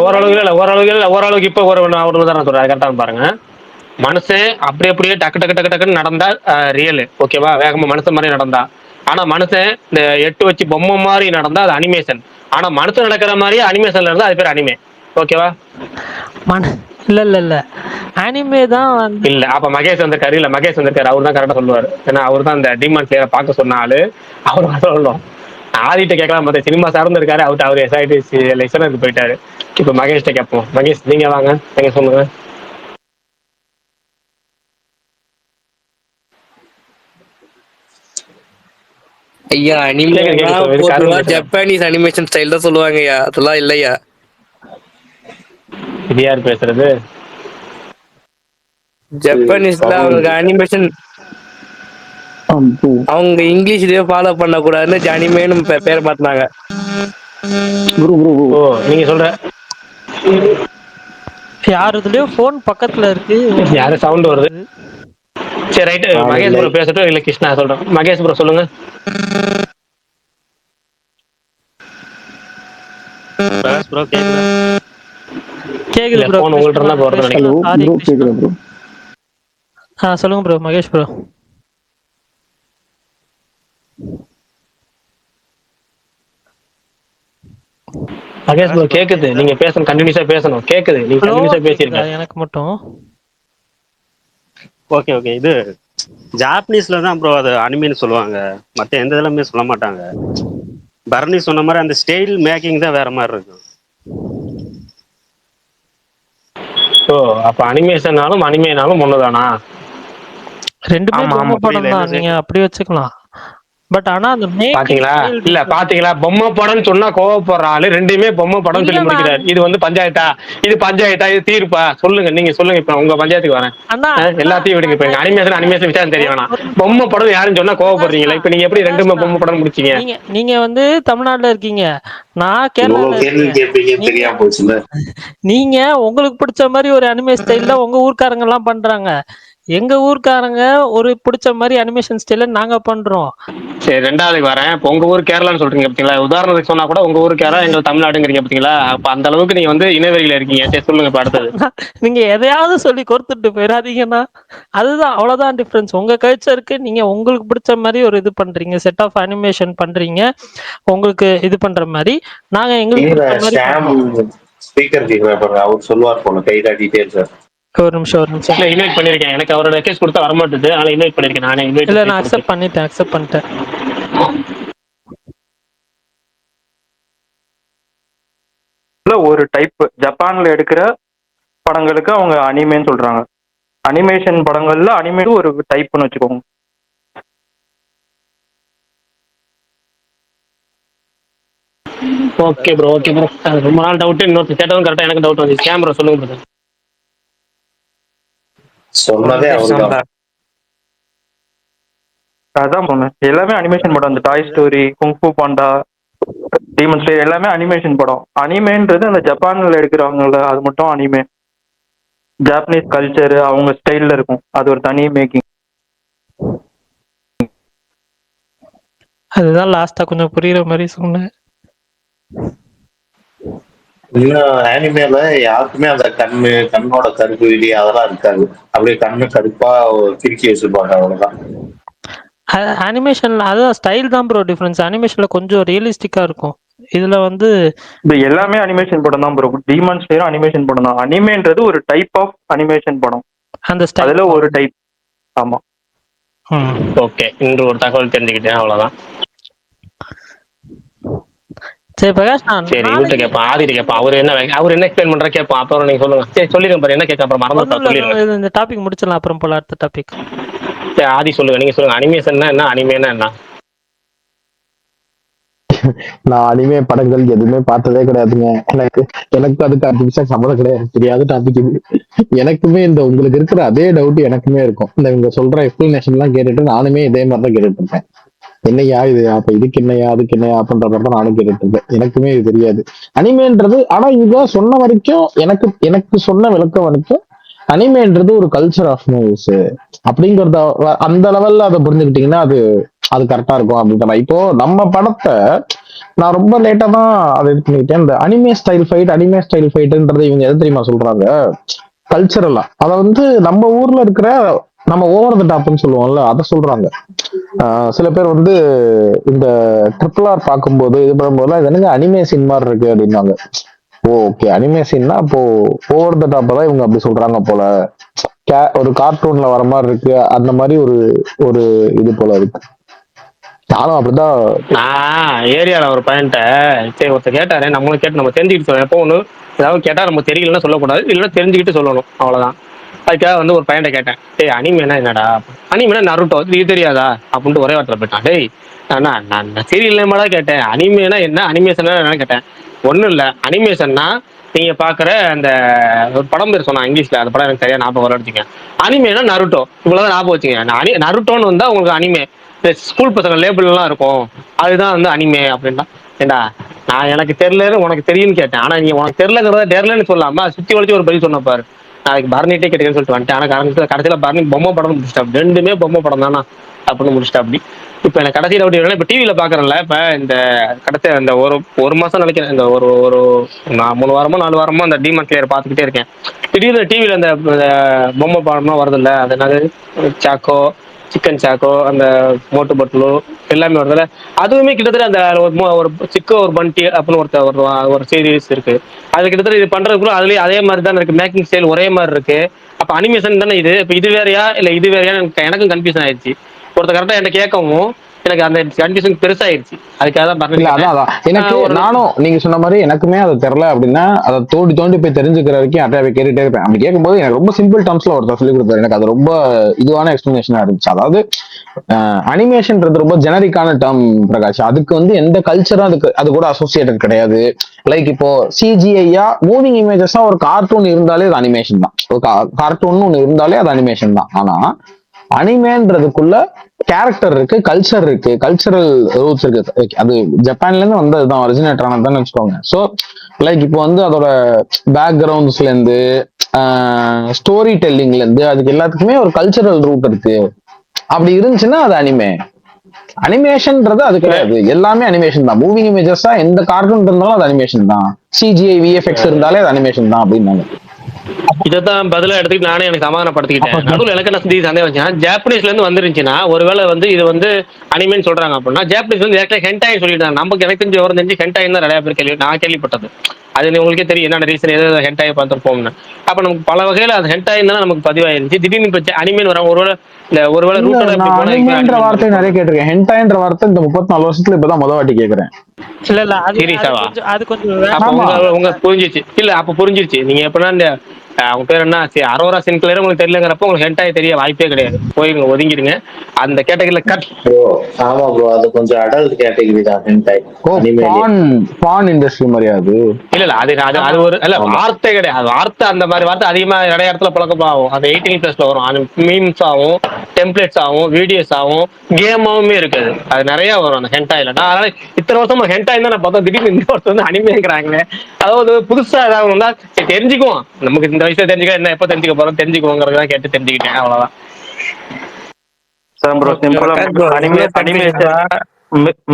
ஓரளவுக்கு இப்ப ஒரு உதாரணம் சொல்றேன், கரெக்டா பாருங்க. மனுஷன் அப்படியே டக்குன்னு நடந்தா ரியல், ஓகேவா? வேகமா மனுஷன் மாதிரி நடந்தா. ஆனா மனுஷன் இந்த 8 வச்சு பொம்மை மாதிரி நடந்தா அது அனிமேஷன். ஆனா மனுஷன் நடக்கிற மாதிரியே அனிமேஷன்ல இருந்தா அது பேர் அனிமே, ஓகேவா? இல்ல அனிமே தான் இல்ல. அப்ப மகேஷ் வந்திருக்காரு. இல்ல, மகேஷ் வந்திருக்காரு, அவர் தான் கரெக்டா சொல்லுவாரு. ஏன்னா அவர் தான் இந்த டீமான் ஸ்லேயரை பார்க்க சொன்ன ஆளு. அவர் சொல்லணும். ஆதிட்ட கேட்கலாம் பார்த்தேன், சினிமா சார்ந்து இருக்காரு. அவர் எஸ்ஐடி போயிட்டாரு. இப்ப மகேஷ்ட கேட்போம். மகேஷ் நீங்க வாங்க, நீங்க சொல்லுங்க. ஐயா அனிமே ஜப்பானீஸ் அனிமேஷன் ஸ்டைல் தான் சொல்லுவாங்கய்யா, அதெல்லாம் இல்லையா? இது யார் பேசுறது? ஜப்பானீஸ்ல அவங்க அனிமேஷன் அவங்க இங்கிலீஷ்லயே ஃபாலோ பண்ண கூடாதுன்னு அனிமேன்னு பேர் மாத்தினாங்க. ஓ, நீங்க சொல்ற யாருதுலயோ போன் பக்கத்துல இருக்கு, யாரு சவுண்ட் வருது? சரி, ரைட். மகேஷ் ப்ரோ பேசட்டும், இல்ல கிருஷ்ணா சொல்றேன். மகேஷ் ப்ரோ சொல்லுங்க. பிரகாஷ் ப்ரோ கேக்குதா? கேக்குது இல்ல ப்ரோ. போன் உங்கள்ட்ட இருந்தா போறது கிருஷ்ணா நினைக்கிறேன். Sorry bro Krishna. கேக்குதா ப்ரோ? சொல்லுங்க bro Mahesh bro. Mahesh bro கேக்குது, நீங்க பேசணும், கண்டினியூஸா பேசணும். கேக்குது, நீங்க ஸ்லோவா கண்டினியூஸா கேக்குதா பேசிருங்க. எனக்கு மட்டும்? Okay okay. இது ஜாப்பனீஸ்ல தான் ப்ரோ அது அனிமின்னு சொல்லுவாங்க, மற்ற எந்த இதுலயுமே சொல்ல மாட்டாங்க. பரணி சொன்ன மாதிரி அந்த ஸ்டைல் மேக்கிங் தான் வேற மாதிரி இருக்கும். ஸோ அப்ப அனிமேஷனாலும் அனிமேனாலும் ஒண்ணுதானா? ரெண்டுமே ஆமா பொம்மை ஆமா புரியல படம் என்ன தான், நீங்க அப்படி வச்சுக்கலாம். பட் ஆனா அந்த மேக்கிங் பாத்தீங்களா ஸ்டைல் இல்ல பாத்தீங்களா, பொம்மை படம்னு சொன்னா கோவப்படுற ஆளு ரெண்டுமே பொம்மை படம் இல்ல சொல்லி நான் முடிக்கிறார். இது வந்து பஞ்சாயத்தா, இது பஞ்சாயத்தா, இது தீர்ப்பா? சொல்லுங்க, நீங்க சொல்லுங்க. இப்ப உங்க பஞ்சாயத்துக்கு வரேன். அண்ணா எல்லாத்தையும் விடுங்க. இப்ப அனிமேஷன் அனிமேஷன் வித்தியாசம் தெரிய வேணாம். பொம்மை படம் யாருன்னு சொன்னா கோவப்படுறீங்களா? இப்ப நீங்க எப்படி ரெண்டுமே பொம்மை படம் முடிச்சீங்க? நீங்க நீங்க வந்து தமிழ்நாட்டுல இருக்கீங்க, நான் கேரளால இவ்வளவு கேள்வி இருக்கேன். கேட்பீங்கன்னு நீங்க தெரியாம போச்சுல. நீங்க உங்களுக்கு பிடிச்ச மாதிரி ஒரு அனிமே ஸ்டைல்ல உங்க ஊர்க்காரங்க எல்லாம் பண்றாங்க, எங்க ஊர்க்காரங்க ஒரு பிடிச்ச மாதிரி அனிமேஷன் ஸ்டைல நாங்க பண்றோம். சரி, ரெண்டாவதுக்கு வரேன். இப்போ உங்க ஊர் கேரளான்னு சொல்றீங்க பாத்தீங்களா, உதாரணத்துக்கு சொன்னா கூட உங்க ஊர் கேரளா, எங்க தமிழ்நாடுங்கிறீங்க பாத்தீங்களா. அப்ப அந்த அளவுக்கு நீங்க வந்து இனவெளியில இருக்கீங்க. சரி சொல்லுங்க இப்ப அடுத்தது. நீங்க எதையாவது சொல்லி கொடுத்துட்டு போயிடாதீங்கன்னா, அதுதான் அவ்வளவுதான் டிஃபரன்ஸ். உங்க கல்ச்சருக்கு நீங்க உங்களுக்கு பிடிச்ச மாதிரி ஒரு இது பண்றீங்க, செட் ஆஃப் அனிமேஷன் பண்றீங்க உங்களுக்கு இது பண்ற மாதிரி, நாங்க எங்களுக்கு கீழே பிடிச்ச மாதிரி ஸ்டாம் பண்றோம். ஸ்பீக்கர் கேட்கிற பாருங்க, அவர் சொல்லுவார் போல கைதா டீடைல்ஸ். ஒரு நிமிஷம். இல்ல இன்வைட் பண்ணிருக்கேன், எனக்கு அவரோட கேஸ் கொடுத்தா வரமாட்டுது, அதனால இன்வைட் பண்ணிருக்கேன் நானே. இல்ல இன்வைட் நான் கொடுத்து அக்செப்ட் பண்ணிட்டேன். ஒரு டைப் ஜப்பான்ல எடுக்கிற படங்களுக்கு அவங்க அனிமேன்னு சொல்றாங்க. அனிமேஷன் படங்கள்ல அனிமே ஒரு டைப்னு வச்சுக்கோங்க. Okay bro, okay bro. ரொம்ப நாள் டவுட், இன்னொரு கேட்டதும் கரெக்டா எனக்கு டவுட் வந்து. கேமரா சொல்லுங்க ப்ரோ. சொன்னதே அவருதான். அதான் சொன்னேன், எல்லாமே அனிமேஷன் படம். அந்த toy story, kung fu panda, demon slayer எல்லாமே அனிமேஷன் படம். அனிமேன்றது அந்த ஜப்பான்ல எடுக்கிறவங்கள, அது மட்டும் அனிமே. ஜாப்பனீஸ் கல்ச்சர் அவங்க ஸ்டைல்ல இருக்கும், அது ஒரு தனி மேக்கிங். அதுதான் லாஸ்டா கொஞ்சம் புரியுற மாதிரி சொன்னேன். இன்னும் ஆனிமேல யாருக்குமே அந்த கண்ணோட கருப்பு விழி அதெல்லாம் இருக்காது. அப்படியே கண்ணு கருப்பா கிறுக்கி வச்சிருப்பாங்க, அவ்வளவுதான். அனிமேஷன்ல அதுதான் ஸ்டைல் தான் ப்ரோ டிஃபரன்ஸ். அனிமேஷன்ல கொஞ்சம் ரியலிஸ்டிக்கா இருக்கும், இதுல வந்து இது எல்லாமே அனிமேஷன் படம் தான் ப்ரோ. டீமன் ஸ்லேயரும் அனிமேஷன் படம் தான். அனிமேன்றது ஒரு டைப் ஆஃப் அனிமேஷன் படம், அந்த ஸ்டைல் அதுல ஒரு டைப். ஆமா. ஓகே, இன்று ஒரு தகவல் தெரிஞ்சுக்கிட்டேன், அவ்வளவுதான். சரி பிரகாஷ், சரி இவர்கிட்ட கேட்பான், ஆதிட்ட கேட்பான். அவர் என்ன எக்ஸ்பிளைன் பண்ற கேட்பான். அப்புறம் நீங்க சொல்லுங்க. சரி சொல்லிருங்க பாரு, என்ன கேட்க அப்புறம் மறந்து சொல்லிருங்க. இந்த டாபிக் முடிச்சிடலாம், அப்புறம் போல அடுத்த டாபிக். சரி ஆதி சொல்லுங்க, நீங்க சொல்லுங்க. அனிமேஷன்னா என்ன, அனிமேனா என்ன? நான் அனிமே படங்கள் எதுவுமே பார்த்ததே கிடையாதுங்க. எனக்கு அதுக்கு 5 நிமிஷம் சம்மதம் கிடையாது, தெரியாத டாபிக் இது. எனக்குமே இந்த உங்களுக்கு இருக்கிற அதே டவுட் எனக்குமே இருக்கும். இந்த இவங்க சொல்ற எக்ஸ்பிளனேஷன் எல்லாம் கேட்டுட்டு நானுமே இதே மாதிரி தான் கேட்டுட்டு இருப்பேன். என்னையா இது, அப்ப இதுக்கு என்னையா அதுக்கு என்னையா அப்படின்ற மாதிரி தான் நானும் கேட்டுட்டு இருப்பேன். எனக்குமே இது தெரியாது அனிமேன்றது. ஆனா இவங்க சொன்ன வரைக்கும், எனக்கு சொன்ன விளக்கம் வரைக்கும் அனிமேன்றது ஒரு கல்ச்சர் ஆஃப் மூவிஸ் அப்படிங்கறத அந்த லெவல்ல அதை புரிஞ்சுக்கிட்டீங்கன்னா அது கரெக்டா இருக்கும் அப்படின்ற. இப்போ நம்ம படத்தை நான் ரொம்ப லேட்டா தான் அதை இது பண்ணிக்கிட்டேன். இந்த அனிமே ஸ்டைல் ஃபைட்ன்றது இவங்க எது தெரியுமா சொல்றாங்க, கல்ச்சரலா அதை வந்து நம்ம ஊர்ல இருக்கிற நம்ம ஓவர் த டாப்னு சொல்லுவோம்ல, அதை சொல்றாங்க. சில பேர் வந்து இந்த RRR பார்க்கும்போது இது பண்ணும்போது இது என்னங்க அனிமேஷன் மாதிரி இருக்கு அப்படின்னாங்க. ஓகே, அனிமேஷன்னா அப்போ ஓவர் த டாப் தான் இவங்க அப்படி சொல்றாங்க போல, ஒரு கார்ட்டூன்ல வர மாதிரி இருக்கு, அந்த மாதிரி ஒரு இது போல இருக்கு. நானும் அப்படிதான். நான் ஏரியால ஒரு பையன்ட்ட சரி ஒருத்தர் கேட்டாரு, நம்மளும் கேட்டு நம்ம தெரிஞ்சுக்கிட்டு எப்போ ஒன்று ஏதாவது கேட்டா நம்ம தெரியலன்னா சொல்லக்கூடாது, இல்லைன்னா தெரிஞ்சுக்கிட்டு சொல்லணும், அவ்வளவுதான். அதுக்காக வந்து ஒரு பையன்ட்ட கேட்டேன், டேய் அனிமேனா என்னடா? அனிமேனா நருட்டோ, இது தெரியாதா அப்படின்ட்டு ஒரே வார்த்தை போயிட்டான். டேய் நான் சீரியல்ல கேட்டேன், அனிமேனா என்ன, அனிமேஷனா என்ன கேட்டேன். ஒன்றும் இல்லை, அனிமேஷன்னா நீங்க பாக்குற அந்த ஒரு படம் பேர் சொன்னா இங்கிலீஷ்ல, அந்த படம் எனக்கு சரியா ஞாபகம் வர வச்சுங்க. அனிமேனா நருட்டோ, இவ்வளவுதான் ஞாபகம் வச்சுங்க. நருட்டோன்னு வந்தா உங்களுக்கு அனிமே, ஸ்கூல் பசங்க லேபிள் எல்லாம் இருக்கும், அதுதான் வந்து அனிமே அப்படின்னா. ஏண்டா நான் எனக்கு தெரியலன்னு உனக்கு தெரியும்னு கேட்டேன், ஆனா நீ உனக்கு தெரியலங்கிறத தெரியலன்னு சொல்லாம சுத்தி வளைச்சு ஒரு பதில் சொன்ன பாரு. நாளைக்கு பரணிட்டே கேட்டேன்னு சொல்லிட்டு வந்துட்டேன். ஆனா கடைசியில பரணி பொம்மை படம் முடிச்சிட்டா, ரெண்டுமே பொம்மை படம் தானா அப்படின்னு முடிச்சிட்டா. அப்படி இப்ப எனக்கு கடைசி டவுட் என்னன்னா, இப்ப டிவியில பாக்குறேன்ல, இப்ப இந்த கடைசி அந்த ஒரு மாசம் நினைக்கிறேன், இந்த ஒரு ஒரு நான் 3 வாரமோ 4 வாரமோ அந்த டீமன் ஸ்லேயர் பாத்துக்கிட்டே இருக்கேன். திடீர்னு டிவியில அந்த பொம்மை படம்லாம் வருது இல்ல, அது என்னது சாக்கோ, சிக்கன் சாக்கோ, அந்த மோட்டு பட்லு எல்லாமே வருதுல்ல, அதுவுமே கிட்டத்தட்ட அந்த ஒரு சிக்கோ ஒரு பண்டி அப்படின்னு ஒரு சீரீஸ் இருக்கு. அது கிட்டத்தட்ட இது பண்றதுக்குள்ள அதுலயே அதே மாதிரி தான் இருக்கு, மேக்கிங் ஸ்டைல் ஒரே மாதிரி இருக்கு. அப்ப அனிமேஷன் தானே இது? இப்ப இது வேறையா இல்ல இது வேறையா? எனக்கும் கன்ஃபியூஷன் ஆயிடுச்சு. ஒருத்தர் கரெக்டா என்கிட்ட கேட்கவும் எனக்கு அந்த கன்ஃபியூஷன் பெருசாயிருச்சு. அதுக்காக தான் இல்ல அதான் எனக்கு நானும் நீங்க சொன்ன மாதிரி எனக்குமே அது தெரியல அப்படின்னா அதை தோண்டி போய் தெரிஞ்சுக்கிற வரைக்கும் அப்படியே கேட்டுட்டே இருப்பேன். அப்படி கேட்கும்போது எனக்கு ரொம்ப சிம்பிள் டேர்ம்ஸ்ல ஒருத்தர் சொல்லி கொடுத்தாரு. எனக்கு அது ரொம்ப இதுவான எக்ஸ்பிளனேஷனா இருந்துச்சு. அதாவது அனிமேஷன்ன்றது ரொம்ப ஜெனரிக்கான டேர்ம் பிரகாஷ். அதுக்கு வந்து எந்த கல்ச்சரும் அது கூட அசோசியேட்டட் கிடையாது. லைக் இப்போ சிஜிஐயா மூவிங் இமேஜஸா ஒரு கார்ட்டூன் இருந்தாலே அது அனிமேஷன் தான். ஒரு கார்ட்டூன் ஒன்று இருந்தாலே அது அனிமேஷன் தான். ஆனா அனிமேன்றதுக்குள்ள கேரக்டர் இருக்கு, கல்ச்சர் இருக்கு, கல்ச்சரல் ரூட்ஸ் இருக்கு. அது ஜப்பான்ல இருந்து வந்ததுதான், ஒரிஜினேட்டர் ஆனதுதான் வச்சுக்கோங்க. ஸோ லைக் இப்போ வந்து அதோட பேக்ரவுண்ட்ஸ்ல இருந்து ஸ்டோரி டெல்லிங்ல இருந்து அதுக்கு எல்லாத்துக்குமே ஒரு கல்ச்சரல் ரூட் இருக்கு. அப்படி இருந்துச்சுன்னா அது அனிமேஷன்ன்றது அது கிடையாது. எல்லாமே அனிமேஷன் தான். மூவிங் இமேஜஸா எந்த கார்ட்டூன் இருந்தாலும் அது அனிமேஷன் தான். சிஜிஐ விஎஃப்எக்ஸ் இருந்தாலே அது அனிமேஷன் தான் அப்படின்னு இதைத்தான் பதிலா எடுத்துக்கிட்டு நானே எனக்கு சமாதானப்படுத்திக்கிட்டேன். நடுவில் எனக்கு என்ன சந்தேகம் வந்துச்சுன்னா, ஜாப்பனீஸ்ல இருந்து வந்துருந்துச்சுன்னா ஒருவேளை வந்து இது வந்து அனிமேன்னு சொல்றாங்க அப்படின்னா, ஜாப்பனீஸ்ல இருந்து ஏற்கனவே ஹென்டாய் சொல்லிட்டாங்க. நமக்கு எனக்கு தெரிஞ்சு விவரம் தெரிஞ்சு ஹென்டாய் தான் நிறைய பேர் நான் கேள்விப்பட்டது. அது உங்களுக்கே தெரியும் என்னென்ன ரீசன், எதாவது ஹென்டாய் பார்த்துருப்போம்னு. அப்ப நமக்கு பல வகையில அது ஹென்டாய் தானே நமக்கு பதிவாயிருந்துச்சு. திடீர்னு இப்ப அனிமேன் வர ஒருவேளை அனிமேன்ற வார்த்தை நிறைய கேட்டிருக்கேன். ஹென்டாய்ன்ற வார்த்தை இந்த 34 வருஷத்துல இப்பதான் முத வாட்டி கேக்குறேன். இல்ல அது கொஞ்சம் உங்களுக்கு புரிஞ்சிருச்சு இல்ல? அப்ப புரிஞ்சிருச்சு. நீங்க எப்படின்னா இந்த அவங்க பேர் என்ன அரோரா சின்க்ளேர் உங்களுக்கு தெரியலங்கிறப்ப உங்களுக்கு ஹென்டாய் தெரிய வாய்ப்பே கிடையாது. போயிருங்க, ஒதுங்கிடுங்க அந்த கேட்டகரியில. Cut bro. ஆமா ப்ரோ, அது கொஞ்சம் அடல்ட் கேட்டகரி தான் ஹென்டாய். பான் இண்டஸ்ட்ரி மாதிரி அது இல்ல அது ஒரு இல்ல வார்த்தை கிடையாது. வார்த்தை அந்த மாதிரி வார்த்தை அதிகமா நிறைய இடத்துல பழக்கமாகும். அது 18+ வரும். அது மீம்ஸ் ஆகும், டெம்ப்ளேட்ஸ் ஆகும், வீடியோஸ் ஆகும், கேமாவுமே இருக்குது. அது நிறைய வரும் அந்த ஹென்டாயில. நான் அதனால இத்தனை வருஷமா ஹென்டாய் தான் நான் பார்த்தா, திடீர்னு இந்த வருஷம் வந்து அனிமேங்கிறாங்களே. அதாவது புதுசா ஏதாவது வந்தா தெரிஞ்சுக்குவோம். நமக்கு இந்த வயசுல தெரிஞ்சுக்க என்ன, எப்ப தெரிஞ்சுக்க போறோம் தெரிஞ்சுக்குவோங்கிறதா கேட்டு தெரிஞ்சுக்கிட்டேன், அவ்வளவுதான்.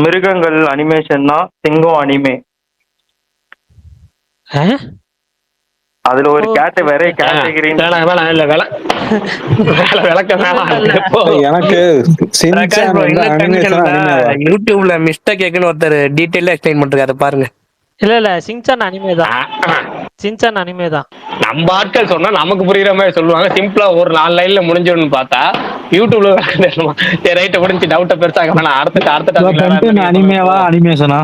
மிருகங்கள் அனிமேஷன் தான். சிங்கம் அனிமே. அதுல ஒரு கேட்டகரி எனக்கு யூடியூப்ல மிஸ்டேக் கேக்குன்னு ஒருத்தர் டீடைலா எக்ஸ்பிளைன் பண்றாரு பாருங்க. இல்ல சிங்சான் அனிமே தான். சின்சான் அனிமே தான். நம்ம ஆட்கள் சொன்னா நமக்கு புரியுற மாதிரி சொல்லுவாங்க. சிம்பிளா ஒரு 4 லைன்ல முடிஞ்சிடும்னு பார்த்தா யூடியூப்ல ரைட்ட முடிஞ்சு டவுட்ட பெருசாக வேணாம். அடுத்த அனிமேவா அனிமேஷனா